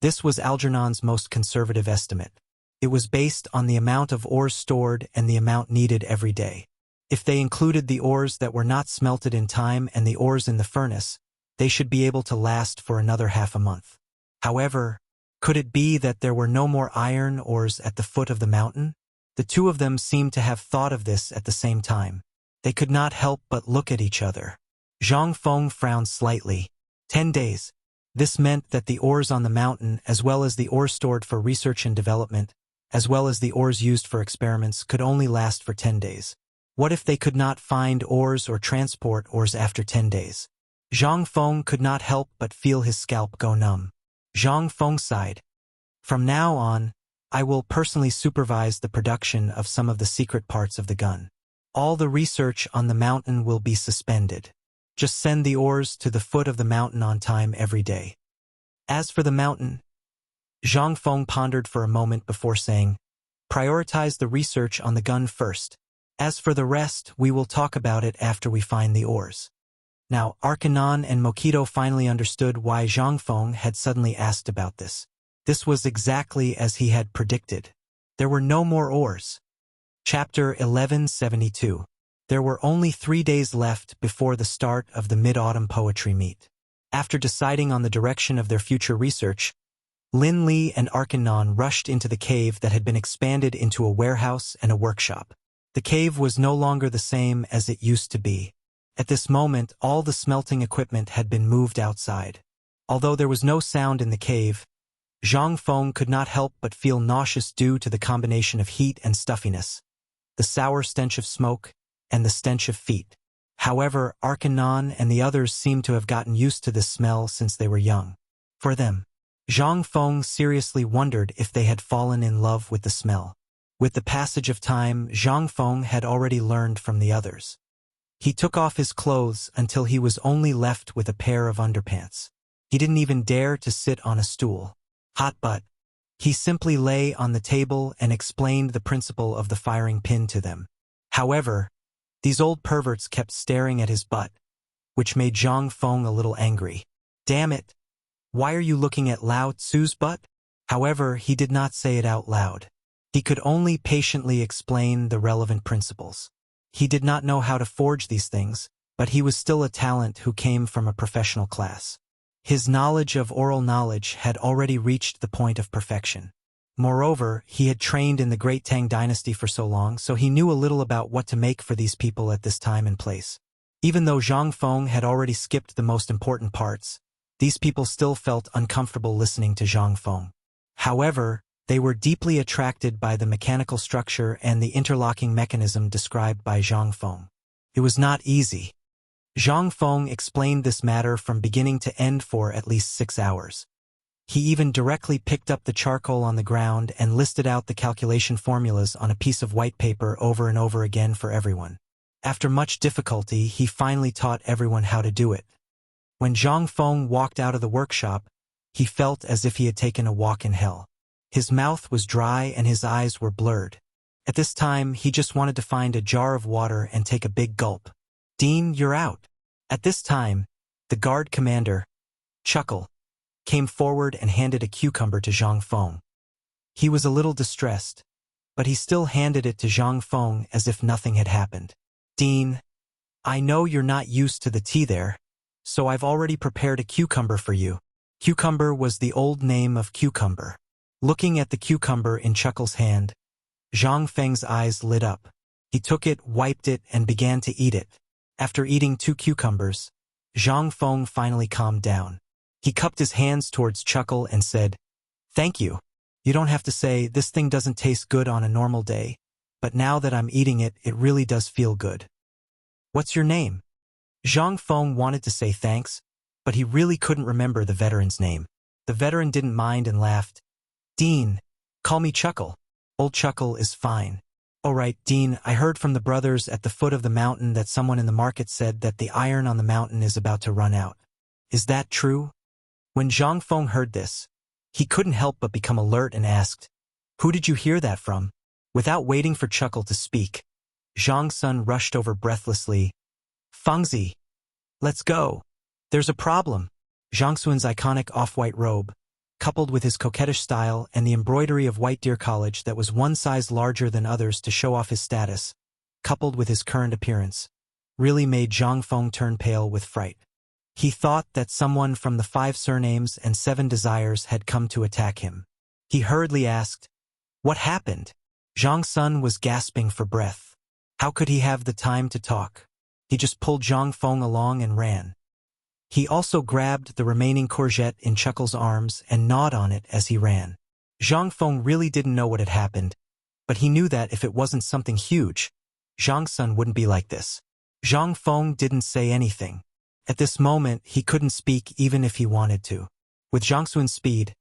This was Algernon's most conservative estimate. It was based on the amount of ores stored and the amount needed every day. If they included the ores that were not smelted in time and the ores in the furnace, they should be able to last for another half a month. However, could it be that there were no more iron ores at the foot of the mountain? The two of them seemed to have thought of this at the same time. They could not help but look at each other. Zhang Feng frowned slightly. 10 days. This meant that the ores on the mountain, as well as the ores stored for research and development, as well as the ores used for experiments, could only last for 10 days. What if they could not find ores or transport ores after 10 days? Zhang Feng could not help but feel his scalp go numb. Zhang Feng sighed. From now on, I will personally supervise the production of some of the secret parts of the gun. All the research on the mountain will be suspended. Just send the ores to the foot of the mountain on time every day. As for the mountain, Zhang Feng pondered for a moment before saying, prioritize the research on the gun first. As for the rest, we will talk about it after we find the ores. Now, Arcanon and Moquito finally understood why Zhang Feng had suddenly asked about this. This was exactly as he had predicted. There were no more ores. Chapter 1172. There were only 3 days left before the start of the Mid-Autumn Poetry Meet. After deciding on the direction of their future research, Lin Li and Arcanon rushed into the cave that had been expanded into a warehouse and a workshop. The cave was no longer the same as it used to be. At this moment, all the smelting equipment had been moved outside. Although there was no sound in the cave, Zhang Feng could not help but feel nauseous due to the combination of heat and stuffiness, the sour stench of smoke, and the stench of feet. However, Arcanon and the others seemed to have gotten used to this smell since they were young. For them, Zhang Feng seriously wondered if they had fallen in love with the smell. With the passage of time, Zhang Feng had already learned from the others. He took off his clothes until he was only left with a pair of underpants. He didn't even dare to sit on a stool. Hot butt. He simply lay on the table and explained the principle of the firing pin to them. However, these old perverts kept staring at his butt, which made Zhang Feng a little angry. Damn it! Why are you looking at Lao Tzu's butt? However, he did not say it out loud. He could only patiently explain the relevant principles. He did not know how to forge these things, but he was still a talent who came from a professional class. His knowledge of oral knowledge had already reached the point of perfection. Moreover, he had trained in the great Tang dynasty for so long, so he knew a little about what to make for these people at this time and place. Even though Zhang Feng had already skipped the most important parts, these people still felt uncomfortable listening to Zhang Feng. However, they were deeply attracted by the mechanical structure and the interlocking mechanism described by Zhang Feng. It was not easy. Zhang Feng explained this matter from beginning to end for at least 6 hours. He even directly picked up the charcoal on the ground and listed out the calculation formulas on a piece of white paper over and over again for everyone. After much difficulty, he finally taught everyone how to do it. When Zhang Feng walked out of the workshop, he felt as if he had taken a walk in hell. His mouth was dry and his eyes were blurred. At this time, he just wanted to find a jar of water and take a big gulp. Dean, you're out. At this time, the guard commander, Chuckle, came forward and handed a cucumber to Zhang Feng. He was a little distressed, but he still handed it to Zhang Feng as if nothing had happened. Dean, I know you're not used to the tea there, so I've already prepared a cucumber for you. Cucumber was the old name of cucumber. Looking at the cucumber in Chuckle's hand, Zhang Feng's eyes lit up. He took it, wiped it, and began to eat it. After eating 2 cucumbers, Zhang Feng finally calmed down. He cupped his hands towards Chuckle and said, Thank you. You don't have to say, this thing doesn't taste good on a normal day, but now that I'm eating it, it really does feel good. What's your name? Zhang Feng wanted to say thanks, but he really couldn't remember the veteran's name. The veteran didn't mind and laughed. Dean, call me Chuckle. Old Chuckle is fine. All right, Dean, I heard from the brothers at the foot of the mountain that someone in the market said that the iron on the mountain is about to run out. Is that true? When Zhang Feng heard this, he couldn't help but become alert and asked, Who did you hear that from? Without waiting for Chuckle to speak, Zhang Sun rushed over breathlessly. Fengzi, let's go. There's a problem. Zhang Sun's iconic off-white robe, coupled with his coquettish style and the embroidery of White Deer College that was one size larger than others to show off his status, coupled with his current appearance, really made Zhang Feng turn pale with fright. He thought that someone from the 5 surnames and 7 desires had come to attack him. He hurriedly asked, What happened? Zhang Sun was gasping for breath. How could he have the time to talk? He just pulled Zhang Feng along and ran. He also grabbed the remaining courgette in Chuckle's arms and gnawed on it as he ran. Zhang Feng really didn't know what had happened, but he knew that if it wasn't something huge, Zhang Sun wouldn't be like this. Zhang Feng didn't say anything. At this moment, he couldn't speak even if he wanted to. With Zhang Sun's speed,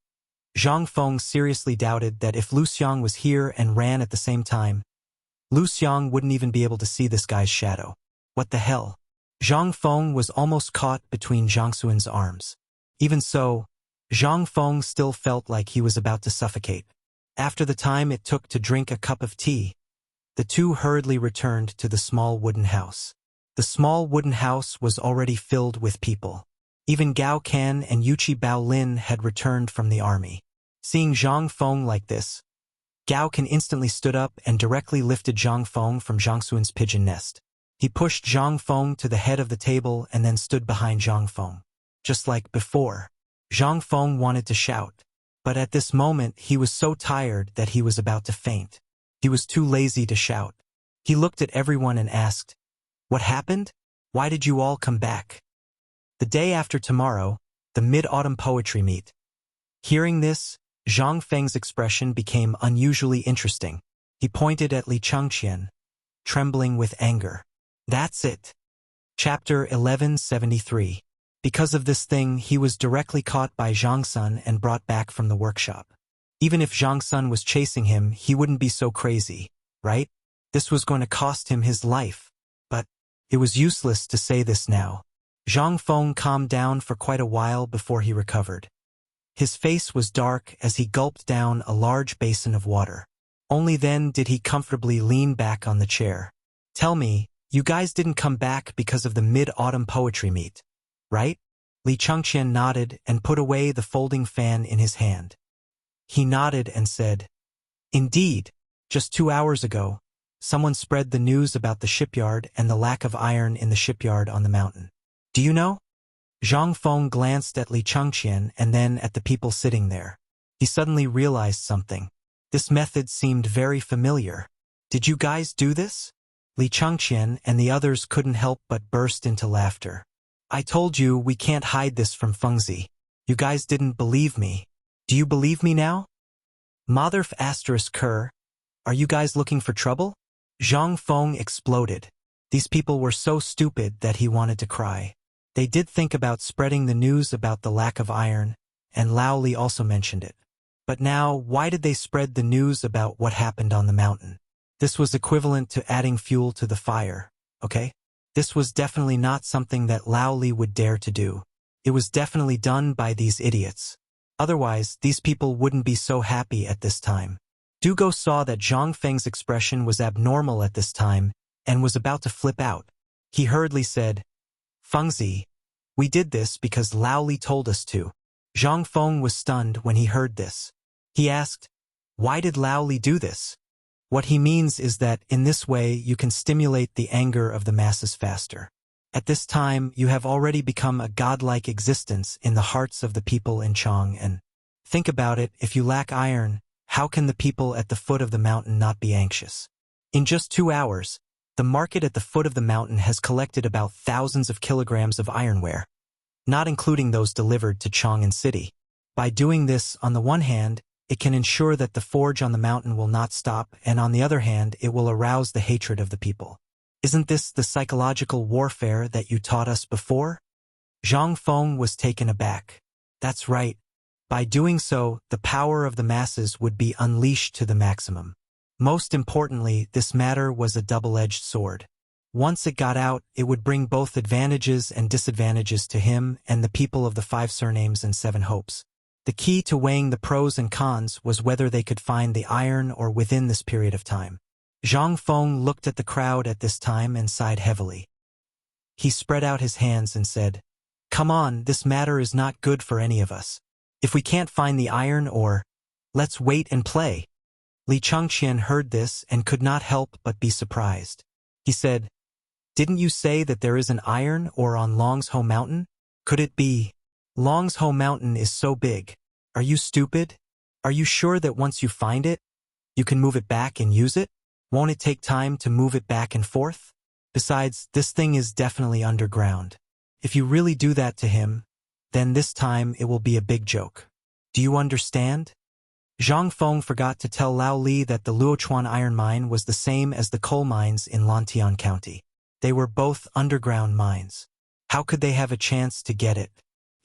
Zhang Feng seriously doubted that if Lu Xiang was here and ran at the same time, Lu Xiang wouldn't even be able to see this guy's shadow. What the hell? Zhang Feng was almost caught between Zhang Sun's arms. Even so, Zhang Feng still felt like he was about to suffocate. After the time it took to drink a cup of tea, the two hurriedly returned to the small wooden house. The small wooden house was already filled with people. Even Gao Can and Yuchi Bao Lin had returned from the army. Seeing Zhang Feng like this, Gao Can instantly stood up and directly lifted Zhang Feng from Zhang Sun's pigeon nest. He pushed Zhang Feng to the head of the table and then stood behind Zhang Feng. Just like before, Zhang Feng wanted to shout, but at this moment he was so tired that he was about to faint. He was too lazy to shout. He looked at everyone and asked, "What happened? Why did you all come back?" The day after tomorrow, the mid-autumn poetry meet. Hearing this, Zhang Feng's expression became unusually interesting. He pointed at Li Changqian, trembling with anger. That's it. Chapter 1173. Because of this thing, he was directly caught by Zhang Sun and brought back from the workshop. Even if Zhang Sun was chasing him, he wouldn't be so crazy, right? This was going to cost him his life. But it was useless to say this now. Zhang Feng calmed down for quite a while before he recovered. His face was dark as he gulped down a large basin of water. Only then did he comfortably lean back on the chair. Tell me, you guys didn't come back because of the mid-autumn poetry meet, right? Li Changqian nodded and put away the folding fan in his hand. He nodded and said, "Indeed, just 2 hours ago, someone spread the news about the shipyard and the lack of iron in the shipyard on the mountain. Do you know?" Zhang Feng glanced at Li Changqian and then at the people sitting there. He suddenly realized something. This method seemed very familiar. Did you guys do this? Li Changqian and the others couldn't help but burst into laughter. I told you we can't hide this from Fengzi. You guys didn't believe me. Do you believe me now? Motherf asterisk Kerr, are you guys looking for trouble? Zhang Feng exploded. These people were so stupid that he wanted to cry. They did think about spreading the news about the lack of iron, and Lao Li also mentioned it. But now, why did they spread the news about what happened on the mountain? This was equivalent to adding fuel to the fire, okay? This was definitely not something that Lao Li would dare to do. It was definitely done by these idiots. Otherwise, these people wouldn't be so happy at this time. Dugo saw that Zhang Feng's expression was abnormal at this time and was about to flip out. He hurriedly said, Fengzi, we did this because Lao Li told us to. Zhang Feng was stunned when he heard this. He asked, why did Lao Li do this? What he means is that in this way you can stimulate the anger of the masses faster. At this time, you have already become a godlike existence in the hearts of the people in Chang, and think about it, if you lack iron, how can the people at the foot of the mountain not be anxious? In just 2 hours, the market at the foot of the mountain has collected about thousands of kilograms of ironware, not including those delivered to Chang'an City. By doing this, on the one hand, it can ensure that the forge on the mountain will not stop, and on the other hand, it will arouse the hatred of the people. Isn't this the psychological warfare that you taught us before? Zhang Feng was taken aback. That's right. By doing so, the power of the masses would be unleashed to the maximum. Most importantly, this matter was a double-edged sword. Once it got out, it would bring both advantages and disadvantages to him and the people of the 5 surnames and 7 hopes. The key to weighing the pros and cons was whether they could find the iron or within this period of time. Zhang Feng looked at the crowd at this time and sighed heavily. He spread out his hands and said, Come on, this matter is not good for any of us. If we can't find the iron or, let's wait and play. Li Changqian heard this and could not help but be surprised. He said, Didn't you say that there is an iron ore on Longsho Mountain? Could it be? Longsho Mountain is so big. Are you stupid? Are you sure that once you find it, You can move it back and use it? Won't it take time to move it back and forth? Besides, this thing is definitely underground. If you really do that to him, then this time it will be a big joke. Do you understand? Zhang Feng forgot to tell Lao Li that the Luochuan iron mine was the same as the coal mines in Lantian County. They were both underground mines. How could they have a chance to get it?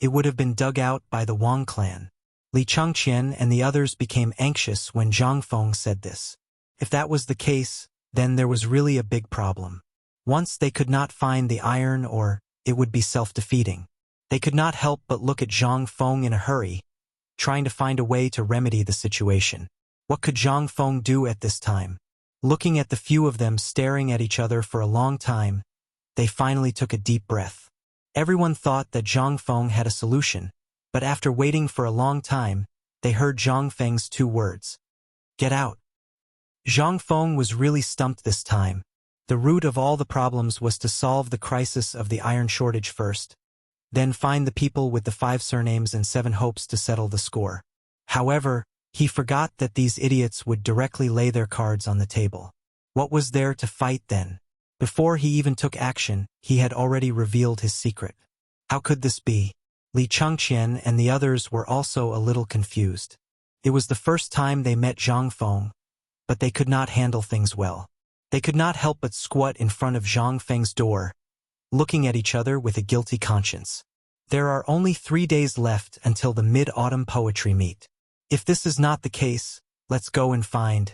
It would have been dug out by the Wang clan. Li Changqian and the others became anxious when Zhang Feng said this. If that was the case, then there was really a big problem. Once they could not find the iron, or it would be self-defeating. They could not help but look at Zhang Feng in a hurry, trying to find a way to remedy the situation. What could Zhang Feng do at this time? Looking at the few of them staring at each other for a long time, they finally took a deep breath. Everyone thought that Zhang Feng had a solution, but after waiting for a long time, they heard Zhang Feng's 2 words. Get out. Zhang Feng was really stumped this time. The root of all the problems was to solve the crisis of the iron shortage first, then find the people with the 5 surnames and 7 hopes to settle the score. However, he forgot that these idiots would directly lay their cards on the table. What was there to fight then? Before he even took action, he had already revealed his secret. How could this be? Li Changqian and the others were also a little confused. It was the first time they met Zhang Feng, but they could not handle things well. They could not help but squat in front of Zhang Feng's door, looking at each other with a guilty conscience. There are only 3 days left until the Mid-Autumn Poetry Meet. If this is not the case, let's go and find.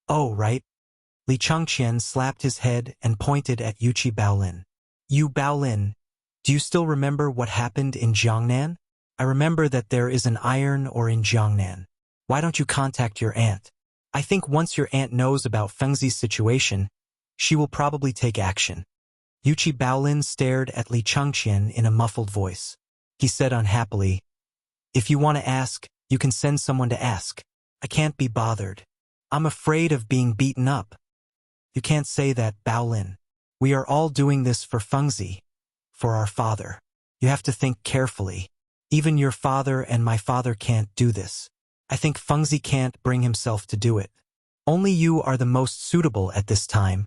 Oh, right. Li Changqian slapped his head and pointed at Yuqi Baolin. You Baolin, do you still remember what happened in Jiangnan? I remember that there is an iron ore in Jiangnan. Why don't you contact your aunt? I think once your aunt knows about Fengzi's situation, she will probably take action. Yuqi Baolin stared at Li Changqian in a muffled voice. He said unhappily, if you want to ask, you can send someone to ask. I can't be bothered. I'm afraid of being beaten up. You can't say that, Baolin. We are all doing this for Fengzi, for our father. You have to think carefully. Even your father and my father can't do this. I think Fengzi can't bring himself to do it. Only you are the most suitable at this time.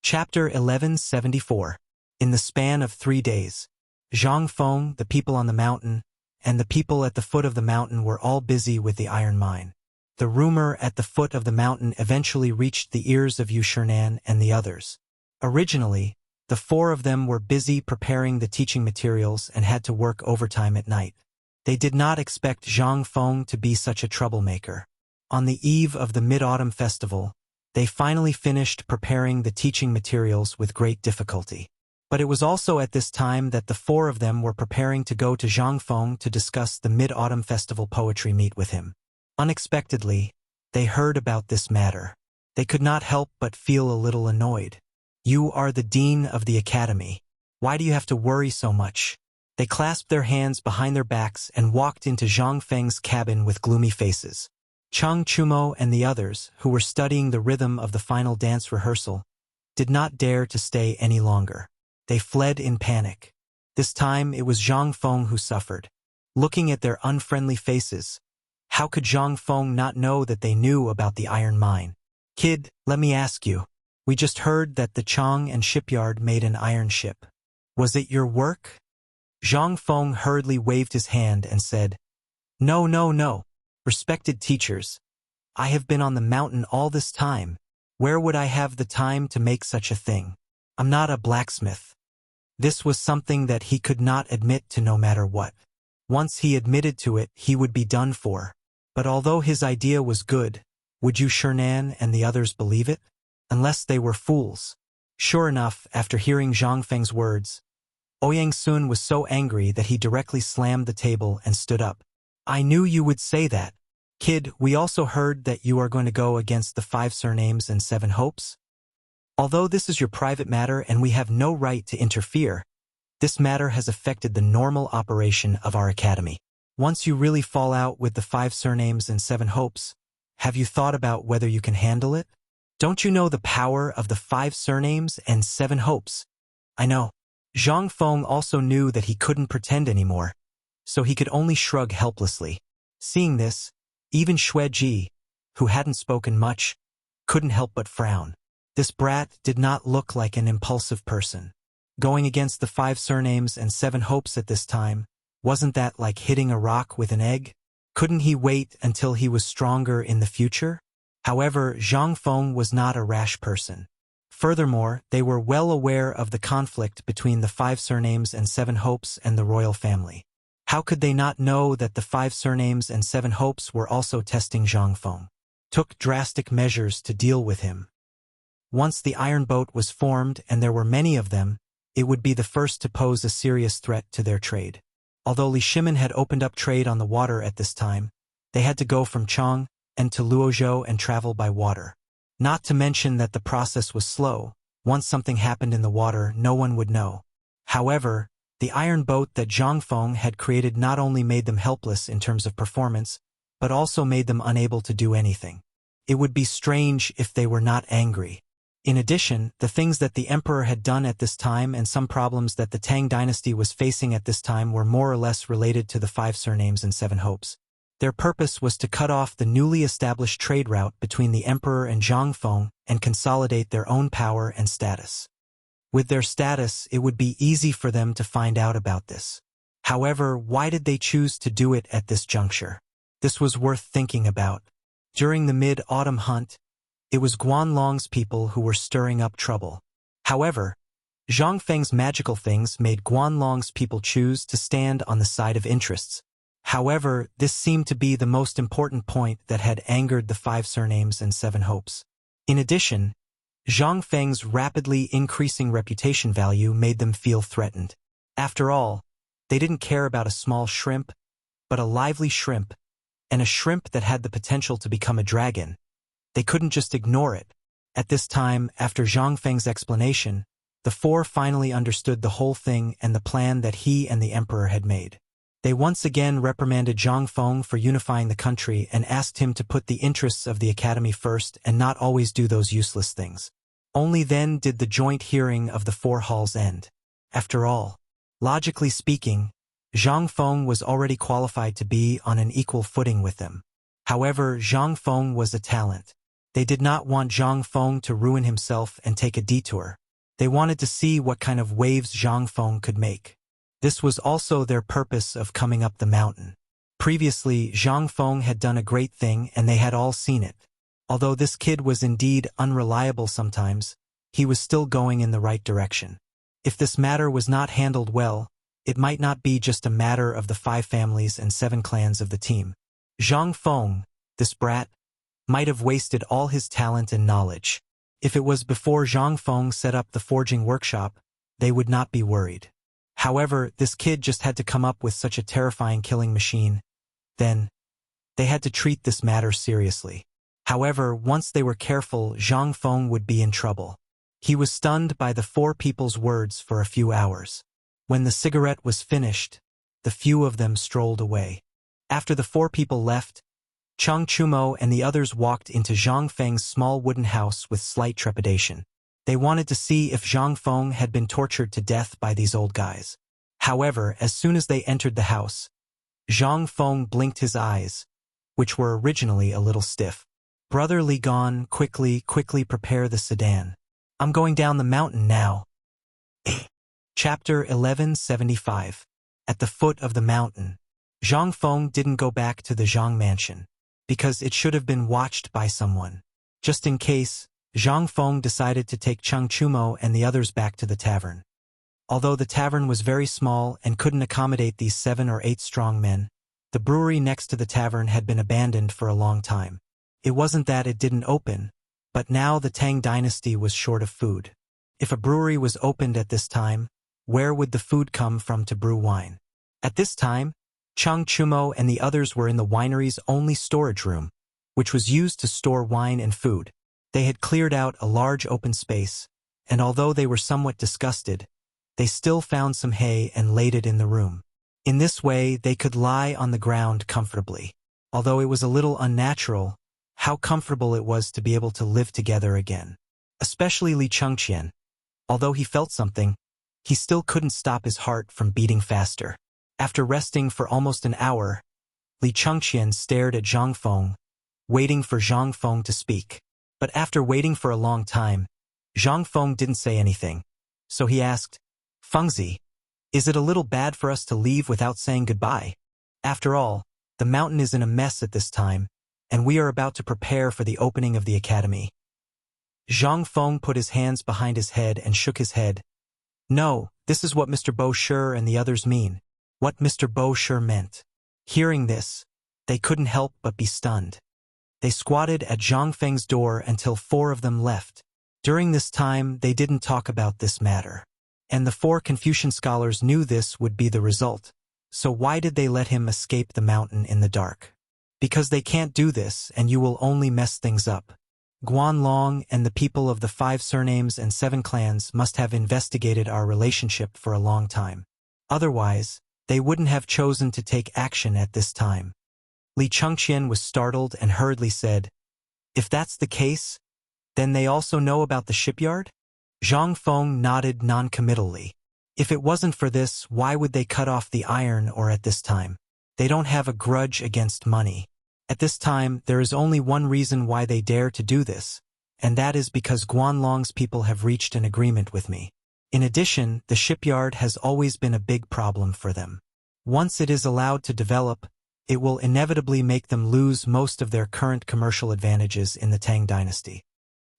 Chapter 1174. In the span of 3 days, Zhang Feng, the people on the mountain, and the people at the foot of the mountain were all busy with the iron mine. The rumor at the foot of the mountain eventually reached the ears of Yu Shernan and the others. Originally, the 4 of them were busy preparing the teaching materials and had to work overtime at night. They did not expect Zhang Feng to be such a troublemaker. On the eve of the Mid-Autumn Festival, they finally finished preparing the teaching materials with great difficulty. But it was also at this time that the 4 of them were preparing to go to Zhang Feng to discuss the Mid-Autumn Festival poetry meet with him. Unexpectedly, they heard about this matter. They could not help but feel a little annoyed. You are the dean of the academy. Why do you have to worry so much? They clasped their hands behind their backs and walked into Zhang Feng's cabin with gloomy faces. Chang Chumo and the others, who were studying the rhythm of the final dance rehearsal, did not dare to stay any longer. They fled in panic. This time it was Zhang Feng who suffered. Looking at their unfriendly faces, how could Zhang Feng not know that they knew about the iron mine? Kid, let me ask you. We just heard that the Chang and shipyard made an iron ship. Was it your work? Zhang Feng hurriedly waved his hand and said, No, no, no. Respected teachers, I have been on the mountain all this time. Where would I have the time to make such a thing? I'm not a blacksmith. This was something that he could not admit to no matter what. Once he admitted to it, he would be done for. But although his idea was good, would Yu Shernan and the others believe it? Unless they were fools. Sure enough, after hearing Zhang Feng's words, Ouyang Sun was so angry that he directly slammed the table and stood up. I knew you would say that. Kid, we also heard that you are going to go against the 5 surnames and 7 hopes. Although this is your private matter and we have no right to interfere, this matter has affected the normal operation of our academy. Once you really fall out with the 5 surnames and 7 hopes, have you thought about whether you can handle it? Don't you know the power of the 5 surnames and 7 hopes? I know. Zhang Feng also knew that he couldn't pretend anymore, so he could only shrug helplessly. Seeing this, even Xue Ji, who hadn't spoken much, couldn't help but frown. This brat did not look like an impulsive person. Going against the 5 surnames and 7 hopes at this time, wasn't that like hitting a rock with an egg? Couldn't he wait until he was stronger in the future? However, Zhang Feng was not a rash person. Furthermore, they were well aware of the conflict between the 5 surnames and 7 hopes and the royal family. How could they not know that the 5 surnames and 7 hopes were also testing Zhang Feng? Took drastic measures to deal with him. Once the iron boat was formed and there were many of them, it would be the first to pose a serious threat to their trade. Although Li Shimin had opened up trade on the water at this time, they had to go from Chang and to Luozhou and travel by water. Not to mention that the process was slow. Once something happened in the water, no one would know. However, the iron boat that Zhang Feng had created not only made them helpless in terms of performance, but also made them unable to do anything. It would be strange if they were not angry. In addition, the things that the emperor had done at this time and some problems that the Tang dynasty was facing at this time were more or less related to the 5 surnames and 7 hopes. Their purpose was to cut off the newly established trade route between the emperor and Zhang Feng and consolidate their own power and status. With their status, it would be easy for them to find out about this. However, why did they choose to do it at this juncture? This was worth thinking about. During the mid-autumn hunt, it was Guanlong's people who were stirring up trouble. However, Zhang Feng's magical things made Guanlong's people choose to stand on the side of interests. However, this seemed to be the most important point that had angered the 5 surnames and 7 hopes. In addition, Zhang Feng's rapidly increasing reputation value made them feel threatened. After all, they didn't care about a small shrimp, but a lively shrimp, and a shrimp that had the potential to become a dragon. They couldn't just ignore it. At this time, after Zhang Feng's explanation, the 4 finally understood the whole thing and the plan that he and the emperor had made. They once again reprimanded Zhang Feng for unifying the country and asked him to put the interests of the academy first and not always do those useless things. Only then did the joint hearing of the 4 halls end. After all, logically speaking, Zhang Feng was already qualified to be on an equal footing with them. However, Zhang Feng was a talent. They did not want Zhang Feng to ruin himself and take a detour. They wanted to see what kind of waves Zhang Feng could make. This was also their purpose of coming up the mountain. Previously, Zhang Feng had done a great thing and they had all seen it. Although this kid was indeed unreliable sometimes, he was still going in the right direction. If this matter was not handled well, it might not be just a matter of the 5 families and 7 clans of the team. Zhang Feng, this brat, might have wasted all his talent and knowledge. If it was before Zhang Feng set up the forging workshop, they would not be worried. However, this kid just had to come up with such a terrifying killing machine. Then, they had to treat this matter seriously. However, once they were careful, Zhang Feng would be in trouble. He was stunned by the 4 people's words for a few hours. When the cigarette was finished, the few of them strolled away. After the 4 people left, Chang Chumo and the others walked into Zhang Feng's small wooden house with slight trepidation. They wanted to see if Zhang Feng had been tortured to death by these old guys. However, as soon as they entered the house, Zhang Feng blinked his eyes, which were originally a little stiff. Brother Li Gan, quickly prepare the sedan. I'm going down the mountain now. Chapter 1175. At the foot of the mountain. Zhang Feng didn't go back to the Zhang mansion, because it should have been watched by someone. Just in case, Zhang Feng decided to take Chang Chumo and the others back to the tavern. Although the tavern was very small and couldn't accommodate these 7 or 8 strong men, the brewery next to the tavern had been abandoned for a long time. It wasn't that it didn't open, but now the Tang dynasty was short of food. If a brewery was opened at this time, where would the food come from to brew wine? At this time, Chang Chumo and the others were in the winery's only storage room, which was used to store wine and food. They had cleared out a large open space, and although they were somewhat disgusted, they still found some hay and laid it in the room. In this way, they could lie on the ground comfortably. Although it was a little unnatural, how comfortable it was to be able to live together again. Especially Li Chengqian. Although he felt something, he still couldn't stop his heart from beating faster. After resting for almost an hour, Li Chengqian stared at Zhang Feng, waiting for Zhang Feng to speak. But after waiting for a long time, Zhang Feng didn't say anything. So he asked, Fengzi, is it a little bad for us to leave without saying goodbye? After all, the mountain is in a mess at this time, and we are about to prepare for the opening of the academy. Zhang Feng put his hands behind his head and shook his head. No, this is what Mr. Bo Shi and the others mean. What Mr. Bo Shi meant. Hearing this, they couldn't help but be stunned. They squatted at Zhang Feng's door until 4 of them left. During this time, they didn't talk about this matter. And the 4 Confucian scholars knew this would be the result. So why did they let him escape the mountain in the dark? Because they can't do this, and you will only mess things up. Guanlong and the people of the 5 surnames and 7 clans must have investigated our relationship for a long time. Otherwise, they wouldn't have chosen to take action at this time. Li Chengqian was startled and hurriedly said, If that's the case, then they also know about the shipyard? Zhang Feng nodded non-committally. If it wasn't for this, why would they cut off the iron or at this time? They don't have a grudge against money. At this time, there is only one reason why they dare to do this, and that is because Guanlong's people have reached an agreement with me. In addition, the shipyard has always been a big problem for them. Once it is allowed to develop, it will inevitably make them lose most of their current commercial advantages in the Tang dynasty.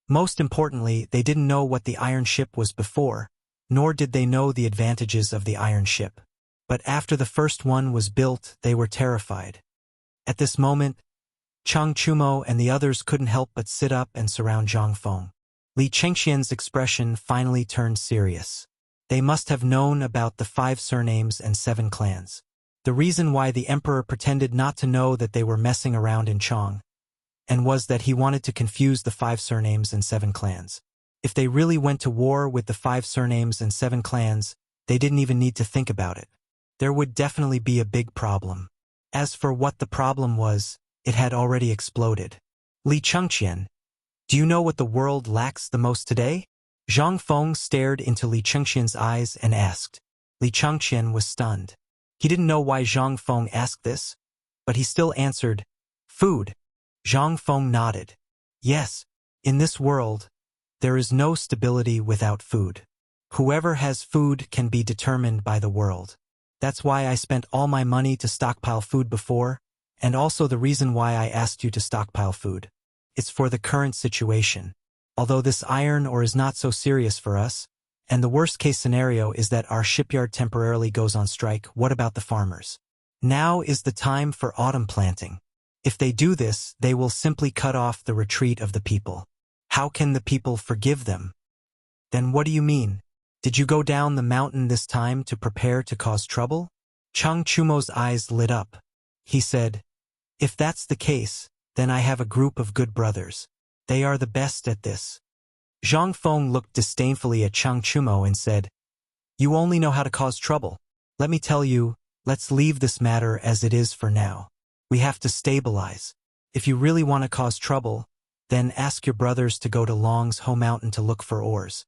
Most importantly, they didn't know what the iron ship was before, nor did they know the advantages of the iron ship. But after the first one was built, they were terrified. At this moment, Chang Chumo and the others couldn't help but sit up and surround Zhang Feng. Li Chengqian's expression finally turned serious. They must have known about the 5 surnames and 7 clans. The reason why the emperor pretended not to know that they were messing around in Chang, and was that he wanted to confuse the 5 surnames and 7 clans. If they really went to war with the 5 surnames and 7 clans, they didn't even need to think about it. There would definitely be a big problem. As for what the problem was, it had already exploded. Li Chengqian, do you know what the world lacks the most today? Zhang Feng stared into Li Chengqian's eyes and asked. Li Chengqian was stunned. He didn't know why Zhang Feng asked this, but he still answered, Food. Zhang Feng nodded. Yes, in this world, there is no stability without food. Whoever has food can be determined by the world. That's why I spent all my money to stockpile food before, and also the reason why I asked you to stockpile food. It's for the current situation. Although this iron ore is not so serious for us, and the worst-case scenario is that our shipyard temporarily goes on strike, what about the farmers? Now is the time for autumn planting. If they do this, they will simply cut off the retreat of the people. How can the people forgive them? Then what do you mean? Did you go down the mountain this time to prepare to cause trouble? Chang Chumo's eyes lit up. He said, If that's the case, then I have a group of good brothers. They are the best at this. Zhang Feng looked disdainfully at Chang Chumo and said, You only know how to cause trouble. Let me tell you, let's leave this matter as it is for now. We have to stabilize. If you really want to cause trouble, then ask your brothers to go to Long's home mountain to look for ores.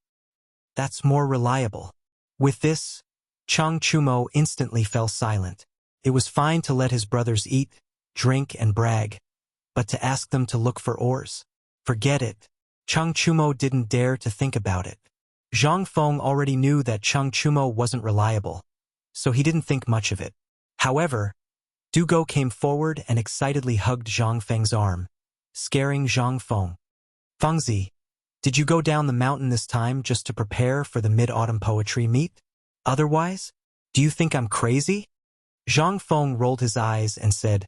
That's more reliable. With this, Chang Chumo instantly fell silent. It was fine to let his brothers eat, drink, and brag, but to ask them to look for ores? Forget it. Chang Chumo didn't dare to think about it. Zhang Feng already knew that Chang Chumo wasn't reliable, so he didn't think much of it. However, Dugo came forward and excitedly hugged Zhang Feng's arm, scaring Zhang Feng. Fengzi, did you go down the mountain this time just to prepare for the mid-autumn poetry meet? Otherwise, do you think I'm crazy? Zhang Feng rolled his eyes and said,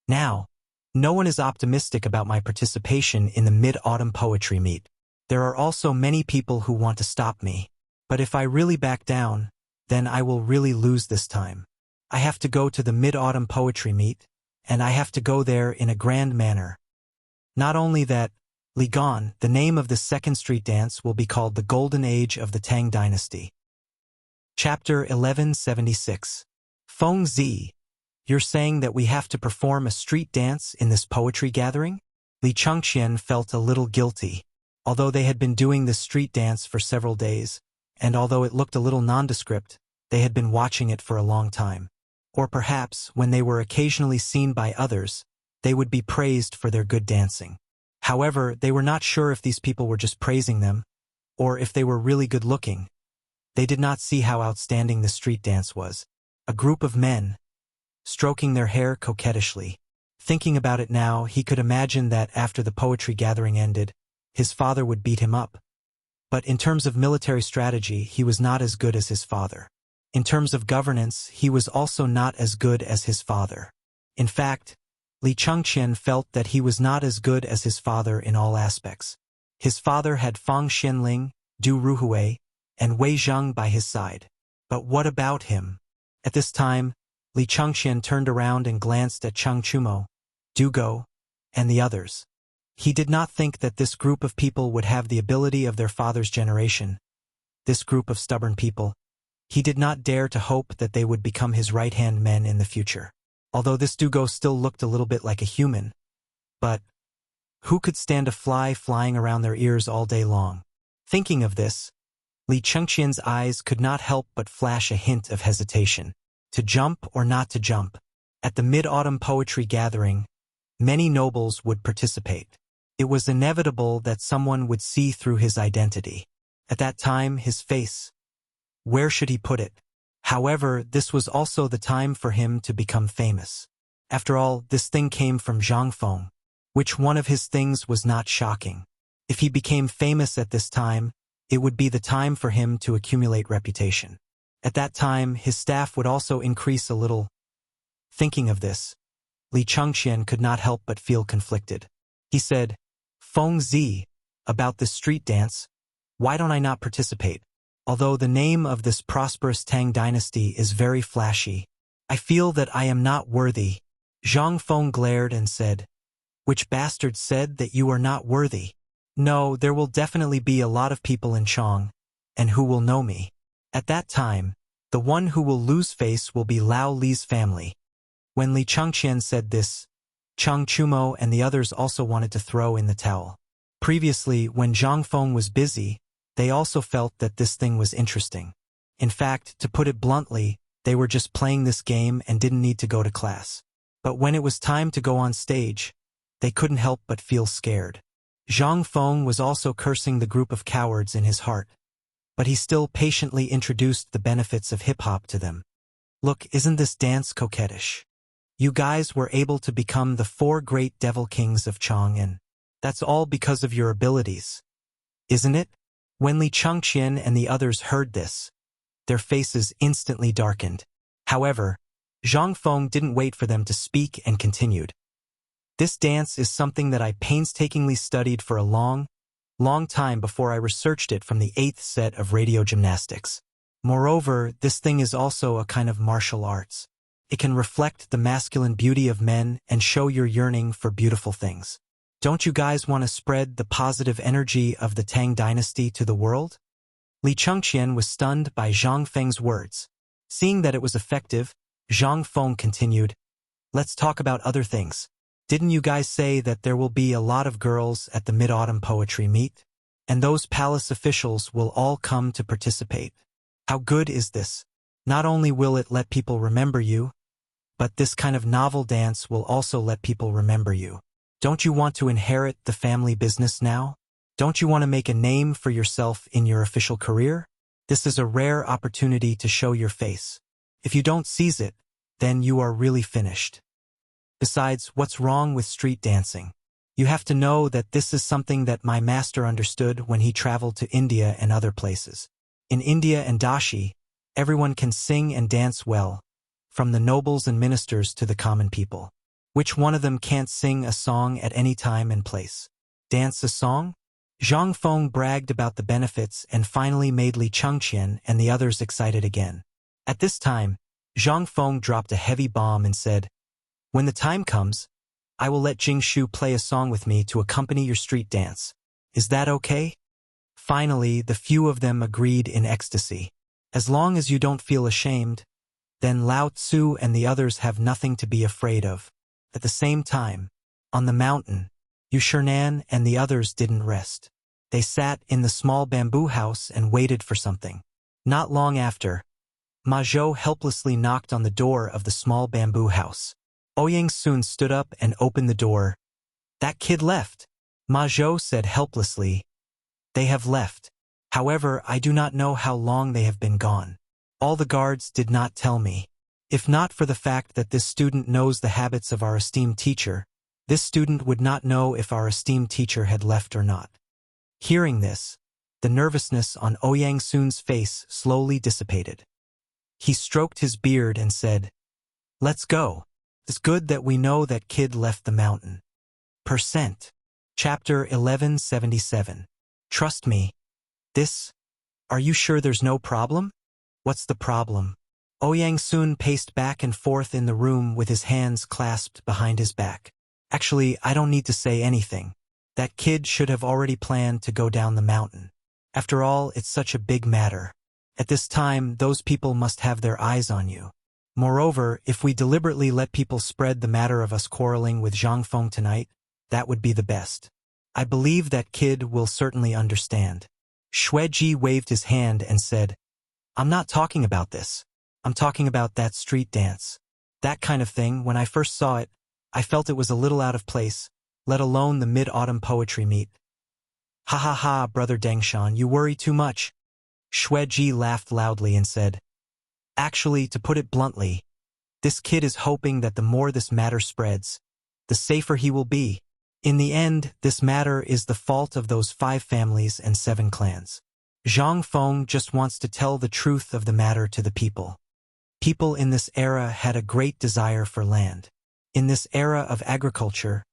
Now, no one is optimistic about my participation in the mid-autumn poetry meet. There are also many people who want to stop me. But if I really back down, then I will really lose this time. I have to go to the mid-autumn poetry meet, and I have to go there in a grand manner. Not only that, Ligon, the name of the second street dance, will be called the Golden Age of the Tang Dynasty. Chapter 1176. Feng Zi, you're saying that we have to perform a street dance in this poetry gathering? Li Chengqian felt a little guilty. Although they had been doing this street dance for several days, and although it looked a little nondescript, they had been watching it for a long time. Or perhaps, when they were occasionally seen by others, they would be praised for their good dancing. However, they were not sure if these people were just praising them, or if they were really good looking. They did not see how outstanding the street dance was. A group of men, stroking their hair coquettishly. Thinking about it now, he could imagine that after the poetry gathering ended, his father would beat him up. But in terms of military strategy, he was not as good as his father. In terms of governance, he was also not as good as his father. In fact, Li Chengqian felt that he was not as good as his father in all aspects. His father had Fang Xianling, Du Ruhui, and Wei Zheng by his side. But what about him? At this time, Li Chengqian turned around and glanced at Cheng Chumo, Du Go, and the others. He did not think that this group of people would have the ability of their father's generation. This group of stubborn people. He did not dare to hope that they would become his right-hand men in the future. Although this Du Go still looked a little bit like a human. But who could stand a fly flying around their ears all day long? Thinking of this, Li Chengqian's eyes could not help but flash a hint of hesitation. To jump or not to jump? At the mid-autumn poetry gathering, many nobles would participate. It was inevitable that someone would see through his identity. At that time, his face. Where should he put it? However, this was also the time for him to become famous. After all, this thing came from Zhang Feng. Which one of his things was not shocking? If he became famous at this time, it would be the time for him to accumulate reputation. At that time, his staff would also increase a little. Thinking of this, Li Chengqian could not help but feel conflicted. He said, Feng Zi, about this street dance, why don't I not participate? Although the name of this prosperous Tang dynasty is very flashy, I feel that I am not worthy. Zhang Feng glared and said, Which bastard said that you are not worthy? No, there will definitely be a lot of people in Chong, and who will know me. At that time, the one who will lose face will be Lao Li's family. When Li Chengqian said this, Cheng Chumo and the others also wanted to throw in the towel. Previously, when Zhang Feng was busy, they also felt that this thing was interesting. In fact, to put it bluntly, they were just playing this game and didn't need to go to class. But when it was time to go on stage, they couldn't help but feel scared. Zhang Feng was also cursing the group of cowards in his heart. But he still patiently introduced the benefits of hip-hop to them. Look, isn't this dance coquettish? You guys were able to become the 4 great devil kings of Chong, and that's all because of your abilities. Isn't it? When Li Chengqian and the others heard this, their faces instantly darkened. However, Zhang Feng didn't wait for them to speak and continued. This dance is something that I painstakingly studied for a long time before I researched it from the 8th set of radio gymnastics. Moreover, this thing is also a kind of martial arts. It can reflect the masculine beauty of men and show your yearning for beautiful things. Don't you guys want to spread the positive energy of the Tang dynasty to the world? Li Chengqian was stunned by Zhang Feng's words. Seeing that it was effective, Zhang Feng continued, Let's talk about other things. Didn't you guys say that there will be a lot of girls at the Mid-Autumn Poetry Meet? And those palace officials will all come to participate. How good is this? Not only will it let people remember you, but this kind of novel dance will also let people remember you. Don't you want to inherit the family business now? Don't you want to make a name for yourself in your official career? This is a rare opportunity to show your face. If you don't seize it, then you are really finished. Besides, what's wrong with street dancing? You have to know that this is something that my master understood when he traveled to India and other places. In India and Dashi, everyone can sing and dance well, from the nobles and ministers to the common people. Which one of them can't sing a song at any time and place? Dance a song? Zhang Feng bragged about the benefits and finally made Li Chengqian and the others excited again. At this time, Zhang Feng dropped a heavy bomb and said, When the time comes, I will let Jing Shu play a song with me to accompany your street dance. Is that okay? Finally, the few of them agreed in ecstasy. As long as you don't feel ashamed, then Lao Tzu and the others have nothing to be afraid of. At the same time, on the mountain, Yu Shernan and the others didn't rest. They sat in the small bamboo house and waited for something. Not long after, Ma Zhou helplessly knocked on the door of the small bamboo house. Ouyang soon stood up and opened the door. That kid left. Ma Zhou said helplessly. They have left. However, I do not know how long they have been gone. All the guards did not tell me. If not for the fact that this student knows the habits of our esteemed teacher, this student would not know if our esteemed teacher had left or not. Hearing this, the nervousness on Ouyang Sun's face slowly dissipated. He stroked his beard and said, "Let's go. It's good that we know that kid left the mountain." Chapter 1177. Trust me. Are you sure there's no problem? What's the problem? Ouyang Sun paced back and forth in the room with his hands clasped behind his back. Actually, I don't need to say anything. That kid should have already planned to go down the mountain. After all, it's such a big matter. At this time, those people must have their eyes on you. Moreover, if we deliberately let people spread the matter of us quarreling with Zhang Feng tonight, that would be the best. I believe that kid will certainly understand. Xueji waved his hand and said, I'm not talking about this. I'm talking about that street dance. That kind of thing, when I first saw it, I felt it was a little out of place, let alone the mid-autumn poetry meet. Ha ha ha, Brother Dengshan, you worry too much. Xueji laughed loudly and said, Actually, to put it bluntly, this kid is hoping that the more this matter spreads, the safer he will be. In the end, this matter is the fault of those 5 families and 7 clans. Zhang Feng just wants to tell the truth of the matter to the people. People in this era had a great desire for land. In this era of agriculture,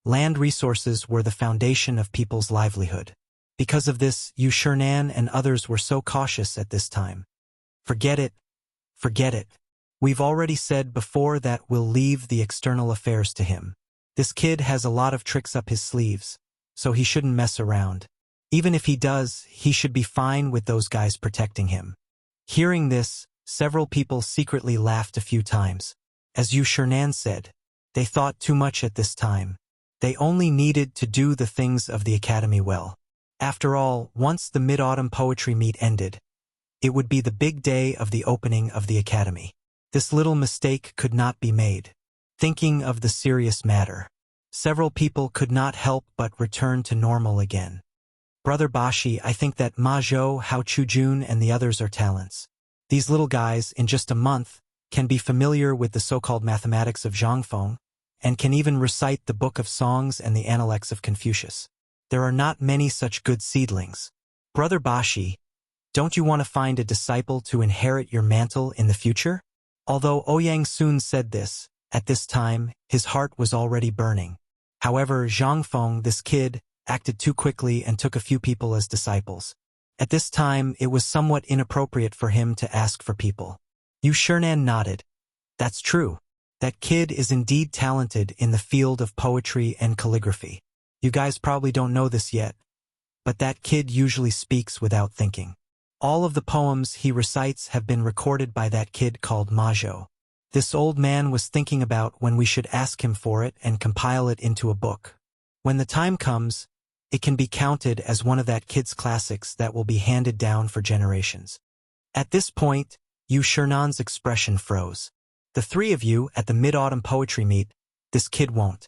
land resources were the foundation of people's livelihood. Because of this, Yu Shernan and others were so cautious at this time. Forget it. Forget it. We've already said before that we'll leave the external affairs to him. This kid has a lot of tricks up his sleeves, so he shouldn't mess around. Even if he does, he should be fine with those guys protecting him. Hearing this, several people secretly laughed a few times. As Yu Shernan said, they thought too much at this time. They only needed to do the things of the academy well. After all, once the mid-autumn poetry meet ended, it would be the big day of the opening of the academy. This little mistake could not be made. Thinking of the serious matter, several people could not help but return to normal again. Brother Bashi, I think that Ma Zhou, Hao Chujun, and the others are talents. These little guys, in just a month, can be familiar with the so-called mathematics of Zhang Feng, and can even recite the Book of Songs and the Analects of Confucius. There are not many such good seedlings. Brother Bashi, don't you want to find a disciple to inherit your mantle in the future? Although Ouyang Sun said this, at this time, his heart was already burning. However, Zhang Feng, this kid, acted too quickly and took a few people as disciples. At this time, it was somewhat inappropriate for him to ask for people. Yu Shernan nodded. That's true. That kid is indeed talented in the field of poetry and calligraphy. You guys probably don't know this yet, but that kid usually speaks without thinking. All of the poems he recites have been recorded by that kid called Ma Zhou. This old man was thinking about when we should ask him for it and compile it into a book. When the time comes, it can be counted as one of that kid's classics that will be handed down for generations. At this point, Yu Shernan's expression froze. The 3 of you at the mid-autumn poetry meet, this kid won't.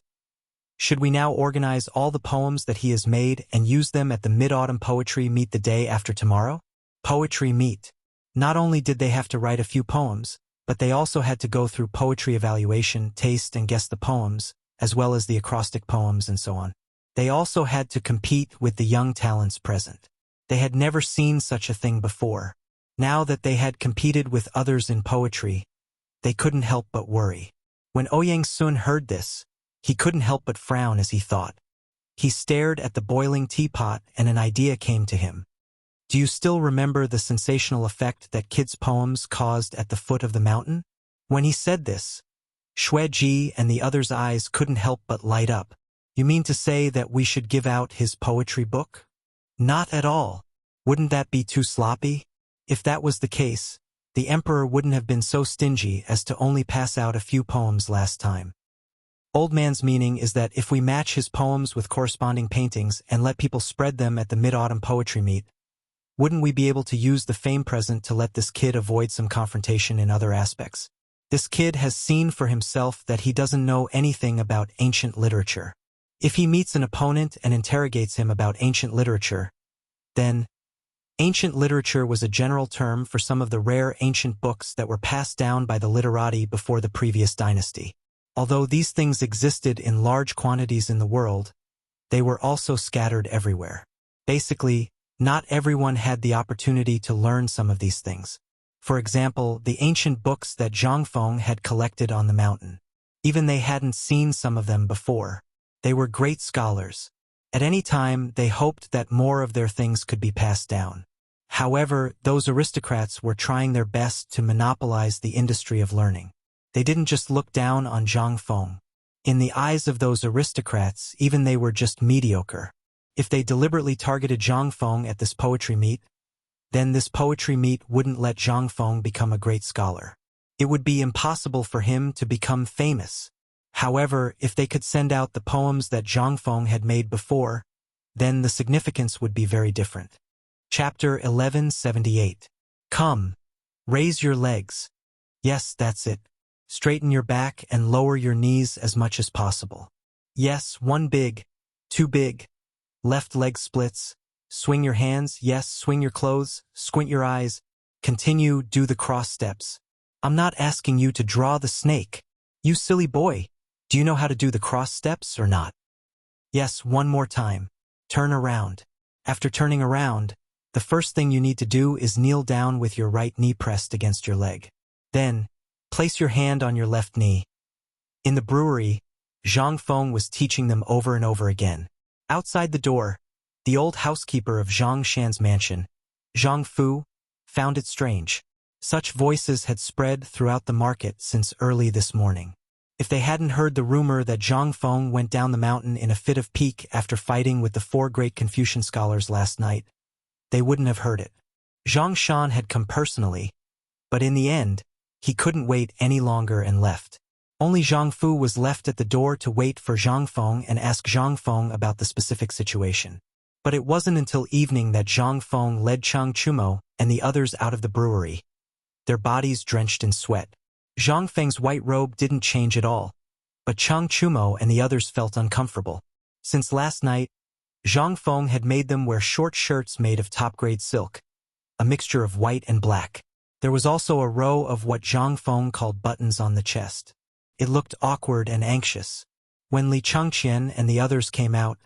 Should we now organize all the poems that he has made and use them at the mid-autumn poetry meet the day after tomorrow? Poetry meet. Not only did they have to write a few poems, but they also had to go through poetry evaluation, taste and guess the poems, as well as the acrostic poems and so on. They also had to compete with the young talents present. They had never seen such a thing before. Now that they had competed with others in poetry, they couldn't help but worry. When Ouyang Sun heard this, he couldn't help but frown as he thought. He stared at the boiling teapot and an idea came to him. Do you still remember the sensational effect that kids' poems caused at the foot of the mountain? When he said this, Xueji and the others' eyes couldn't help but light up. You mean to say that we should give out his poetry book? Not at all. Wouldn't that be too sloppy? If that was the case, the emperor wouldn't have been so stingy as to only pass out a few poems last time. Old man's meaning is that if we match his poems with corresponding paintings and let people spread them at the mid-autumn poetry meet, wouldn't we be able to use the fame present to let this kid avoid some confrontation in other aspects? This kid has seen for himself that he doesn't know anything about ancient literature. If he meets an opponent and interrogates him about ancient literature, then ancient literature was a general term for some of the rare ancient books that were passed down by the literati before the previous dynasty. Although these things existed in large quantities in the world, they were also scattered everywhere. Basically, not everyone had the opportunity to learn some of these things. For example, the ancient books that Zhang Feng had collected on the mountain. Even they hadn't seen some of them before. They were great scholars. At any time, they hoped that more of their things could be passed down. However, those aristocrats were trying their best to monopolize the industry of learning. They didn't just look down on Zhang Feng. In the eyes of those aristocrats, even they were just mediocre. If they deliberately targeted Zhang Feng at this poetry meet, then this poetry meet wouldn't let Zhang Feng become a great scholar. It would be impossible for him to become famous. However, if they could send out the poems that Zhang Feng had made before, then the significance would be very different. Chapter 1178. Come. Raise your legs. Yes, that's it. Straighten your back and lower your knees as much as possible. Yes, one big, two big. Left leg splits. Swing your hands, yes, swing your clothes, squint your eyes. Continue, do the cross steps. I'm not asking you to draw the snake. You silly boy. Do you know how to do the cross steps or not? Yes, one more time. Turn around. After turning around, the first thing you need to do is kneel down with your right knee pressed against your leg. Then, place your hand on your left knee. In the brewery, Zhang Feng was teaching them over and over again. Outside the door, the old housekeeper of Zhang Shan's mansion, Zhang Fu, found it strange. Such voices had spread throughout the market since early this morning. If they hadn't heard the rumor that Zhang Feng went down the mountain in a fit of pique after fighting with the 4 great Confucian scholars last night, they wouldn't have heard it. Zhang Shan had come personally, but in the end, he couldn't wait any longer and left. Only Zhang Fu was left at the door to wait for Zhang Feng and ask Zhang Feng about the specific situation. But it wasn't until evening that Zhang Feng led Chang Chumo and the others out of the brewery, their bodies drenched in sweat. Zhang Feng's white robe didn't change at all, but Chang Chumo and the others felt uncomfortable. Since last night, Zhang Feng had made them wear short shirts made of top-grade silk, a mixture of white and black. There was also a row of what Zhang Feng called buttons on the chest. It looked awkward and anxious. When Li Changqian and the others came out,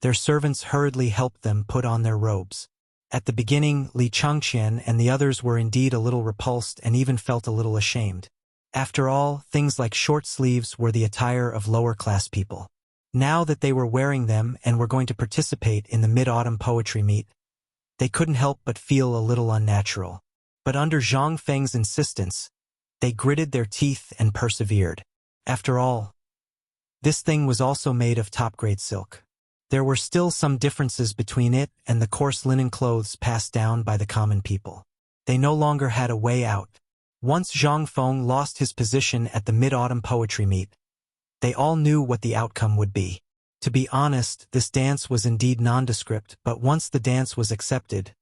their servants hurriedly helped them put on their robes. At the beginning, Li Changqian and the others were indeed a little repulsed and even felt a little ashamed. After all, things like short sleeves were the attire of lower-class people. Now that they were wearing them and were going to participate in the mid-autumn poetry meet, they couldn't help but feel a little unnatural. But under Zhang Feng's insistence, they gritted their teeth and persevered. After all, this thing was also made of top-grade silk. There were still some differences between it and the coarse linen clothes passed down by the common people. They no longer had a way out. Once Zhang Feng lost his position at the mid-autumn poetry meet, they all knew what the outcome would be. To be honest, this dance was indeed nondescript, but once the dance was accepted,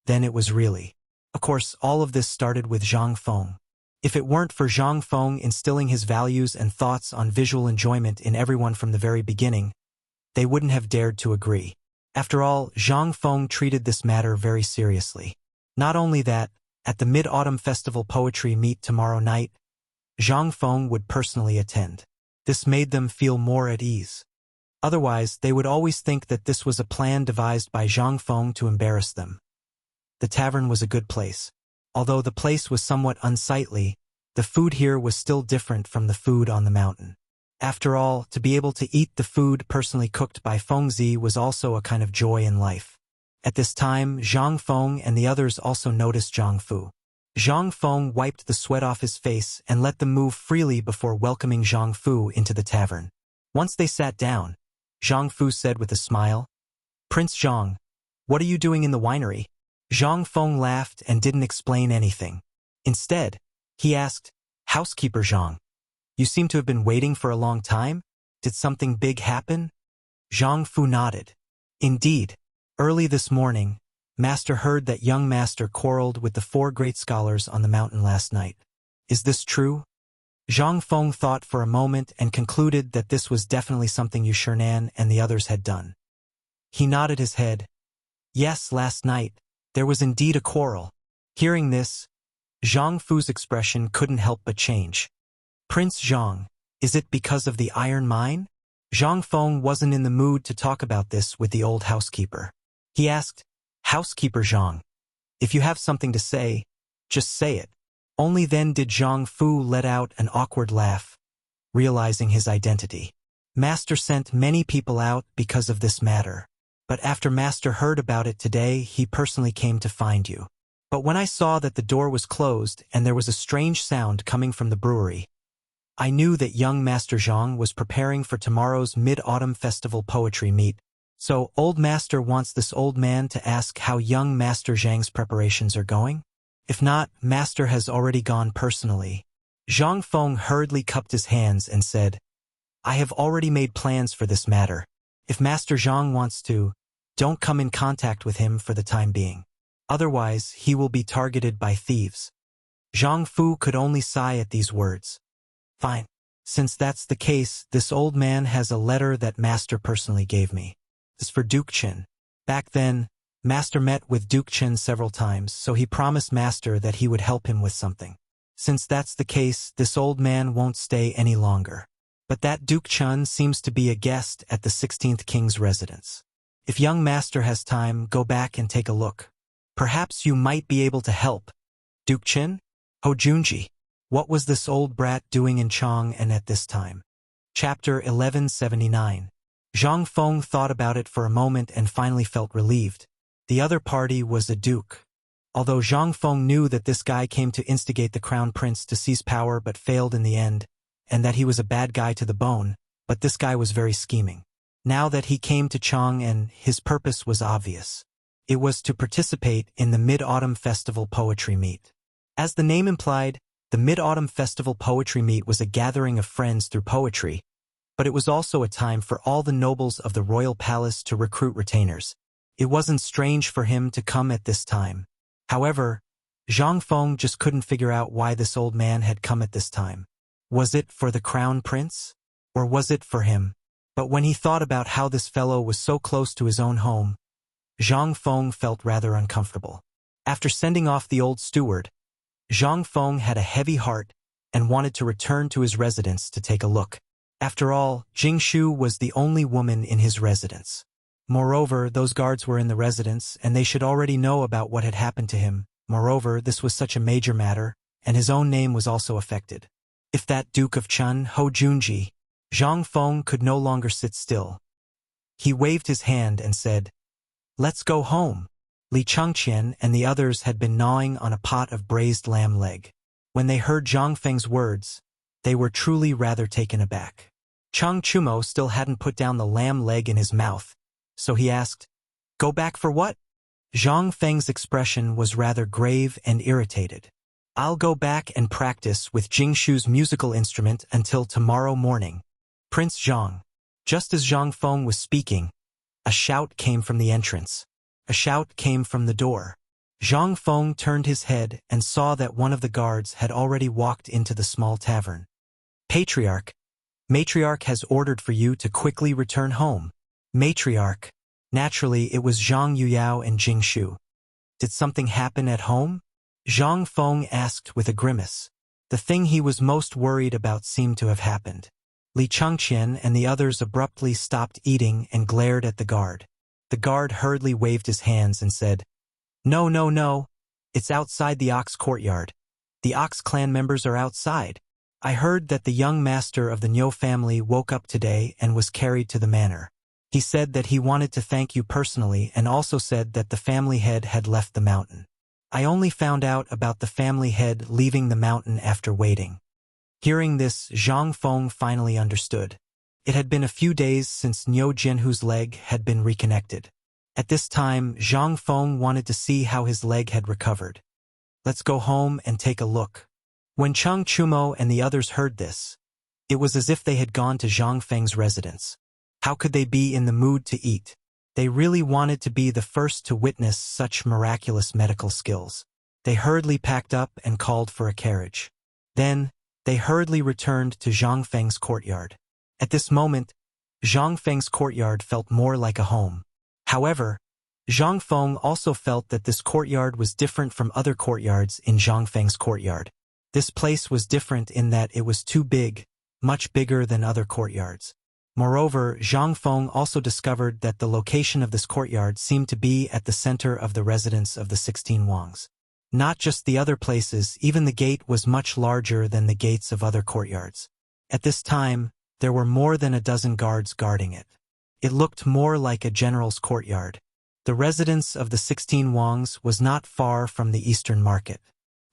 then it was really. Of course, all of this started with Zhang Feng. If it weren't for Zhang Feng instilling his values and thoughts on visual enjoyment in everyone from the very beginning, they wouldn't have dared to agree. After all, Zhang Feng treated this matter very seriously. Not only that, at the Mid-Autumn Festival Poetry meet tomorrow night, Zhang Feng would personally attend. This made them feel more at ease. Otherwise, they would always think that this was a plan devised by Zhang Feng to embarrass them. The tavern was a good place. Although the place was somewhat unsightly, the food here was still different from the food on the mountain. After all, to be able to eat the food personally cooked by Fengzi was also a kind of joy in life. At this time, Zhang Feng and the others also noticed Zhang Fu. Zhang Feng wiped the sweat off his face and let them move freely before welcoming Zhang Fu into the tavern. Once they sat down, Zhang Fu said with a smile, "Prince Zhang, what are you doing in the winery?" Zhang Feng laughed and didn't explain anything. Instead, he asked, "Housekeeper Zhang, you seem to have been waiting for a long time? Did something big happen?" Zhang Fu nodded. Indeed, early this morning, Master heard that young Master quarreled with the 4 great scholars on the mountain last night. Is this true? Zhang Feng thought for a moment and concluded that this was definitely something Yu Shernan and the others had done. He nodded his head. Yes, last night, there was indeed a quarrel. Hearing this, Zhang Fu's expression couldn't help but change. Prince Zhang, is it because of the iron mine? Zhang Feng wasn't in the mood to talk about this with the old housekeeper. He asked, Housekeeper Zhang, if you have something to say, just say it. Only then did Zhang Fu let out an awkward laugh, realizing his identity. Master sent many people out because of this matter. But after Master heard about it today, he personally came to find you. But when I saw that the door was closed and there was a strange sound coming from the brewery, I knew that young Master Zhang was preparing for tomorrow's Mid-Autumn Festival poetry meet. So, old Master wants this old man to ask how young Master Zhang's preparations are going? If not, Master has already gone personally. Zhang Feng hurriedly cupped his hands and said, I have already made plans for this matter. If Master Zhang wants to, don't come in contact with him for the time being. Otherwise, he will be targeted by thieves. Zhang Fu could only sigh at these words. Fine. Since that's the case, this old man has a letter that Master personally gave me. It's for Duke Chen. Back then, Master met with Duke Chen several times, so he promised Master that he would help him with something. Since that's the case, this old man won't stay any longer. But that Duke Chen seems to be a guest at the 16th King's residence. If young Master has time, go back and take a look. Perhaps you might be able to help. Duke Chen? Ho Junji. What was this old brat doing in Chang'an at this time? Chapter 1179. Zhang Feng thought about it for a moment and finally felt relieved. The other party was a duke. Although Zhang Feng knew that this guy came to instigate the crown prince to seize power but failed in the end, and that he was a bad guy to the bone, but this guy was very scheming. Now that he came to Chang'an, his purpose was obvious. It was to participate in the Mid-Autumn Festival poetry meet. As the name implied, the Mid-Autumn Festival poetry meet was a gathering of friends through poetry, but it was also a time for all the nobles of the royal palace to recruit retainers. It wasn't strange for him to come at this time. However, Zhang Feng just couldn't figure out why this old man had come at this time. Was it for the crown prince? Or was it for him? But when he thought about how this fellow was so close to his own home, Zhang Feng felt rather uncomfortable. After sending off the old steward, Zhang Feng had a heavy heart and wanted to return to his residence to take a look. After all, Jingshu was the only woman in his residence. Moreover, those guards were in the residence, and they should already know about what had happened to him. Moreover, this was such a major matter, and his own name was also affected. If that Duke of Chun, Ho Junji, Zhang Feng could no longer sit still. He waved his hand and said, Let's go home. Li Changqian and the others had been gnawing on a pot of braised lamb leg. When they heard Zhang Feng's words, they were truly rather taken aback. Chang Chumo still hadn't put down the lamb leg in his mouth, so he asked, Go back for what? Zhang Feng's expression was rather grave and irritated. I'll go back and practice with Jingshu's musical instrument until tomorrow morning. Prince Zhang. Just as Zhang Feng was speaking, a shout came from the entrance. A shout came from the door. Zhang Feng turned his head and saw that one of the guards had already walked into the small tavern. Patriarch. Matriarch has ordered for you to quickly return home. Matriarch. Naturally, it was Zhang Yuyao and Jingshu. Did something happen at home? Zhang Feng asked with a grimace. The thing he was most worried about seemed to have happened. Li Changqian and the others abruptly stopped eating and glared at the guard. The guard hurriedly waved his hands and said, No, no, no. It's outside the Ox courtyard. The Ox clan members are outside. I heard that the young master of the Nyo family woke up today and was carried to the manor. He said that he wanted to thank you personally and also said that the family head had left the mountain. I only found out about the family head leaving the mountain after waiting. Hearing this, Zhang Feng finally understood. It had been a few days since Niu Jianhu's leg had been reconnected. At this time, Zhang Feng wanted to see how his leg had recovered. Let's go home and take a look. When Chang Chumo and the others heard this, it was as if they had gone to Zhang Feng's residence. How could they be in the mood to eat? They really wanted to be the first to witness such miraculous medical skills. They hurriedly packed up and called for a carriage. Then, They hurriedly returned to Zhang Feng's courtyard. At this moment, Zhang Feng's courtyard felt more like a home. However, Zhang Feng also felt that this courtyard was different from other courtyards in Zhang Feng's courtyard. This place was different in that it was too big, much bigger than other courtyards. Moreover, Zhang Feng also discovered that the location of this courtyard seemed to be at the center of the residence of the 16 Wangs. Not just the other places, even the gate was much larger than the gates of other courtyards. At this time, there were more than a dozen guards guarding it. It looked more like a general's courtyard. The residence of the 16 Wangs was not far from the Eastern Market.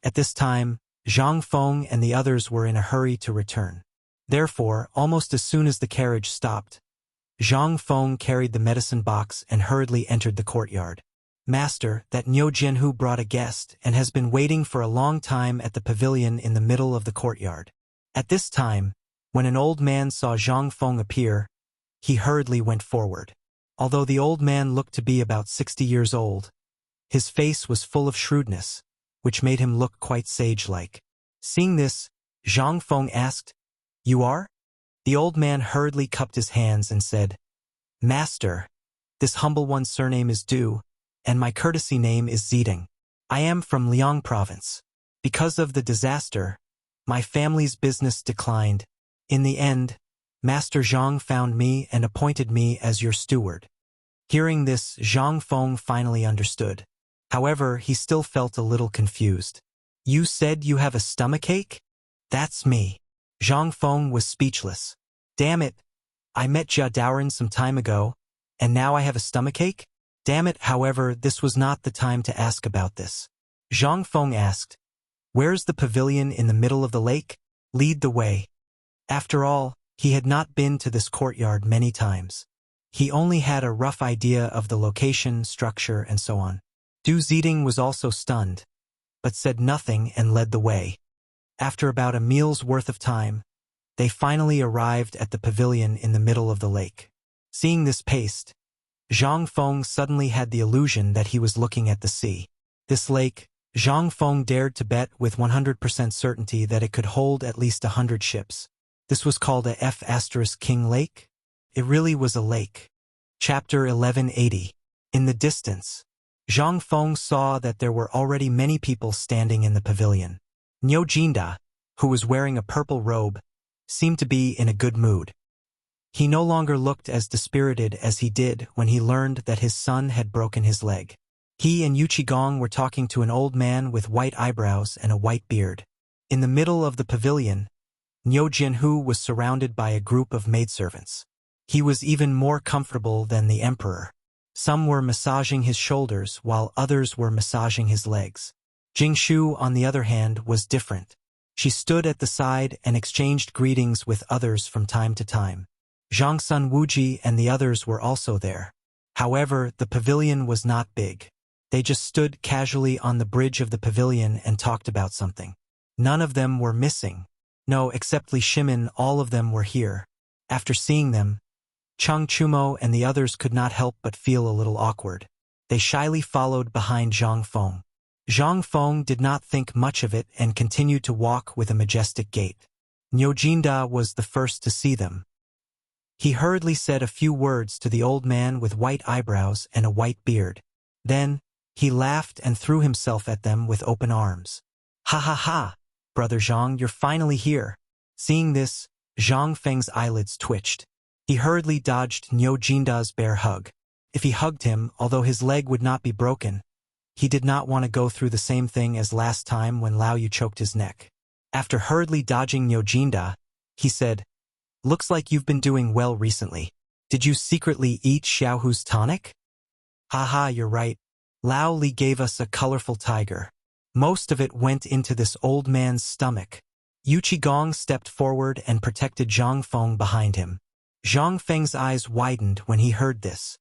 At this time, Zhang Feng and the others were in a hurry to return. Therefore, almost as soon as the carriage stopped, Zhang Feng carried the medicine box and hurriedly entered the courtyard. "Master, that Niu Jianhu brought a guest and has been waiting for a long time at the pavilion in the middle of the courtyard." At this time, when an old man saw Zhang Feng appear, he hurriedly went forward. Although the old man looked to be about 60 years old, his face was full of shrewdness, which made him look quite sage-like. Seeing this, Zhang Feng asked, "You are?" The old man hurriedly cupped his hands and said, "Master, this humble one's surname is Du, and my courtesy name is Ziding. I am from Liang province. Because of the disaster, my family's business declined. In the end, Master Zhang found me and appointed me as your steward." Hearing this, Zhang Feng finally understood. However, he still felt a little confused. "You said you have a stomachache? That's me." Zhang Feng was speechless. "Damn it, I met Jia Daoren some time ago, and now I have a stomachache? Damn it." However, this was not the time to ask about this. Zhang Feng asked, "Where's the pavilion in the middle of the lake? Lead the way." After all, he had not been to this courtyard many times. He only had a rough idea of the location, structure, and so on. Du Ziding was also stunned, but said nothing and led the way. After about a meal's worth of time, they finally arrived at the pavilion in the middle of the lake. Seeing this paste, Zhang Feng suddenly had the illusion that he was looking at the sea. This lake, Zhang Feng dared to bet with 100% certainty that it could hold at least 100 ships. This was called a F*King Lake? It really was a lake. Chapter 1180. In the distance, Zhang Feng saw that there were already many people standing in the pavilion. Niu Jinda, who was wearing a purple robe, seemed to be in a good mood. He no longer looked as dispirited as he did when he learned that his son had broken his leg. He and Yu Qigong were talking to an old man with white eyebrows and a white beard. In the middle of the pavilion, Niu Jianhu was surrounded by a group of maidservants. He was even more comfortable than the emperor. Some were massaging his shoulders while others were massaging his legs. Jingshu, on the other hand, was different. She stood at the side and exchanged greetings with others from time to time. Zhang Sun Wuji and the others were also there. However, the pavilion was not big. They just stood casually on the bridge of the pavilion and talked about something. None of them were missing. No, except Li Shimin, all of them were here. After seeing them, Cheng Chumo and the others could not help but feel a little awkward. They shyly followed behind Zhang Feng. Zhang Feng did not think much of it and continued to walk with a majestic gait. Niu Jinda was the first to see them. He hurriedly said a few words to the old man with white eyebrows and a white beard. Then, he laughed and threw himself at them with open arms. "Ha ha ha! Brother Zhang, you're finally here." Seeing this, Zhang Feng's eyelids twitched. He hurriedly dodged Niu Jinda's bear hug. If he hugged him, although his leg would not be broken, he did not want to go through the same thing as last time when Lao Yu choked his neck. After hurriedly dodging Niu Jinda, he said, "Looks like you've been doing well recently. Did you secretly eat Xiaohu's tonic?" "Haha, you're right. Lao Li gave us a colorful tiger. Most of it went into this old man's stomach." Yu Qigong stepped forward and protected Zhang Feng behind him. Zhang Feng's eyes widened when he heard this.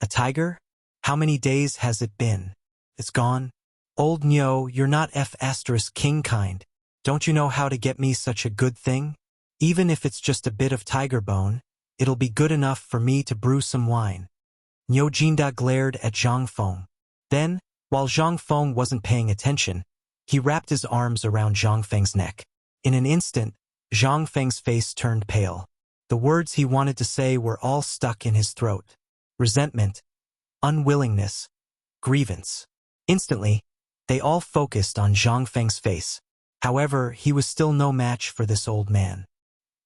"A tiger? How many days has it been?" "It's gone." "Old Niu, you're not F*King kind. Don't you know how to get me such a good thing? Even if it's just a bit of tiger bone, it'll be good enough for me to brew some wine." Niu Jinda glared at Zhang Feng. Then, while Zhang Feng wasn't paying attention, he wrapped his arms around Zhang Feng's neck. In an instant, Zhang Feng's face turned pale. The words he wanted to say were all stuck in his throat. Resentment, unwillingness, grievance. Instantly, they all focused on Zhang Feng's face. However, he was still no match for this old man.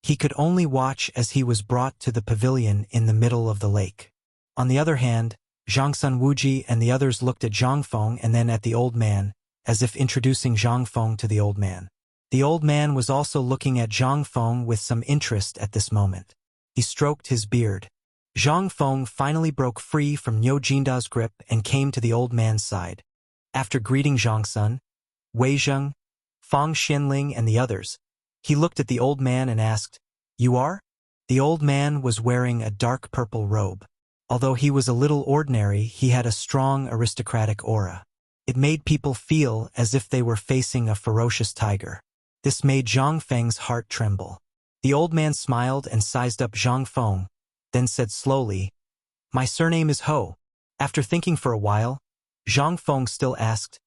He could only watch as he was brought to the pavilion in the middle of the lake. On the other hand, Zhang Sun Wuji and the others looked at Zhang Feng and then at the old man, as if introducing Zhang Feng to the old man. The old man was also looking at Zhang Feng with some interest at this moment. He stroked his beard. Zhang Feng finally broke free from Niu Jinda's grip and came to the old man's side. After greeting Zhang Sun, Wei Zheng, Fang Xianling and the others, he looked at the old man and asked, "You are?" The old man was wearing a dark purple robe. Although he was a little ordinary, he had a strong aristocratic aura. It made people feel as if they were facing a ferocious tiger. This made Zhang Feng's heart tremble. The old man smiled and sized up Zhang Feng, then said slowly, "My surname is Ho." After thinking for a while, Zhang Feng still asked,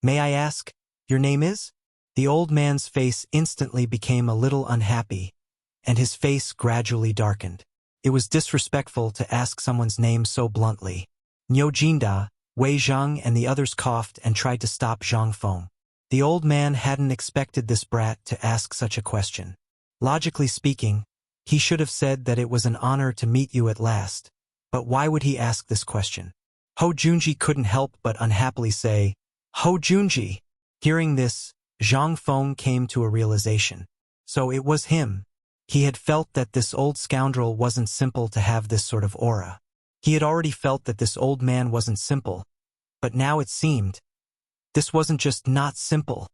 "May I ask, your name is?" The old man's face instantly became a little unhappy, and his face gradually darkened. It was disrespectful to ask someone's name so bluntly. Niu Jinda, Wei Zheng and the others coughed and tried to stop Zhang Feng. The old man hadn't expected this brat to ask such a question. Logically speaking, he should have said that it was an honor to meet you at last, but why would he ask this question? Ho Junji couldn't help but unhappily say, "Ho Junji." Hearing this, Zhang Feng came to a realization. So it was him. He had felt that this old scoundrel wasn't simple to have this sort of aura. He had already felt that this old man wasn't simple, but now it seemed this wasn't just not simple.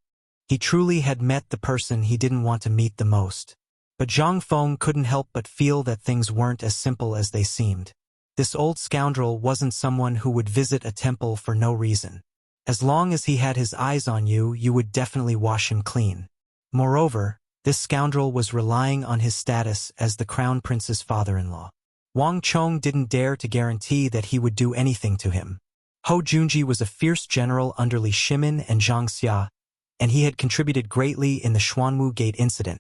He truly had met the person he didn't want to meet the most. But Zhang Feng couldn't help but feel that things weren't as simple as they seemed. This old scoundrel wasn't someone who would visit a temple for no reason. As long as he had his eyes on you, you would definitely wash him clean. Moreover, this scoundrel was relying on his status as the crown prince's father-in-law. Wang Chong didn't dare to guarantee that he would do anything to him. Ho Junji was a fierce general under Li Shimin and Zhang Xia, and he had contributed greatly in the Xuanwu Gate incident,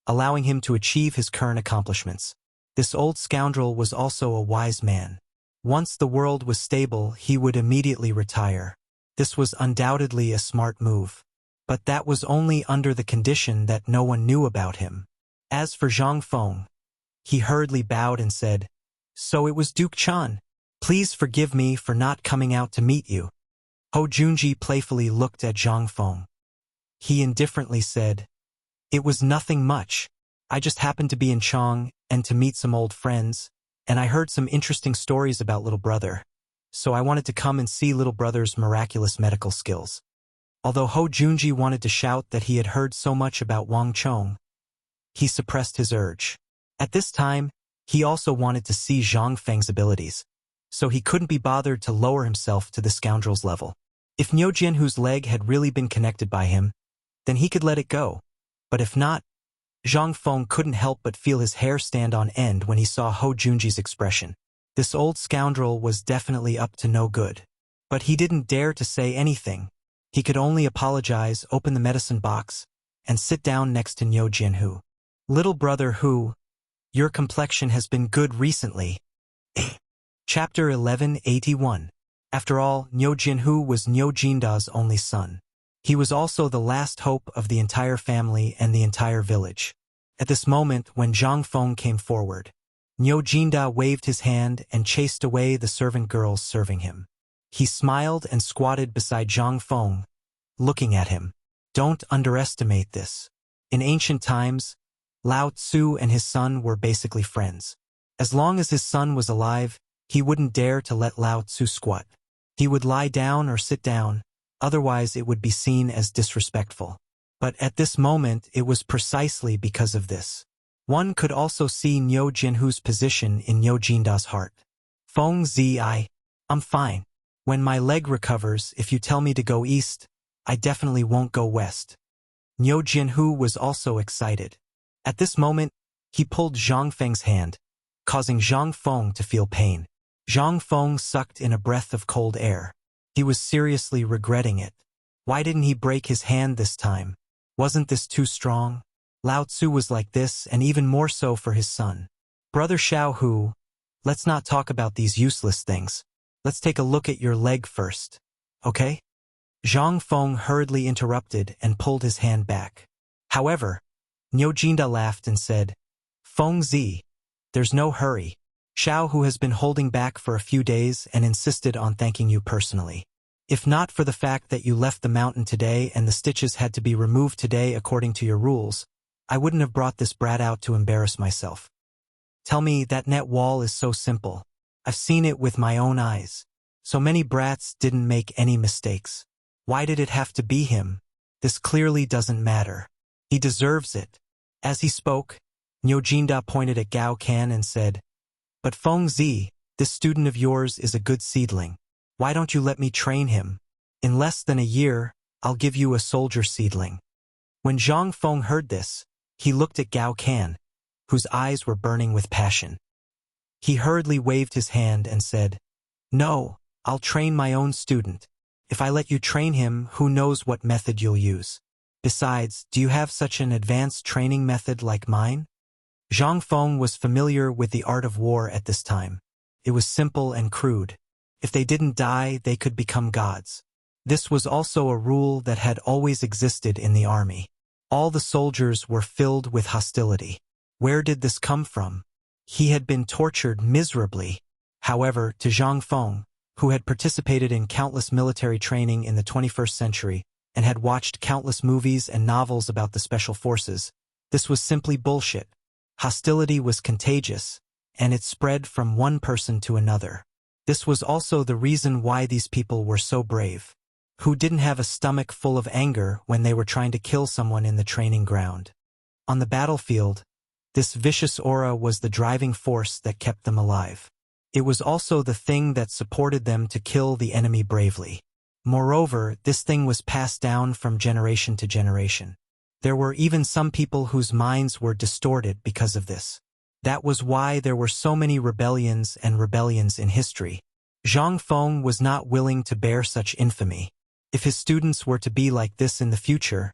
allowing him to achieve his current accomplishments. This old scoundrel was also a wise man. Once the world was stable, he would immediately retire. This was undoubtedly a smart move. But that was only under the condition that no one knew about him. As for Zhang Feng, he hurriedly bowed and said, "So it was Duke Chan. Please forgive me for not coming out to meet you." Ho Junji playfully looked at Zhang Feng. He indifferently said, "It was nothing much. I just happened to be in Chang and to meet some old friends, and I heard some interesting stories about little brother. So I wanted to come and see little brother's miraculous medical skills." Although Ho Junji wanted to shout that he had heard so much about Wang Chong, he suppressed his urge. At this time, he also wanted to see Zhang Feng's abilities, so he couldn't be bothered to lower himself to the scoundrel's level. If Niu Jianhu's leg had really been connected by him, then he could let it go. But if not, Zhang Feng couldn't help but feel his hair stand on end when he saw Ho Junji's expression. This old scoundrel was definitely up to no good. But he didn't dare to say anything. He could only apologize, open the medicine box, and sit down next to Niu Jianhu. "Little brother Hu, your complexion has been good recently." Chapter 1181. After all, Niu Jianhu was Niu Jinda's only son. He was also the last hope of the entire family and the entire village. At this moment, when Zhang Feng came forward, Niu Jinda waved his hand and chased away the servant girls serving him. He smiled and squatted beside Zhang Feng, looking at him. Don't underestimate this. In ancient times, Lao Tzu and his son were basically friends. As long as his son was alive, he wouldn't dare to let Lao Tzu squat. He would lie down or sit down, otherwise it would be seen as disrespectful. But at this moment it was precisely because of this. One could also see Niu Jianhu's position in Niu Jinda's heart. "Feng Zi, I'm fine. When my leg recovers, if you tell me to go east, I definitely won't go west." Niu Jianhu was also excited. At this moment, he pulled Zhang Feng's hand, causing Zhang Feng to feel pain. Zhang Feng sucked in a breath of cold air. He was seriously regretting it. Why didn't he break his hand this time? Wasn't this too strong? Lao Tzu was like this, and even more so for his son. Brother Xiao Hu, let's not talk about these useless things. Let's take a look at your leg first. Okay? Zhang Feng hurriedly interrupted and pulled his hand back. However, Niu Jinda laughed and said, Feng Zi, there's no hurry. Xiao Hu has been holding back for a few days and insisted on thanking you personally. If not for the fact that you left the mountain today and the stitches had to be removed today according to your rules, I wouldn't have brought this brat out to embarrass myself. Tell me, that net wall is so simple. I've seen it with my own eyes. So many brats didn't make any mistakes. Why did it have to be him? This clearly doesn't matter. He deserves it. As he spoke, Niu Jinda pointed at Gao Can and said, But Feng Zi, this student of yours is a good seedling. Why don't you let me train him? In less than a year, I'll give you a soldier seedling. When Zhang Feng heard this, he looked at Gao Can, whose eyes were burning with passion. He hurriedly waved his hand and said, No, I'll train my own student. If I let you train him, who knows what method you'll use. Besides, do you have such an advanced training method like mine? Zhang Feng was familiar with the art of war at this time. It was simple and crude. If they didn't die, they could become gods. This was also a rule that had always existed in the army. All the soldiers were filled with hostility. Where did this come from? He had been tortured miserably. However, to Zhang Feng, who had participated in countless military training in the 21st century and had watched countless movies and novels about the special forces, this was simply bullshit. Hostility was contagious, and it spread from one person to another. This was also the reason why these people were so brave, who didn't have a stomach full of anger when they were trying to kill someone in the training ground. On the battlefield, this vicious aura was the driving force that kept them alive. It was also the thing that supported them to kill the enemy bravely. Moreover, this thing was passed down from generation to generation. There were even some people whose minds were distorted because of this. That was why there were so many rebellions in history. Zhang Feng was not willing to bear such infamy. If his students were to be like this in the future,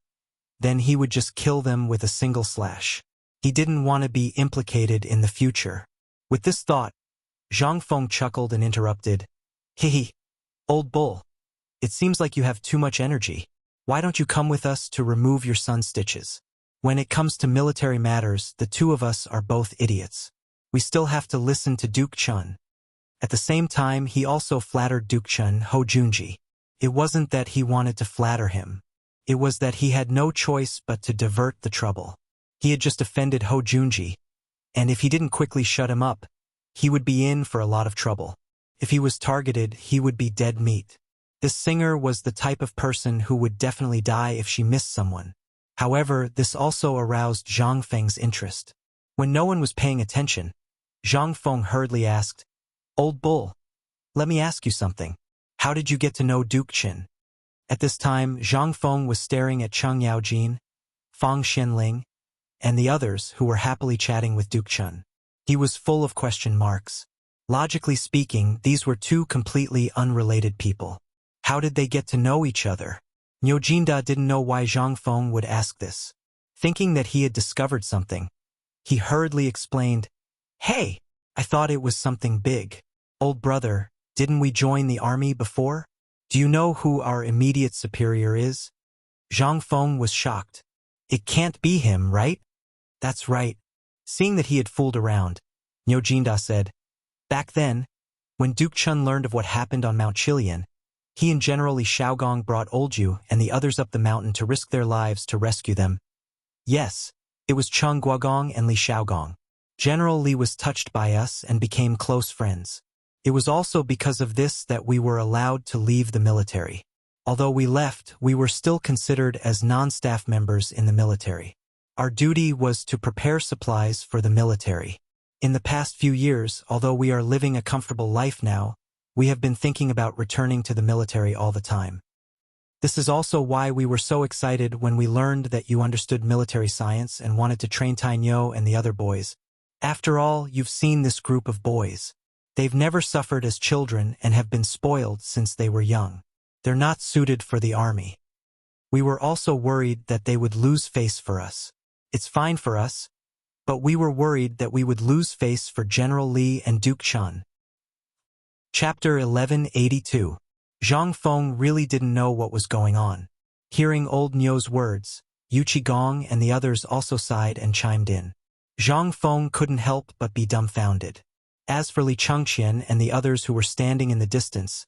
then he would just kill them with a single slash. He didn't want to be implicated in the future. With this thought, Zhang Feng chuckled and interrupted, Hehe, old bull. It seems like you have too much energy. Why don't you come with us to remove your son's stitches? When it comes to military matters, the two of us are both idiots. We still have to listen to Duke Chun. At the same time, he also flattered Duke Chun Ho Junji. It wasn't that he wanted to flatter him. It was that he had no choice but to divert the trouble. He had just offended Ho Junji, and if he didn't quickly shut him up, he would be in for a lot of trouble. If he was targeted, he would be dead meat. This singer was the type of person who would definitely die if she missed someone. However, this also aroused Zhang Feng's interest. When no one was paying attention, Zhang Feng hurriedly asked, Old bull, let me ask you something. How did you get to know Duke Chin? At this time, Zhang Feng was staring at Cheng Yaojin, Fang Xianling, and the others who were happily chatting with Duke Chun. He was full of question marks. Logically speaking, these were two completely unrelated people. How did they get to know each other? Niu Jinda didn't know why Zhang Feng would ask this. Thinking that he had discovered something, he hurriedly explained, Hey, I thought it was something big. Old brother, didn't we join the army before? Do you know who our immediate superior is? Zhang Feng was shocked. It can't be him, right? That's right. Seeing that he had fooled around, Niu Jinda said, Back then, when Duke Chun learned of what happened on Mount Chilian, he and General Li Shaogong brought Oldju and the others up the mountain to risk their lives to rescue them. Yes, it was Cheng Guogong and Li Shaogong. General Li was touched by us and became close friends. It was also because of this that we were allowed to leave the military. Although we left, we were still considered as non-staff members in the military. Our duty was to prepare supplies for the military. In the past few years, although we are living a comfortable life now, we have been thinking about returning to the military all the time. This is also why we were so excited when we learned that you understood military science and wanted to train Tainyo and the other boys. After all, you've seen this group of boys. They've never suffered as children and have been spoiled since they were young. They're not suited for the army. We were also worried that they would lose face for us. It's fine for us, but we were worried that we would lose face for General Li and Duke Chun. Chapter 1182. Zhang Feng really didn't know what was going on. Hearing old Niu's words, Yu Qigong and the others also sighed and chimed in. Zhang Feng couldn't help but be dumbfounded. As for Li Chengqian and the others who were standing in the distance,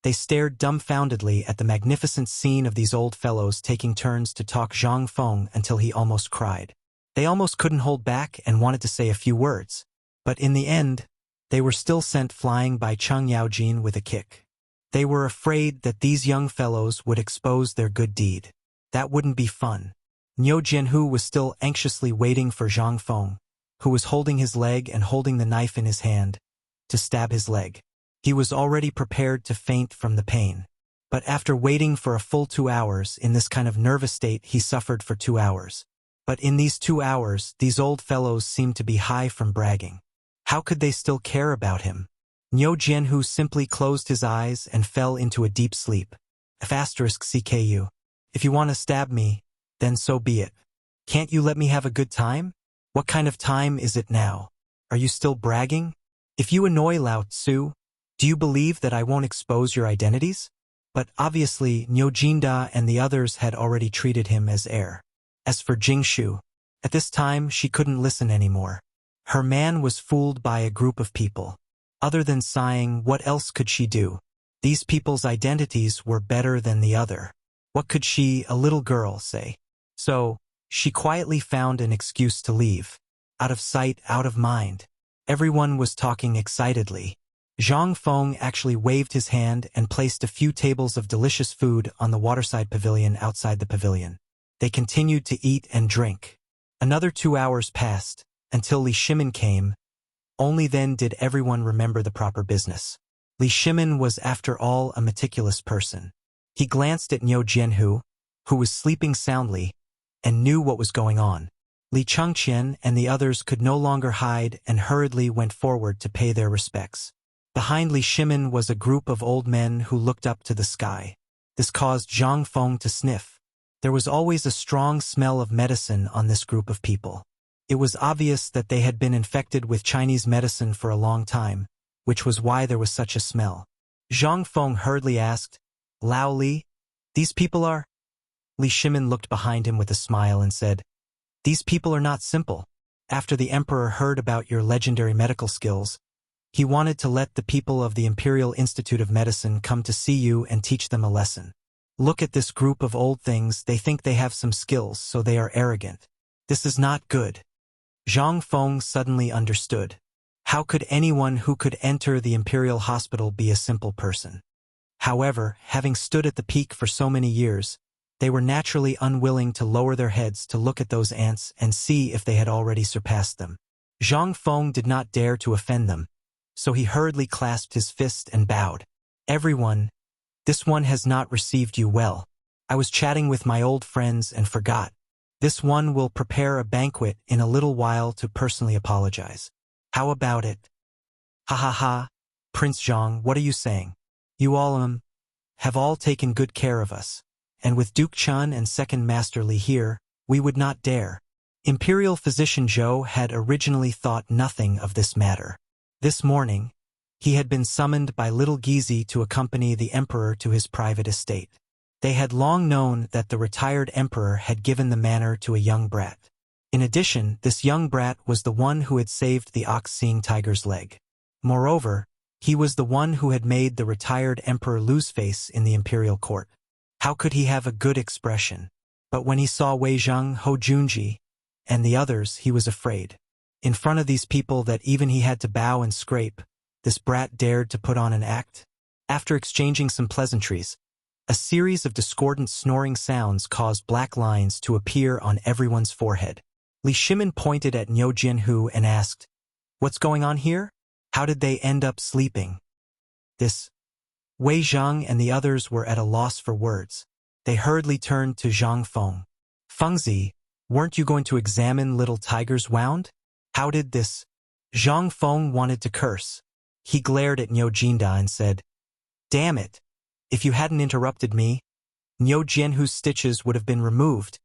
they stared dumbfoundedly at the magnificent scene of these old fellows taking turns to talk Zhang Feng until he almost cried. They almost couldn't hold back and wanted to say a few words, but in the end, they were still sent flying by Cheng Yaojin with a kick. They were afraid that these young fellows would expose their good deed. That wouldn't be fun. Niu Jianhu was still anxiously waiting for Zhang Feng, who was holding his leg and holding the knife in his hand, to stab his leg. He was already prepared to faint from the pain. But after waiting for a full 2 hours, in this kind of nervous state he suffered for 2 hours. But in these 2 hours, these old fellows seemed to be high from bragging. How could they still care about him? Niu Jianhu simply closed his eyes and fell into a deep sleep. *CKU. If you want to stab me, then so be it. Can't you let me have a good time? What kind of time is it now? Are you still bragging? If you annoy Lao Tzu, do you believe that I won't expose your identities? But obviously, Niu Jinda and the others had already treated him as heir. As for Jingshu, at this time she couldn't listen anymore. Her man was fooled by a group of people. Other than sighing, what else could she do? These people's identities were better than the other. What could she, a little girl, say? So, she quietly found an excuse to leave. Out of sight, out of mind. Everyone was talking excitedly. Zhang Feng actually waved his hand and placed a few tables of delicious food on the waterside pavilion outside the pavilion. They continued to eat and drink. Another 2 hours passed, until Li Shimin came. Only then did everyone remember the proper business. Li Shimin was after all a meticulous person. He glanced at Niu Jianhu, who was sleeping soundly, and knew what was going on. Li Chengqian and the others could no longer hide and hurriedly went forward to pay their respects. Behind Li Shimin was a group of old men who looked up to the sky. This caused Zhang Feng to sniff. There was always a strong smell of medicine on this group of people. It was obvious that they had been infected with Chinese medicine for a long time, which was why there was such a smell. Zhang Feng hurriedly asked, Lao Li, these people are? Li Shimin looked behind him with a smile and said, These people are not simple. After the emperor heard about your legendary medical skills, he wanted to let the people of the Imperial Institute of Medicine come to see you and teach them a lesson. Look at this group of old things, they think they have some skills, so they are arrogant. This is not good. Zhang Feng suddenly understood. How could anyone who could enter the Imperial Hospital be a simple person? However, having stood at the peak for so many years, they were naturally unwilling to lower their heads to look at those ants and see if they had already surpassed them. Zhang Feng did not dare to offend them, so he hurriedly clasped his fist and bowed. Everyone, this one has not received you well. I was chatting with my old friends and forgot. This one will prepare a banquet in a little while to personally apologize. How about it? Ha ha ha, Prince Zhang, what are you saying? You all, have all taken good care of us. And with Duke Chun and Second Master Li here, we would not dare. Imperial Physician Zhou had originally thought nothing of this matter. This morning, he had been summoned by Little Gizi to accompany the emperor to his private estate. They had long known that the retired emperor had given the manor to a young brat. In addition, this young brat was the one who had saved the ox-seeing tiger's leg. Moreover, he was the one who had made the retired emperor lose face in the imperial court. How could he have a good expression? But when he saw Wei Zheng, Hou Junji, and the others, he was afraid. In front of these people that even he had to bow and scrape, this brat dared to put on an act. After exchanging some pleasantries, a series of discordant snoring sounds caused black lines to appear on everyone's forehead. Li Shimin pointed at Niu Jianhu and asked, What's going on here? How did they end up sleeping? This. Wei Zheng and the others were at a loss for words. They hurriedly turned to Zhang Feng. Fengzi, weren't you going to examine little tiger's wound? How did this? Zhang Feng wanted to curse. He glared at Niu Jinda and said, Damn it! If you hadn't interrupted me, Niu Jianhu's stitches would have been removed.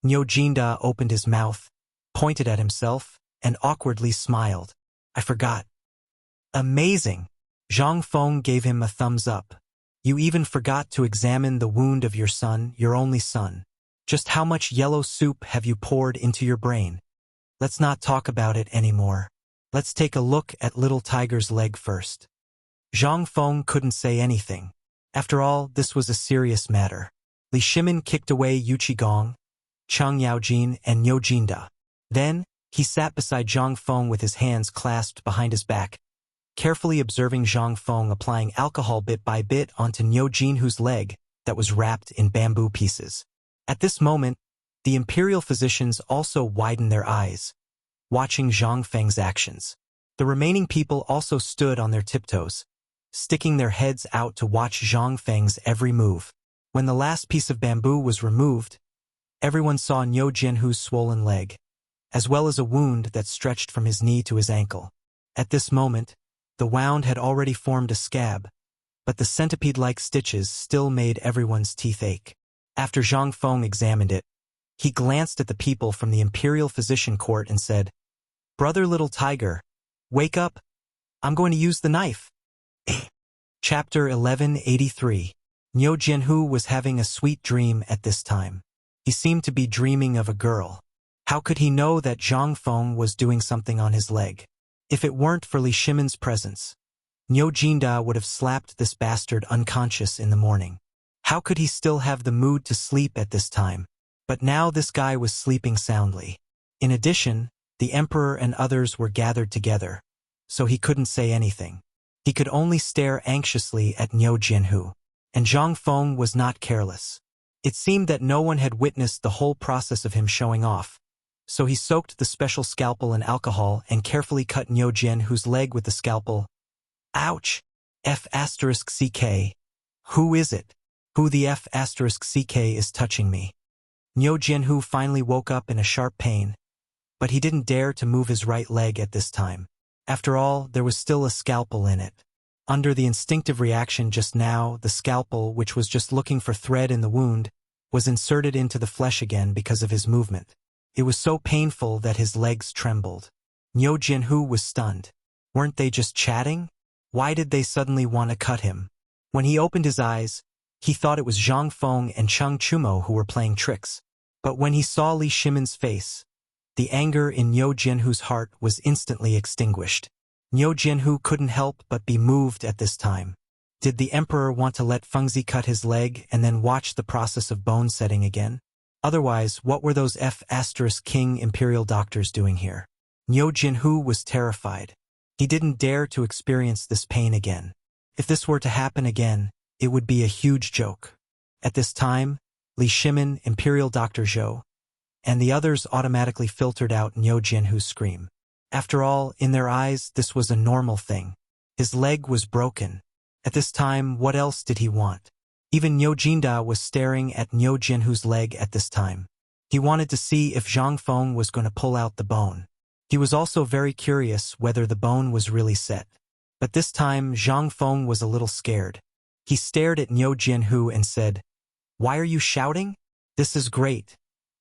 Niu Jinda opened his mouth, pointed at himself, and awkwardly smiled. I forgot. Amazing! Zhang Feng gave him a thumbs up. You even forgot to examine the wound of your son, your only son. Just how much yellow soup have you poured into your brain? Let's not talk about it anymore. Let's take a look at little tiger's leg first. Zhang Feng couldn't say anything. After all, this was a serious matter. Li Shimin kicked away Yu Qigong, Cheng Yaojin, and Niu Jinda. Then, he sat beside Zhang Feng with his hands clasped behind his back, carefully observing Zhang Feng applying alcohol bit by bit onto Niu Jinhu's leg that was wrapped in bamboo pieces. At this moment, the imperial physicians also widened their eyes, watching Zhang Feng's actions. The remaining people also stood on their tiptoes, sticking their heads out to watch Zhang Feng's every move. When the last piece of bamboo was removed, everyone saw Niu Jinhu's swollen leg, as well as a wound that stretched from his knee to his ankle. At this moment, the wound had already formed a scab, but the centipede-like stitches still made everyone's teeth ache. After Zhang Feng examined it, he glanced at the people from the Imperial Physician Court and said, "Brother Little Tiger, wake up. I'm going to use the knife." Chapter 1183. Niu Jinhu was having a sweet dream at this time. He seemed to be dreaming of a girl. How could he know that Zhang Feng was doing something on his leg? If it weren't for Li Shimin's presence, Niu Jinda would have slapped this bastard unconscious in the morning. How could he still have the mood to sleep at this time? But now this guy was sleeping soundly. In addition, the emperor and others were gathered together, so he couldn't say anything. He could only stare anxiously at Niu Jinhu. And Zhang Feng was not careless. It seemed that no one had witnessed the whole process of him showing off, so he soaked the special scalpel in alcohol and carefully cut Niu Jinhu's leg with the scalpel. Ouch! F***CK. Who is it? Who the F***CK is touching me? Niu Jinhu finally woke up in a sharp pain, but he didn't dare to move his right leg at this time. After all, there was still a scalpel in it. Under the instinctive reaction just now, the scalpel, which was just looking for thread in the wound, was inserted into the flesh again because of his movement. It was so painful that his legs trembled. Niu Jinhu was stunned. Weren't they just chatting? Why did they suddenly want to cut him? When he opened his eyes, he thought it was Zhang Feng and Cheng Chumo who were playing tricks. But when he saw Li Shimin's face, the anger in Niu Jinhu's heart was instantly extinguished. Niu Jinhu couldn't help but be moved at this time. Did the emperor want to let Fengzi cut his leg and then watch the process of bone setting again? Otherwise, what were those F***king imperial doctors doing here? Niu Jinhu was terrified. He didn't dare to experience this pain again. If this were to happen again, it would be a huge joke. At this time, Li Shimin, Imperial Dr. Zhou, and the others automatically filtered out Niu Jinhu's scream. After all, in their eyes, this was a normal thing. His leg was broken. At this time, what else did he want? Even Niu Jinda was staring at Niu Jinhu's leg at this time. He wanted to see if Zhang Feng was going to pull out the bone. He was also very curious whether the bone was really set. But this time, Zhang Feng was a little scared. He stared at Niu Jinhu and said, "Why are you shouting? This is great.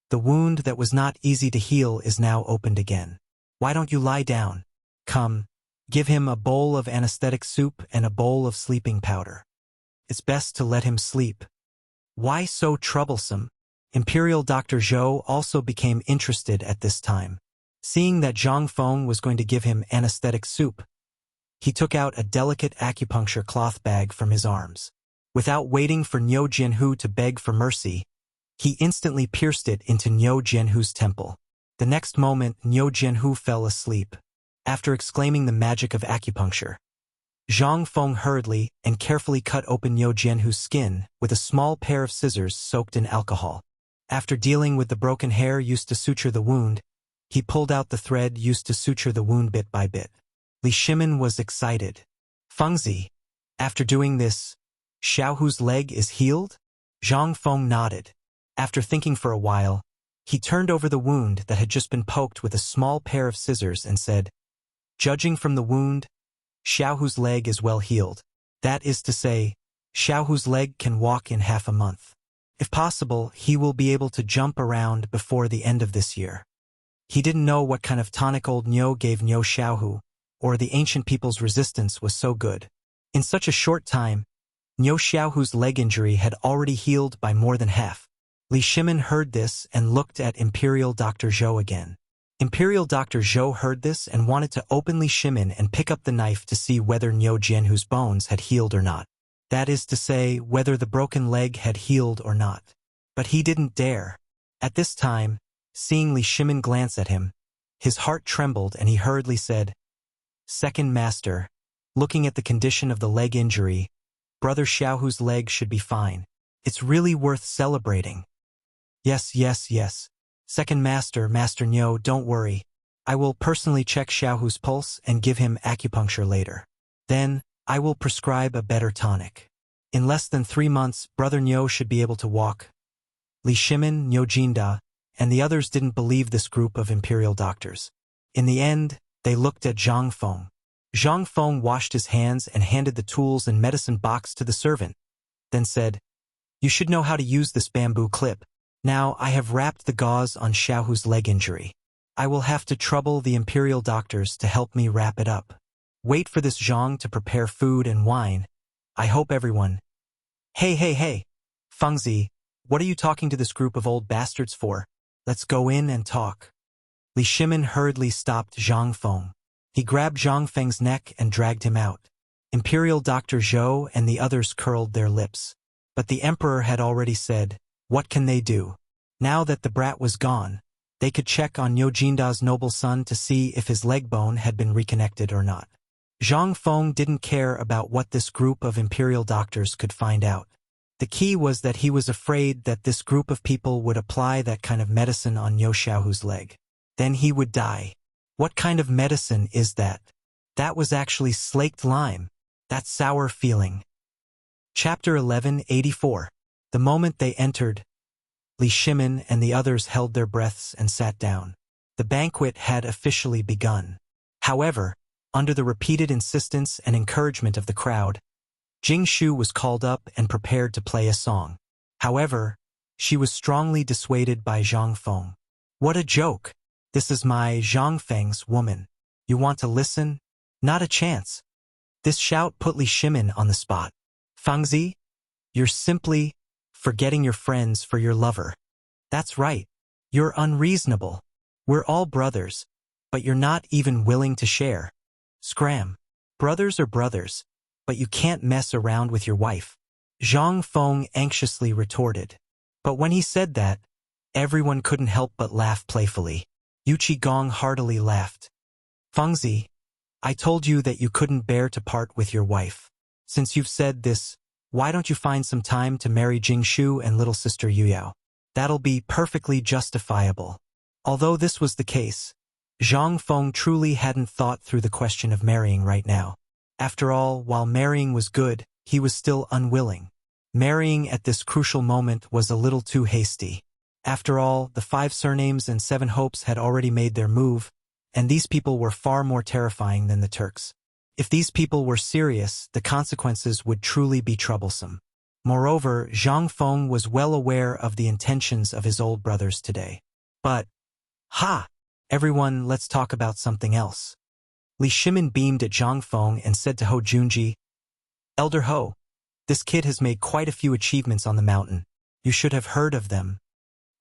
The wound that was not easy to heal is now opened again. Why don't you lie down? Come, give him a bowl of anesthetic soup and a bowl of sleeping powder. It's best to let him sleep." Why so troublesome? Imperial Dr. Zhou also became interested at this time. Seeing that Zhang Feng was going to give him anesthetic soup, he took out a delicate acupuncture cloth bag from his arms. Without waiting for Niu Jinhu to beg for mercy, he instantly pierced it into Niu Jinhu's temple. The next moment, Niu Jinhu fell asleep. After exclaiming the magic of acupuncture, Zhang Feng hurriedly and carefully cut open Niu Jinhu's skin with a small pair of scissors soaked in alcohol. After dealing with the broken hair used to suture the wound, he pulled out the thread used to suture the wound bit by bit. Li Shimin was excited. "Fengzi, after doing this, Xiaohu's leg is healed?" Zhang Feng nodded. After thinking for a while, he turned over the wound that had just been poked with a small pair of scissors and said, "Judging from the wound, Xiaohu's leg is well healed. That is to say, Xiaohu's leg can walk in half a month." If possible, he will be able to jump around before the end of this year. He didn't know what kind of tonic old Niu gave Niu Xiaohu, or the ancient people's resistance was so good. In such a short time, Niu Xiaohu's leg injury had already healed by more than half. Li Shimin heard this and looked at Imperial Dr. Zhou again. Imperial Dr. Zhou heard this and wanted to open Li Shimin and pick up the knife to see whether Niu Jianhu's bones had healed or not. That is to say, whether the broken leg had healed or not. But he didn't dare. At this time, seeing Li Shimin glance at him, his heart trembled and he hurriedly said, "Second Master, looking at the condition of the leg injury, Brother Xiaohu's leg should be fine. It's really worth celebrating." Yes. Second Master, Master Niu, don't worry. I will personally check Xiaohu's pulse and give him acupuncture later. Then, I will prescribe a better tonic. In less than 3 months, Brother Niu should be able to walk. Li Shimin, Niu Jinda, and the others didn't believe this group of imperial doctors. In the end, they looked at Zhang Feng. Zhang Feng washed his hands and handed the tools and medicine box to the servant, then said, "You should know how to use this bamboo clip. Now I have wrapped the gauze on Xiaohu's leg injury. I will have to trouble the imperial doctors to help me wrap it up. Wait for this Zhang to prepare food and wine. I hope everyone—" Hey, Fengzi, what are you talking to this group of old bastards for? Let's go in and talk. Li Shimin hurriedly stopped Zhang Feng. He grabbed Zhang Feng's neck and dragged him out. Imperial Dr. Zhou and the others curled their lips. But the emperor had already said, what can they do? Now that the brat was gone, they could check on Niu Jinda's noble son to see if his leg bone had been reconnected or not. Zhang Feng didn't care about what this group of imperial doctors could find out. The key was that he was afraid that this group of people would apply that kind of medicine on Niu Xiaohu's leg. Then he would die. What kind of medicine is that? That was actually slaked lime. That sour feeling. Chapter 1184. The moment they entered, Li Shimin and the others held their breaths and sat down. The banquet had officially begun. However, under the repeated insistence and encouragement of the crowd, Jing Shu was called up and prepared to play a song. However, she was strongly dissuaded by Zhang Feng. What a joke! This is my Zhang Feng's woman. You want to listen? Not a chance. This shout put Li Shimin on the spot. Fengzi, you're simply forgetting your friends for your lover. That's right. You're unreasonable. We're all brothers, but you're not even willing to share. Scram. Brothers are brothers, but you can't mess around with your wife. Zhang Feng anxiously retorted. But when he said that, everyone couldn't help but laugh playfully. Yu Qigong heartily laughed. Fengzi, I told you that you couldn't bear to part with your wife. Since you've said this, why don't you find some time to marry Jing Shu and little sister Yuyao? That'll be perfectly justifiable. Although this was the case, Zhang Feng truly hadn't thought through the question of marrying right now. After all, while marrying was good, he was still unwilling. Marrying at this crucial moment was a little too hasty. After all, the 5 surnames and 7 hopes had already made their move, and these people were far more terrifying than the Turks. If these people were serious, the consequences would truly be troublesome. Moreover, Zhang Feng was well aware of the intentions of his old brothers today. But, everyone, let's talk about something else. Li Shimin beamed at Zhang Feng and said to Ho Junji, Elder Ho, this kid has made quite a few achievements on the mountain. You should have heard of them.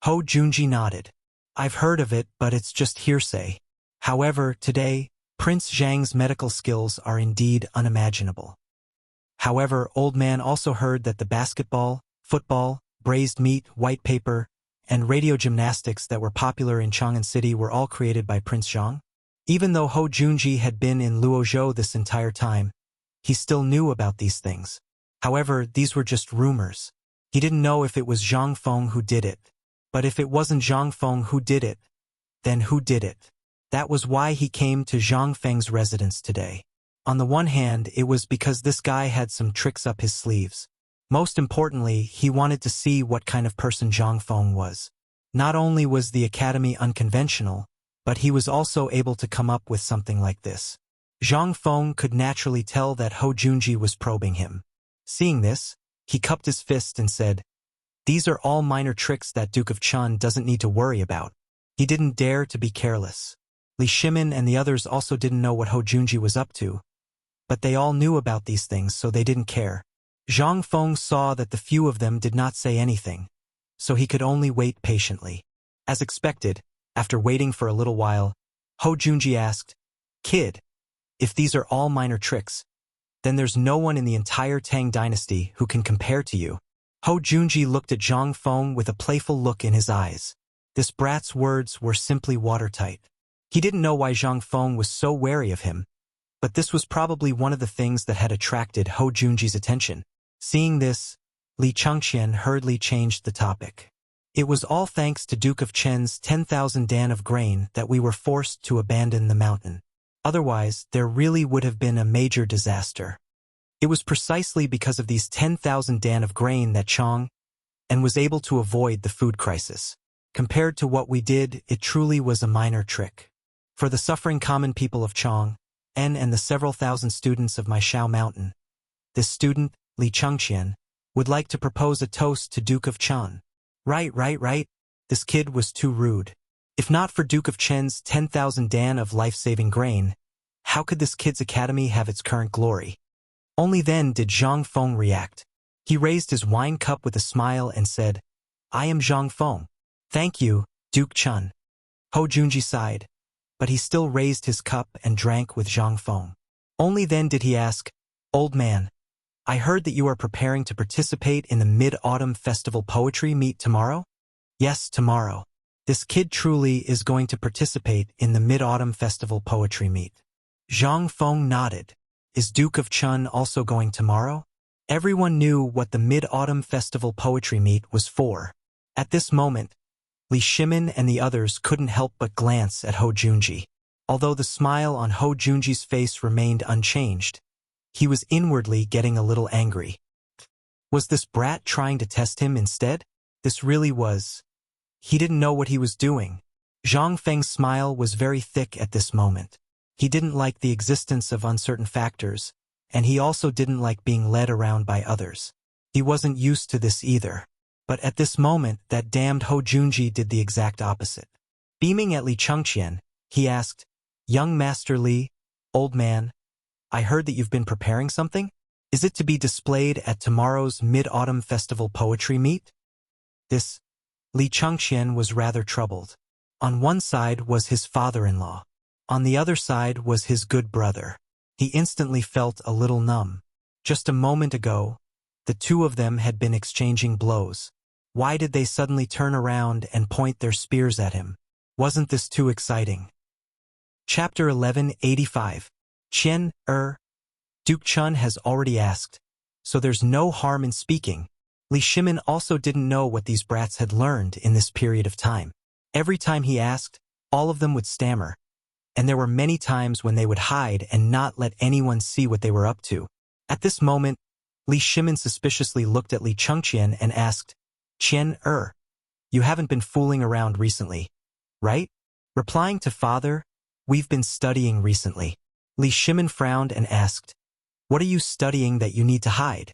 Ho Junji nodded. I've heard of it, but it's just hearsay. However, today, Prince Zhang's medical skills are indeed unimaginable. However, Old Man also heard that the basketball, football, braised meat, white paper, and radio gymnastics that were popular in Chang'an City were all created by Prince Zhang. Even though Ho Junji had been in Luozhou this entire time, he still knew about these things. However, these were just rumors. He didn't know if it was Zhang Feng who did it. But if it wasn't Zhang Feng who did it, then who did it? That was why he came to Zhang Feng's residence today. On the one hand, it was because this guy had some tricks up his sleeves. Most importantly, he wanted to see what kind of person Zhang Feng was. Not only was the academy unconventional, but he was also able to come up with something like this. Zhang Feng could naturally tell that Ho Junji was probing him. Seeing this, he cupped his fist and said, These are all minor tricks that Duke of Chun doesn't need to worry about. He didn't dare to be careless. Li Shimin and the others also didn't know what Ho Junji was up to, but they all knew about these things, so they didn't care. Zhang Feng saw that the few of them did not say anything, so he could only wait patiently. As expected, after waiting for a little while, Ho Junji asked, "Kid, if these are all minor tricks, then there's no one in the entire Tang dynasty who can compare to you." Ho Junji looked at Zhang Feng with a playful look in his eyes. This brat's words were simply watertight. He didn't know why Zhang Feng was so wary of him, but this was probably one of the things that had attracted Ho Junji's attention. Seeing this, Li Changqian hurriedly changed the topic. "It was all thanks to Duke of Chen's 10,000 dan of grain that we were forced to abandon the mountain. Otherwise, there really would have been a major disaster. It was precisely because of these 10,000 dan of grain that Chang and was able to avoid the food crisis. Compared to what we did, it truly was a minor trick. For the suffering common people of Chang, and the several thousand students of my Shao Mountain, this student, Li Changqian, would like to propose a toast to Duke of Chen." Right. This kid was too rude. If not for Duke of Chen's 10,000 dan of life-saving grain, how could this kid's academy have its current glory? Only then did Zhang Feng react. He raised his wine cup with a smile and said, "I am Zhang Feng. Thank you, Duke Chen." Ho Junji sighed, but he still raised his cup and drank with Zhang Feng. Only then did he ask, "Old man, I heard that you are preparing to participate in the Mid-Autumn Festival Poetry Meet tomorrow?" "Yes, tomorrow. This kid truly is going to participate in the Mid-Autumn Festival Poetry Meet." Zhang Feng nodded. "Is Duke of Chun also going tomorrow?" Everyone knew what the Mid-Autumn Festival Poetry Meet was for. At this moment, Li Shimin and the others couldn't help but glance at Ho Junji. Although the smile on Ho Junji's face remained unchanged, he was inwardly getting a little angry. Was this brat trying to test him instead? This really was. He didn't know what he was doing. Zhang Feng's smile was very thick at this moment. He didn't like the existence of uncertain factors, and he also didn't like being led around by others. He wasn't used to this either. But at this moment, that damned Ho Junji did the exact opposite. Beaming at Li Changqian, he asked, "Young Master Li, old man, I heard that you've been preparing something? Is it to be displayed at tomorrow's Mid-Autumn Festival Poetry Meet?" This, Li Changqian was rather troubled. On one side was his father-in-law. On the other side was his good brother. He instantly felt a little numb. Just a moment ago, the two of them had been exchanging blows. Why did they suddenly turn around and point their spears at him? Wasn't this too exciting? Chapter 1185. Qian, Duke Chun has already asked, so there's no harm in speaking. Li Shimin also didn't know what these brats had learned in this period of time. Every time he asked, all of them would stammer, and there were many times when they would hide and not let anyone see what they were up to. At this moment, Li Shimin suspiciously looked at Li Changqian and asked, "Qian, you haven't been fooling around recently, right?" Replying to father, "We've been studying recently." Li Shimin frowned and asked, "What are you studying that you need to hide?"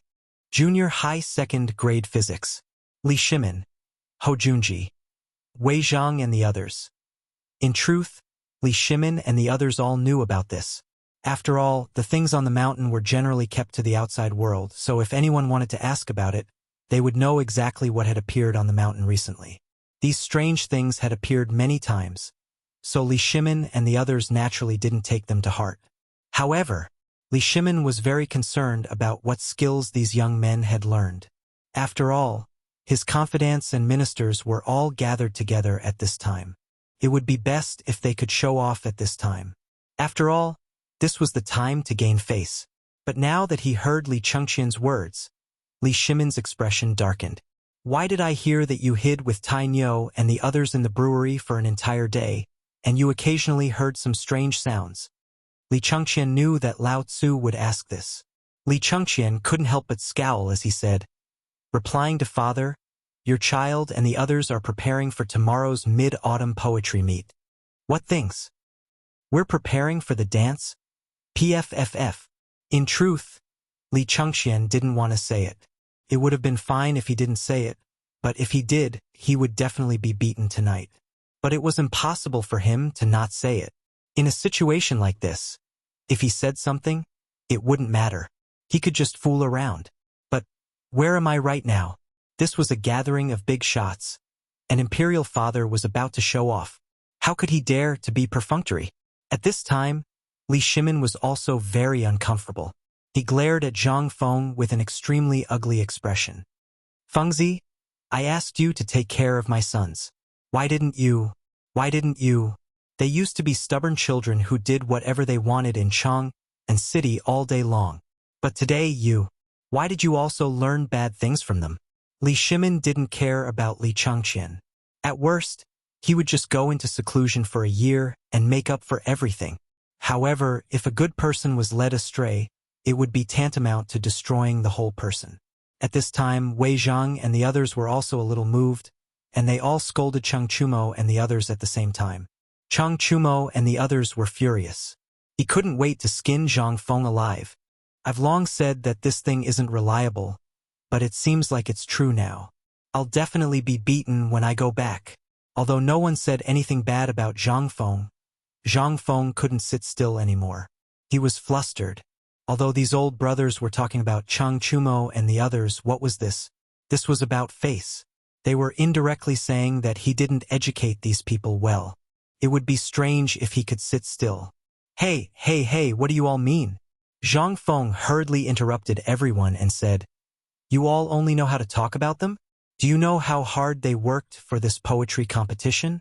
"Junior High 2nd Grade Physics." Li Shimin, Ho Junji, Wei Zhang and the others. In truth, Li Shimin and the others all knew about this. After all, the things on the mountain were generally kept to the outside world, so if anyone wanted to ask about it, they would know exactly what had appeared on the mountain recently. These strange things had appeared many times, so Li Shimin and the others naturally didn't take them to heart. However, Li Shimin was very concerned about what skills these young men had learned. After all, his confidants and ministers were all gathered together at this time. It would be best if they could show off at this time. After all, this was the time to gain face. But now that he heard Li Changqian's words, Li Shimin's expression darkened. "Why did I hear that you hid with Tai Nyo and the others in the brewery for an entire day, and you occasionally heard some strange sounds?" Li Changqian knew that Lao Tzu would ask this. Li Changqian couldn't help but scowl as he said, replying to father, "Your child and the others are preparing for tomorrow's Mid-Autumn Poetry Meet." "What things?" "We're preparing for the dance? PFFF. In truth, Li Changqian didn't want to say it. It would have been fine if he didn't say it, but if he did, he would definitely be beaten tonight. But it was impossible for him to not say it. In a situation like this, if he said something, it wouldn't matter. He could just fool around. But where am I right now? This was a gathering of big shots. An imperial father was about to show off. How could he dare to be perfunctory? At this time, Li Shimin was also very uncomfortable. He glared at Zhang Feng with an extremely ugly expression. Fengzi, I asked you to take care of my sons. Why didn't you? They used to be stubborn children who did whatever they wanted in Chang and city all day long. But today why did you also learn bad things from them? Li Shimin didn't care about Li Changqian. At worst, he would just go into seclusion for a year and make up for everything. However, if a good person was led astray, it would be tantamount to destroying the whole person. At this time, Wei Zhang and the others were also a little moved, and they all scolded Chang Chumo and the others at the same time. Chang Chumo and the others were furious. He couldn't wait to skin Zhang Feng alive. I've long said that this thing isn't reliable, but it seems like it's true now. I'll definitely be beaten when I go back. Although no one said anything bad about Zhang Feng couldn't sit still anymore. He was flustered. Although these old brothers were talking about Chang Chumo and the others, what was this? This was about face. They were indirectly saying that he didn't educate these people well. It would be strange if he could sit still. Hey, what do you all mean? Zhang Feng hurriedly interrupted everyone and said, You all only know how to talk about them? Do you know how hard they worked for this poetry competition?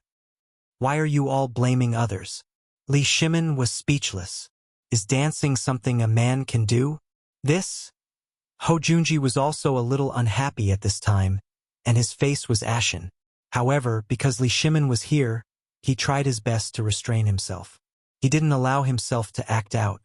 Why are you all blaming others? Li Shimin was speechless. Is dancing something a man can do? This? Ho Junji was also a little unhappy at this time, and his face was ashen. However, because Li Shimin was here, he tried his best to restrain himself. He didn't allow himself to act out.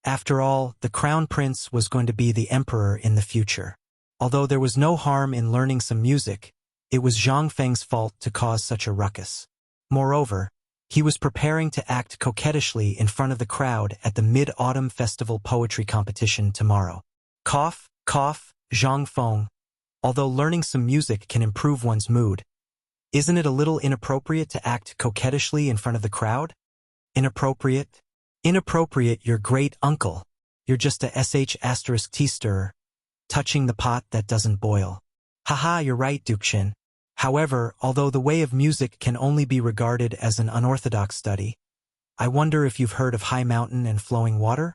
After all, the crown prince was going to be the emperor in the future. Although there was no harm in learning some music, it was Zhang Feng's fault to cause such a ruckus. Moreover, he was preparing to act coquettishly in front of the crowd at the Mid-Autumn Festival Poetry Competition tomorrow. Cough, Zhang Feng. Although learning some music can improve one's mood, isn't it a little inappropriate to act coquettishly in front of the crowd? Inappropriate? Inappropriate, your great uncle. You're just a sh*t stirrer, touching the pot that doesn't boil. Haha, you're right, Dukshin. However, although the way of music can only be regarded as an unorthodox study, I wonder if you've heard of high mountain and flowing water?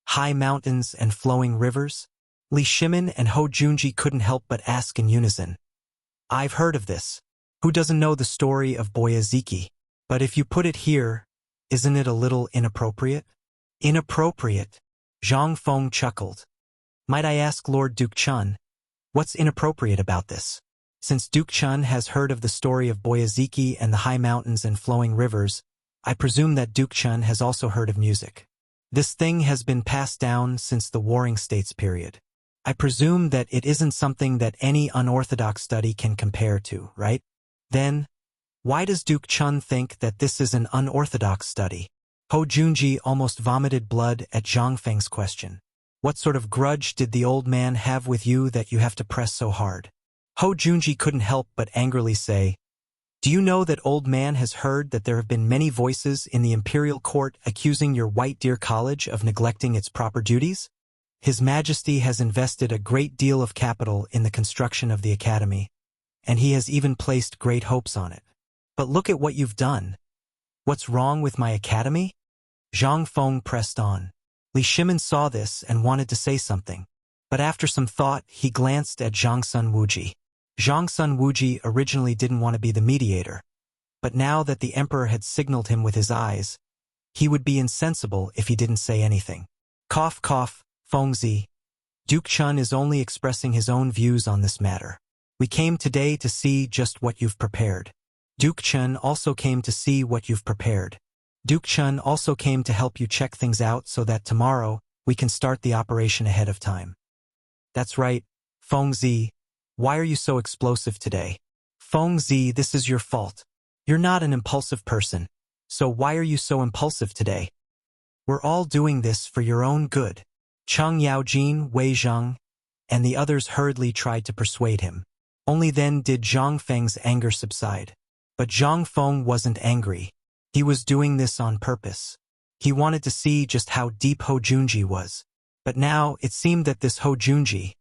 High mountains and flowing rivers? Li Shimin and Ho Junji couldn't help but ask in unison. I've heard of this. Who doesn't know the story of Boyaziki? But if you put it here, isn't it a little inappropriate? Inappropriate? Zhang Feng chuckled. Might I ask Lord Duke Chun, what's inappropriate about this? Since Duke Chun has heard of the story of Boyaziki and the high mountains and flowing rivers, I presume that Duke Chun has also heard of music. This thing has been passed down since the Warring States period. I presume that it isn't something that any unorthodox study can compare to, right? Then, why does Duke Chun think that this is an unorthodox study? Ho Junji almost vomited blood at Zhang Feng's question. What sort of grudge did the old man have with you that you have to press so hard? Ho Junji couldn't help but angrily say, Do you know that old man has heard that there have been many voices in the imperial court accusing your White Deer College of neglecting its proper duties? His Majesty has invested a great deal of capital in the construction of the academy, and he has even placed great hopes on it. But look at what you've done. What's wrong with my academy? Zhang Feng pressed on. Li Shimin saw this and wanted to say something, but after some thought, he glanced at Zhang Sun Wuji. Zhang Sun Wuji originally didn't want to be the mediator, but now that the emperor had signaled him with his eyes, he would be insensible if he didn't say anything. Cough, Fengzi. Duke Chun is only expressing his own views on this matter. We came today to see just what you've prepared. Duke Chun also came to see what you've prepared. Duke Chun also came to help you check things out so that tomorrow we can start the operation ahead of time. That's right, Fengzi. Why are you so explosive today? Fengzi, this is your fault. You're not an impulsive person, so why are you so impulsive today? We're all doing this for your own good. Cheng Yaojin, Wei Zhang, and the others hurriedly tried to persuade him. Only then did Zhang Feng's anger subside. But Zhang Feng wasn't angry. He was doing this on purpose. He wanted to see just how deep Ho Junji was. But now, it seemed that this Ho Junji,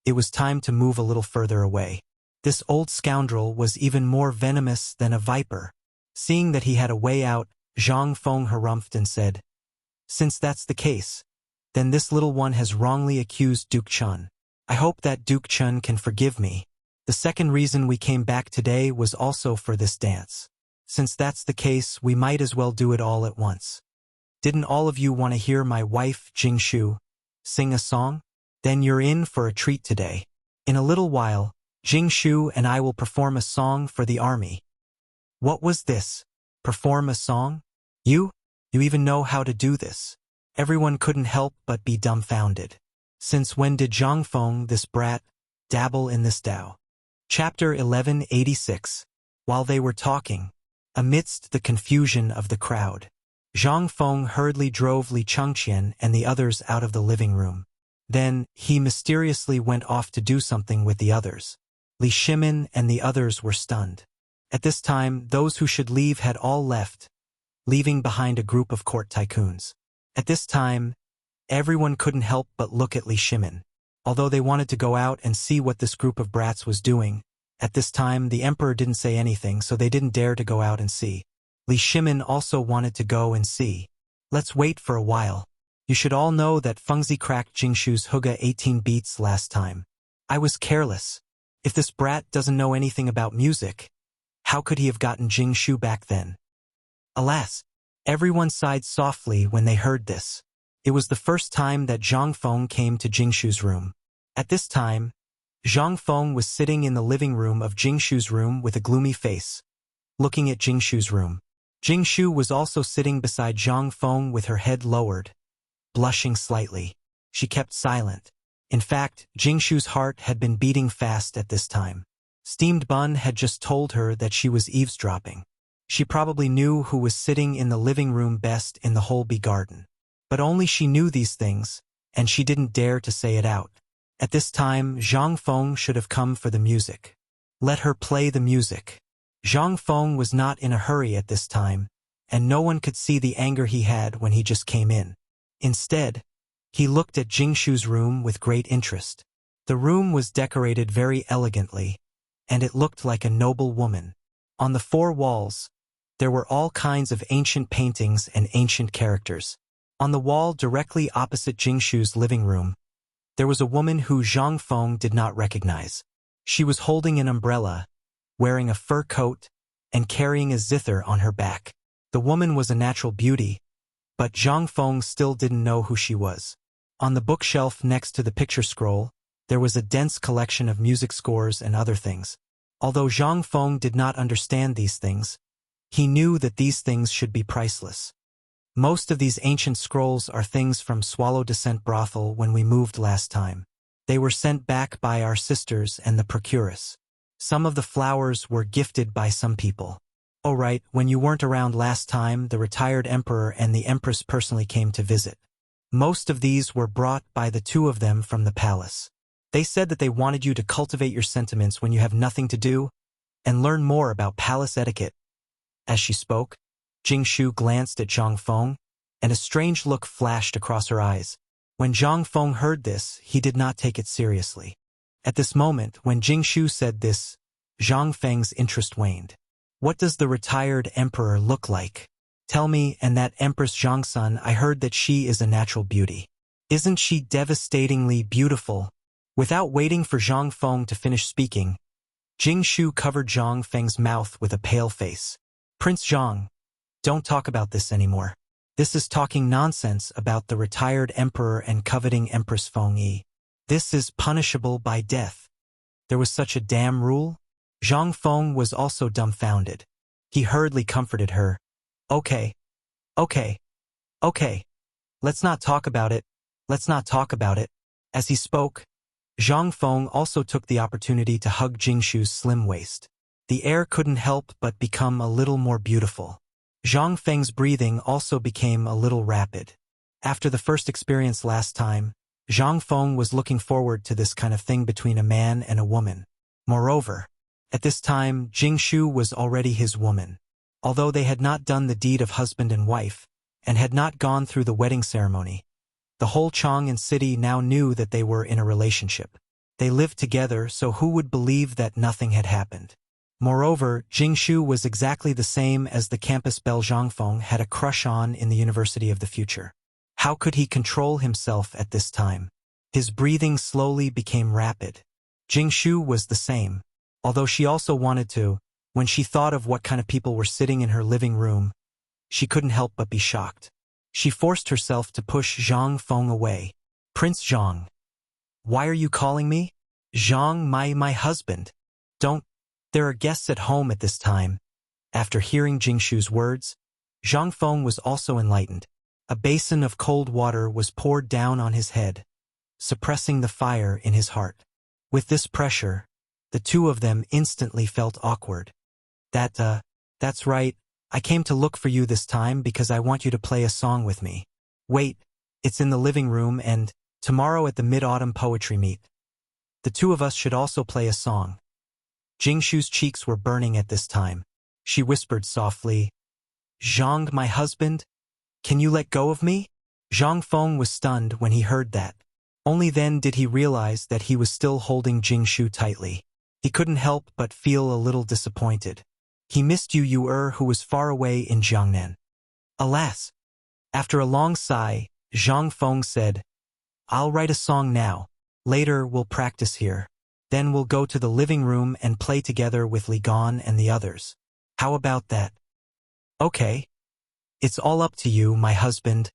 it was time to move a little further away. This old scoundrel was even more venomous than a viper. Seeing that he had a way out, Zhang Feng harumphed and said, "Since that's the case, then this little one has wrongly accused Duke Chun. I hope that Duke Chun can forgive me. The second reason we came back today was also for this dance. Since that's the case, we might as well do it all at once. Didn't all of you want to hear my wife, Jingshu, sing a song? Then you're in for a treat today. In a little while, Jingshu and I will perform a song for the army." What was this? Perform a song? You even know how to do this? Everyone couldn't help but be dumbfounded. Since when did Zhang Feng, this brat, dabble in this Tao? Chapter 1186. While they were talking, amidst the confusion of the crowd, Zhang Feng hurriedly drove Li Chengqian and the others out of the living room. Then, he mysteriously went off to do something with the others. Li Shimin and the others were stunned. At this time, those who should leave had all left, leaving behind a group of court tycoons. At this time, everyone couldn't help but look at Li Shimin. Although they wanted to go out and see what this group of brats was doing, at this time the emperor didn't say anything, so they didn't dare to go out and see. Li Shimin also wanted to go and see. Let's wait for a while. You should all know that Fengzi cracked Jingshu's Huga 18 beats last time. I was careless. If this brat doesn't know anything about music, how could he have gotten Jingshu back then? Alas, everyone sighed softly when they heard this. It was the first time that Zhang Feng came to Jingshu's room. At this time, Zhang Feng was sitting in the living room of Jingshu's room with a gloomy face, looking at Jingshu's room. Jingshu was also sitting beside Zhang Feng with her head lowered, blushing slightly. She kept silent. In fact, Jingshu's heart had been beating fast at this time. Steamed Bun had just told her that she was eavesdropping. She probably knew who was sitting in the living room best in the whole bee garden. But only she knew these things, and she didn't dare to say it out. At this time, Zhang Feng should have come for the music. Let her play the music. Zhang Feng was not in a hurry at this time, and no one could see the anger he had when he just came in. Instead, he looked at Jingshu's room with great interest. The room was decorated very elegantly, and it looked like a noble woman. On the four walls, there were all kinds of ancient paintings and ancient characters. On the wall directly opposite Jingshu's living room, there was a woman who Zhang Feng did not recognize. She was holding an umbrella, wearing a fur coat, and carrying a zither on her back. The woman was a natural beauty, but Zhang Feng still didn't know who she was. On the bookshelf next to the picture scroll, there was a dense collection of music scores and other things. Although Zhang Feng did not understand these things, he knew that these things should be priceless. Most of these ancient scrolls are things from Swallow Descent Brothel when we moved last time. They were sent back by our sisters and the procuress. Some of the flowers were gifted by some people. Oh right, when you weren't around last time, the retired emperor and the empress personally came to visit. Most of these were brought by the two of them from the palace. They said that they wanted you to cultivate your sentiments when you have nothing to do, and learn more about palace etiquette. As she spoke, Jingshu glanced at Zhang Feng, and a strange look flashed across her eyes. When Zhang Feng heard this, he did not take it seriously. At this moment, when Jingshu said this, Zhang Feng's interest waned. What does the retired emperor look like? Tell me, and that Empress Zhangsun, I heard that she is a natural beauty. Isn't she devastatingly beautiful? Without waiting for Zhang Feng to finish speaking, Jingshu covered Zhang Feng's mouth with a pale face. Prince Zhang, don't talk about this anymore. This is talking nonsense about the retired emperor and coveting Empress Feng Yi. This is punishable by death. There was such a damn rule? Zhang Feng was also dumbfounded. He hurriedly comforted her. Okay. Let's not talk about it. As he spoke, Zhang Feng also took the opportunity to hug Jingshu's slim waist. The air couldn't help but become a little more beautiful. Zhang Feng's breathing also became a little rapid. After the first experience last time, Zhang Feng was looking forward to this kind of thing between a man and a woman. Moreover, at this time Jingshu was already his woman. Although they had not done the deed of husband and wife, and had not gone through the wedding ceremony, the whole Chang'an city now knew that they were in a relationship. They lived together, so who would believe that nothing had happened? Moreover, Jingshu was exactly the same as the campus belle Zhangfeng had a crush on in the University of the Future. How could he control himself at this time? His breathing slowly became rapid. Jingshu was the same, although she also wanted to. When she thought of what kind of people were sitting in her living room, she couldn't help but be shocked. She forced herself to push Zhang Feng away. Prince Zhang. Why are you calling me? Zhang, my husband. Don't. There are guests at home at this time. After hearing Jingshu's words, Zhang Feng was also enlightened. A basin of cold water was poured down on his head, suppressing the fire in his heart. With this pressure, the two of them instantly felt awkward. That's right, I came to look for you this time because I want you to play a song with me. Wait, it's in the living room and tomorrow at the Mid-Autumn Poetry Meet. The two of us should also play a song. Jingshu's cheeks were burning at this time. She whispered softly, Zhang, my husband, can you let go of me? Zhang Feng was stunned when he heard that. Only then did he realize that he was still holding Jingshu tightly. He couldn't help but feel a little disappointed. He missed you who was far away in Jiangnan. Alas! After a long sigh, Zhang Feng said, I'll write a song now. Later we'll practice here. Then we'll go to the living room and play together with Li Gan and the others. How about that? Okay. It's all up to you, my husband.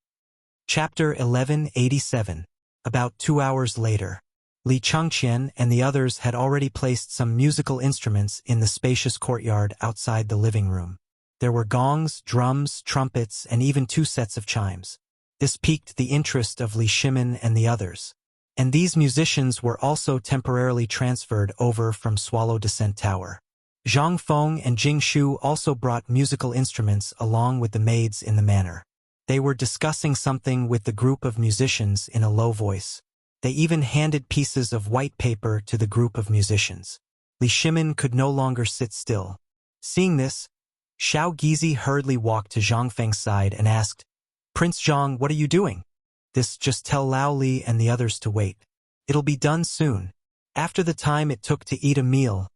Chapter 1187. About 2 hours later, Li Changqian and the others had already placed some musical instruments in the spacious courtyard outside the living room. There were gongs, drums, trumpets, and even 2 sets of chimes. This piqued the interest of Li Shimin and the others. And these musicians were also temporarily transferred over from Swallow Descent Tower. Zhang Feng and Jingshu also brought musical instruments along with the maids in the manor. They were discussing something with the group of musicians in a low voice. They even handed pieces of white paper to the group of musicians. Li Shimin could no longer sit still. Seeing this, Xiao Gizi hurriedly walked to Zhang Feng's side and asked, Prince Zhang, what are you doing? Just tell Lao Li and the others to wait. It'll be done soon. After the time it took to eat a meal,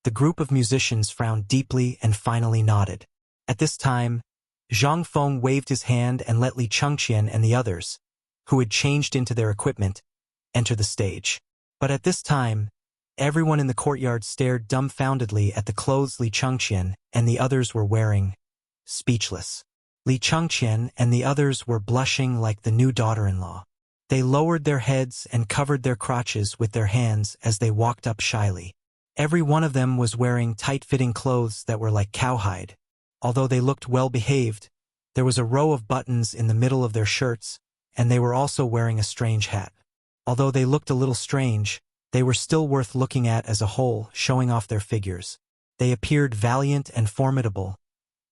the group of musicians frowned deeply and finally nodded. At this time, Zhang Feng waved his hand and let Li Changqian and the others, who had changed into their equipment, enter the stage. But at this time, everyone in the courtyard stared dumbfoundedly at the clothes Li Changqian and the others were wearing, speechless. Li Changqian and the others were blushing like the new daughter-in-law. They lowered their heads and covered their crotches with their hands as they walked up shyly. Every one of them was wearing tight-fitting clothes that were like cowhide. Although they looked well-behaved, there was a row of buttons in the middle of their shirts, and they were also wearing a strange hat. Although they looked a little strange, they were still worth looking at as a whole, showing off their figures. They appeared valiant and formidable,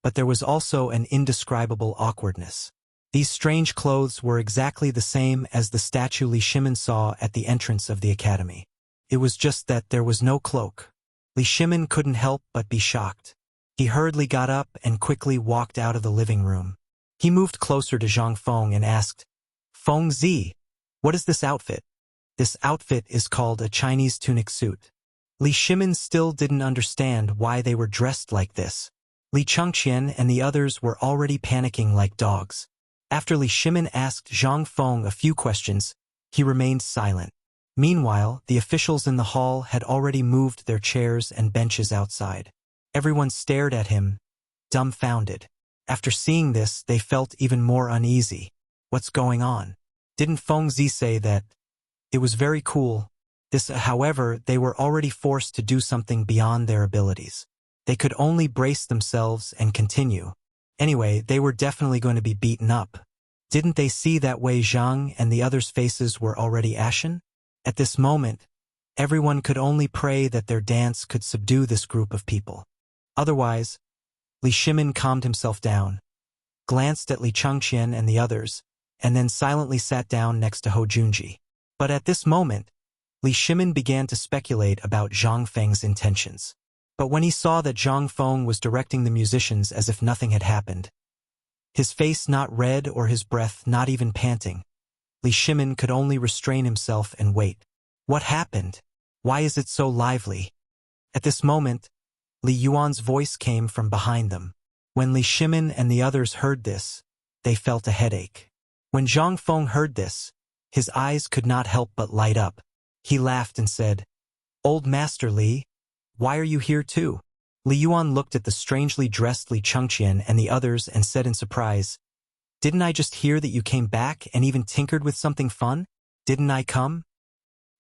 but there was also an indescribable awkwardness. These strange clothes were exactly the same as the statue Li Shimin saw at the entrance of the academy. It was just that there was no cloak. Li Shimin couldn't help but be shocked. He hurriedly got up and quickly walked out of the living room. He moved closer to Zhang Feng and asked, Feng Zi, what is this outfit? This outfit is called a Chinese tunic suit. Li Shimin still didn't understand why they were dressed like this. Li Changqian and the others were already panicking like dogs. After Li Shimin asked Zhang Feng a few questions, he remained silent. Meanwhile, the officials in the hall had already moved their chairs and benches outside. Everyone stared at him, dumbfounded. After seeing this, they felt even more uneasy. What's going on? Didn't Feng Zi say that? It was very cool. However, they were already forced to do something beyond their abilities. They could only brace themselves and continue. Anyway, they were definitely going to be beaten up. Didn't they see that Wei Zhang and the others' faces were already ashen? At this moment, everyone could only pray that their dance could subdue this group of people. Otherwise, Li Shimin calmed himself down, glanced at Li Changqian and the others, and then silently sat down next to Ho Junji. But at this moment, Li Shimin began to speculate about Zhang Feng's intentions. But when he saw that Zhang Feng was directing the musicians as if nothing had happened, his face not red or his breath not even panting, Li Shimin could only restrain himself and wait. What happened? Why is it so lively? At this moment, Li Yuan's voice came from behind them. When Li Shimin and the others heard this, they felt a headache. When Zhang Feng heard this, his eyes could not help but light up. He laughed and said, "Old Master Li, why are you here too?" Li Yuan looked at the strangely dressed Li Chengqian and the others and said in surprise, "Didn't I just hear that you came back and even tinkered with something fun? Didn't I come?"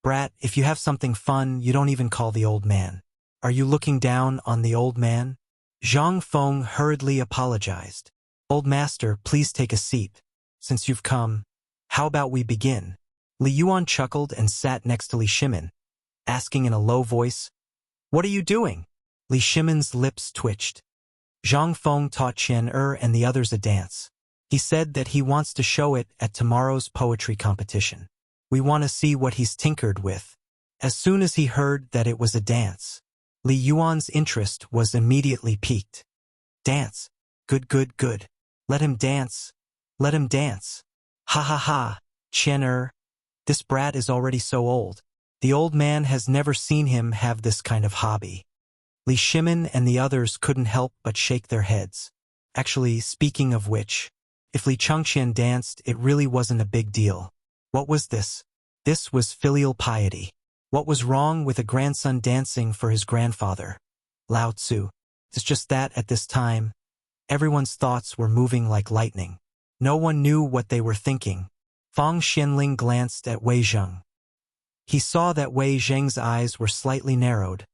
"Brat, if you have something fun, you don't even call the old man. Are you looking down on the old man?" Zhang Feng hurriedly apologized. "Old Master, please take a seat. Since you've come, how about we begin?" Li Yuan chuckled and sat next to Li Shimin, asking in a low voice, "What are you doing?" Li Shimin's lips twitched. Zhang Feng taught Qian and the others a dance. He said that he wants to show it at tomorrow's poetry competition. We want to see what he's tinkered with. As soon as he heard that it was a dance, Li Yuan's interest was immediately piqued. "Dance. Good, good, good. Let him dance. Let him dance. Ha ha ha, Qian, this brat is already so old. The old man has never seen him have this kind of hobby." Li Shimin and the others couldn't help but shake their heads. Actually, speaking of which, if Li Chengqian danced, it really wasn't a big deal. What was this? This was filial piety. What was wrong with a grandson dancing for his grandfather? Lao Tzu. It's just that at this time, everyone's thoughts were moving like lightning. No one knew what they were thinking. Fang Xianling glanced at Wei Zheng. He saw that Wei Zheng's eyes were slightly narrowed,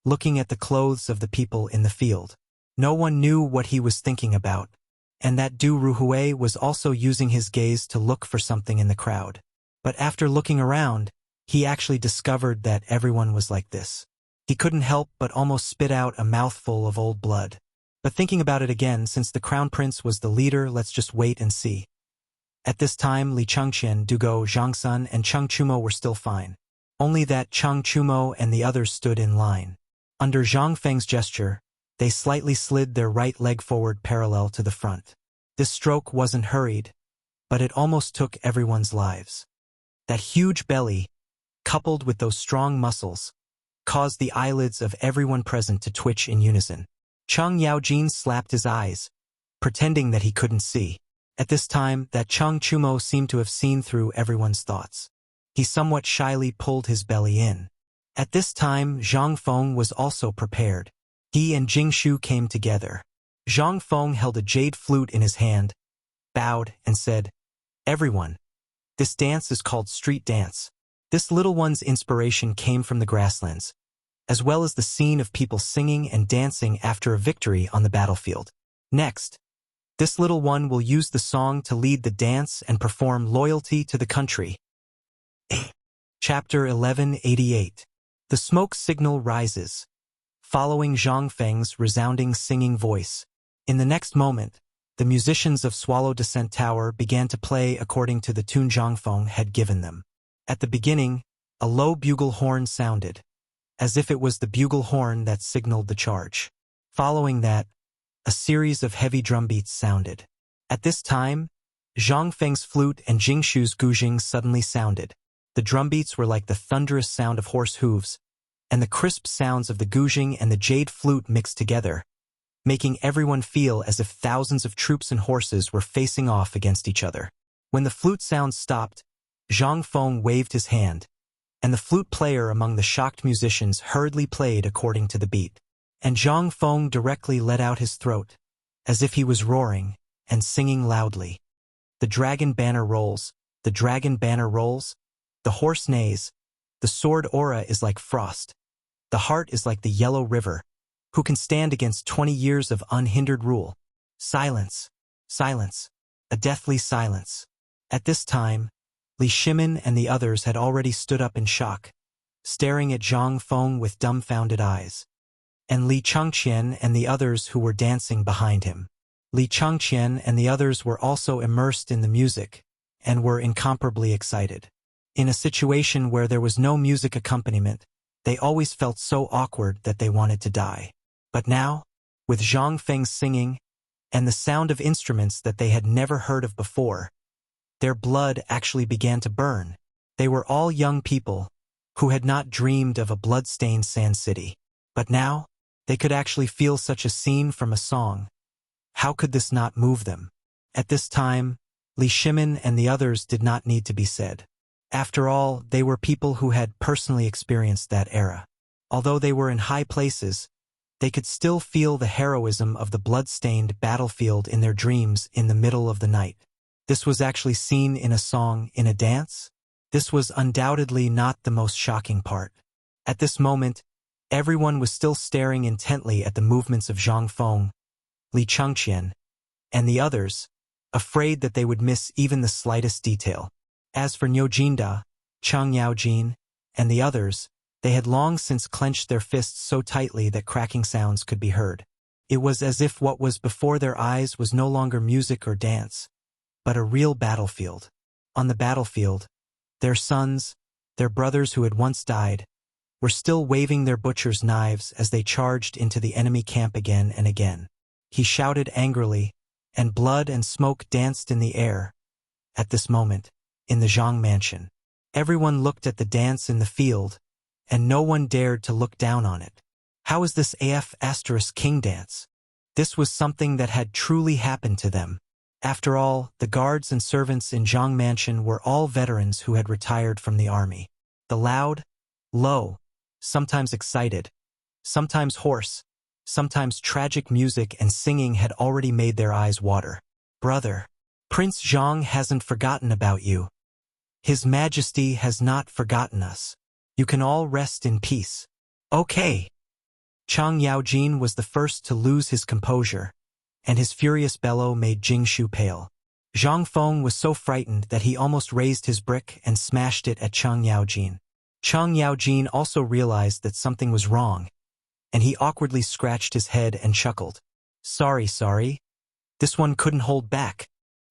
looking at the clothes of the people in the field. No one knew what he was thinking about, and that Du Ruhui was also using his gaze to look for something in the crowd. But after looking around, he actually discovered that everyone was like this. He couldn't help but almost spit out a mouthful of old blood. But thinking about it again, since the crown prince was the leader, let's just wait and see. At this time, Li Chengqian, Dugo, Zhangsun, and Cheng Chumo were still fine. Only that Cheng Chumo and the others stood in line. Under Zhang Feng's gesture, they slightly slid their right leg forward parallel to the front. This stroke wasn't hurried, but it almost took everyone's lives. That huge belly, coupled with those strong muscles, caused the eyelids of everyone present to twitch in unison. Cheng Yaojin slapped his eyes, pretending that he couldn't see. At this time, that Cheng Chumo seemed to have seen through everyone's thoughts. He somewhat shyly pulled his belly in. At this time, Zhang Feng was also prepared. He and Jingshu came together. Zhang Feng held a jade flute in his hand, bowed, and said, "Everyone, this dance is called street dance." This little one's inspiration came from the grasslands, as well as the scene of people singing and dancing after a victory on the battlefield. Next, this little one will use the song to lead the dance and perform loyalty to the country. Chapter 1188. The smoke signal rises, following Zhang Feng's resounding singing voice. In the next moment, the musicians of Swallow Descent Tower began to play according to the tune Zhang Feng had given them. At the beginning, a low bugle horn sounded, as if it was the bugle horn that signaled the charge. Following that, a series of heavy drumbeats sounded. At this time, Zhang Feng's flute and Jingshu's guzheng suddenly sounded. The drumbeats were like the thunderous sound of horse hooves, and the crisp sounds of the guzheng and the jade flute mixed together, making everyone feel as if thousands of troops and horses were facing off against each other. When the flute sounds stopped, Zhang Feng waved his hand, and the flute player among the shocked musicians hurriedly played according to the beat. And Zhang Feng directly let out his throat, as if he was roaring and singing loudly. The dragon banner rolls, the dragon banner rolls, the horse neighs, the sword aura is like frost, the heart is like the yellow river, who can stand against 20 years of unhindered rule. Silence, silence, a deathly silence. At this time, Li Shimin and the others had already stood up in shock, staring at Zhang Feng with dumbfounded eyes. And Li Chengqian and the others who were dancing behind him. Li Chengqian and the others were also immersed in the music, and were incomparably excited. In a situation where there was no music accompaniment, they always felt so awkward that they wanted to die. But now, with Zhang Feng's singing, and the sound of instruments that they had never heard of before, their blood actually began to burn. They were all young people who had not dreamed of a blood-stained sand city. But now, they could actually feel such a scene from a song. How could this not move them? At this time, Li Shimin and the others did not need to be said. After all, they were people who had personally experienced that era. Although they were in high places, they could still feel the heroism of the blood-stained battlefield in their dreams in the middle of the night. This was actually seen in a song, in a dance? This was undoubtedly not the most shocking part. At this moment, everyone was still staring intently at the movements of Zhang Feng, Li Chengqian, and the others, afraid that they would miss even the slightest detail. As for Niu Jinda, Chang Yaojin, and the others, they had long since clenched their fists so tightly that cracking sounds could be heard. It was as if what was before their eyes was no longer music or dance, but a real battlefield. On the battlefield, their sons, their brothers who had once died, were still waving their butcher's knives as they charged into the enemy camp again and again. He shouted angrily, and blood and smoke danced in the air. At this moment, in the Zhang mansion, everyone looked at the dance in the field, and no one dared to look down on it. How is this **King dance? This was something that had truly happened to them. After all, the guards and servants in Zhang mansion were all veterans who had retired from the army. The loud, low, sometimes excited, sometimes hoarse, sometimes tragic music and singing had already made their eyes water. Brother, Prince Zhang hasn't forgotten about you. His Majesty has not forgotten us. You can all rest in peace. Okay. Chang Yaojin was the first to lose his composure, and his furious bellow made Jingshu pale. Zhang Feng was so frightened that he almost raised his brick and smashed it at Chang Yaojin. Chang Yaojin also realized that something was wrong, and he awkwardly scratched his head and chuckled. Sorry. This one couldn't hold back.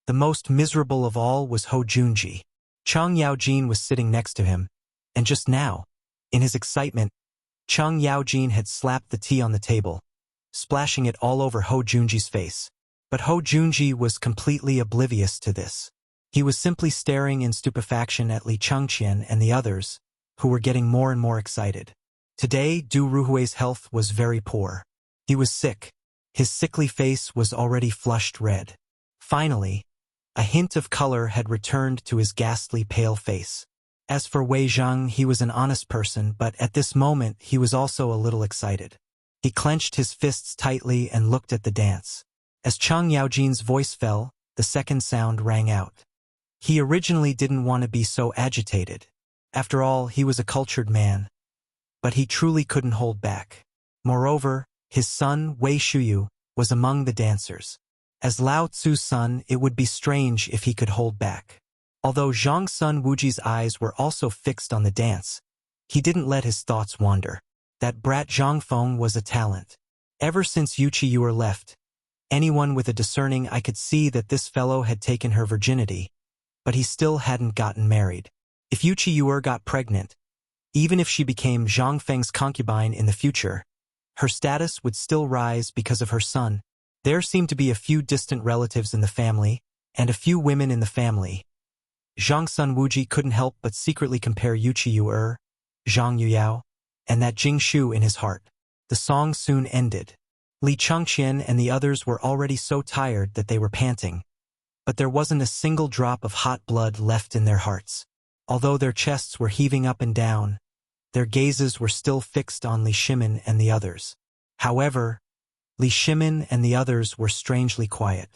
The most miserable of all was Ho Junji. Chang Yaojin was sitting next to him, and just now, in his excitement, Chang Yaojin had slapped the tea on the table, splashing it all over Ho Junji's face. But Ho Junji was completely oblivious to this. He was simply staring in stupefaction at Li Chengqian and the others, who were getting more and more excited. Today, Du Ruhui's health was very poor. He was sick. His sickly face was already flushed red. Finally, a hint of color had returned to his ghastly pale face. As for Wei Zhang, he was an honest person, but at this moment he was also a little excited. He clenched his fists tightly and looked at the dance. As Chang Yaojin's voice fell, the second sound rang out. He originally didn't want to be so agitated. After all, he was a cultured man. But he truly couldn't hold back. Moreover, his son, Wei Shuyu, was among the dancers. As Lao Tzu's son, it would be strange if he could hold back. Although Zhang's son Wuji's eyes were also fixed on the dance, he didn't let his thoughts wander. That brat Zhang Feng was a talent. Ever since Yuchi Yuer left, anyone with a discerning eye could see that this fellow had taken her virginity, but he still hadn't gotten married. If Yuchi Yuer got pregnant, even if she became Zhang Feng's concubine in the future, her status would still rise because of her son. There seemed to be a few distant relatives in the family, and a few women in the family. Zhang's son Wuji couldn't help but secretly compare Yuchi Yuer, Zhang Yuyao, and that Jingshu in his heart. The song soon ended. Li Chengqian and the others were already so tired that they were panting, but there wasn't a single drop of hot blood left in their hearts. Although their chests were heaving up and down, their gazes were still fixed on Li Shimin and the others. However, Li Shimin and the others were strangely quiet.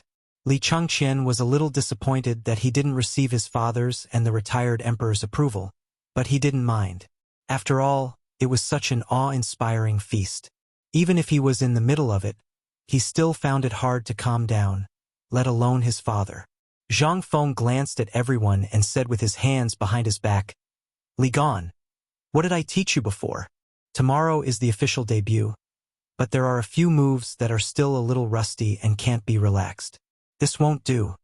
Li Chengqian was a little disappointed that he didn't receive his father's and the retired emperor's approval, but he didn't mind. After all, it was such an awe-inspiring feast. Even if he was in the middle of it, he still found it hard to calm down, let alone his father. Zhang Feng glanced at everyone and said with his hands behind his back, Li Gan, what did I teach you before? Tomorrow is the official debut, but there are a few moves that are still a little rusty and can't be relaxed. This won't do.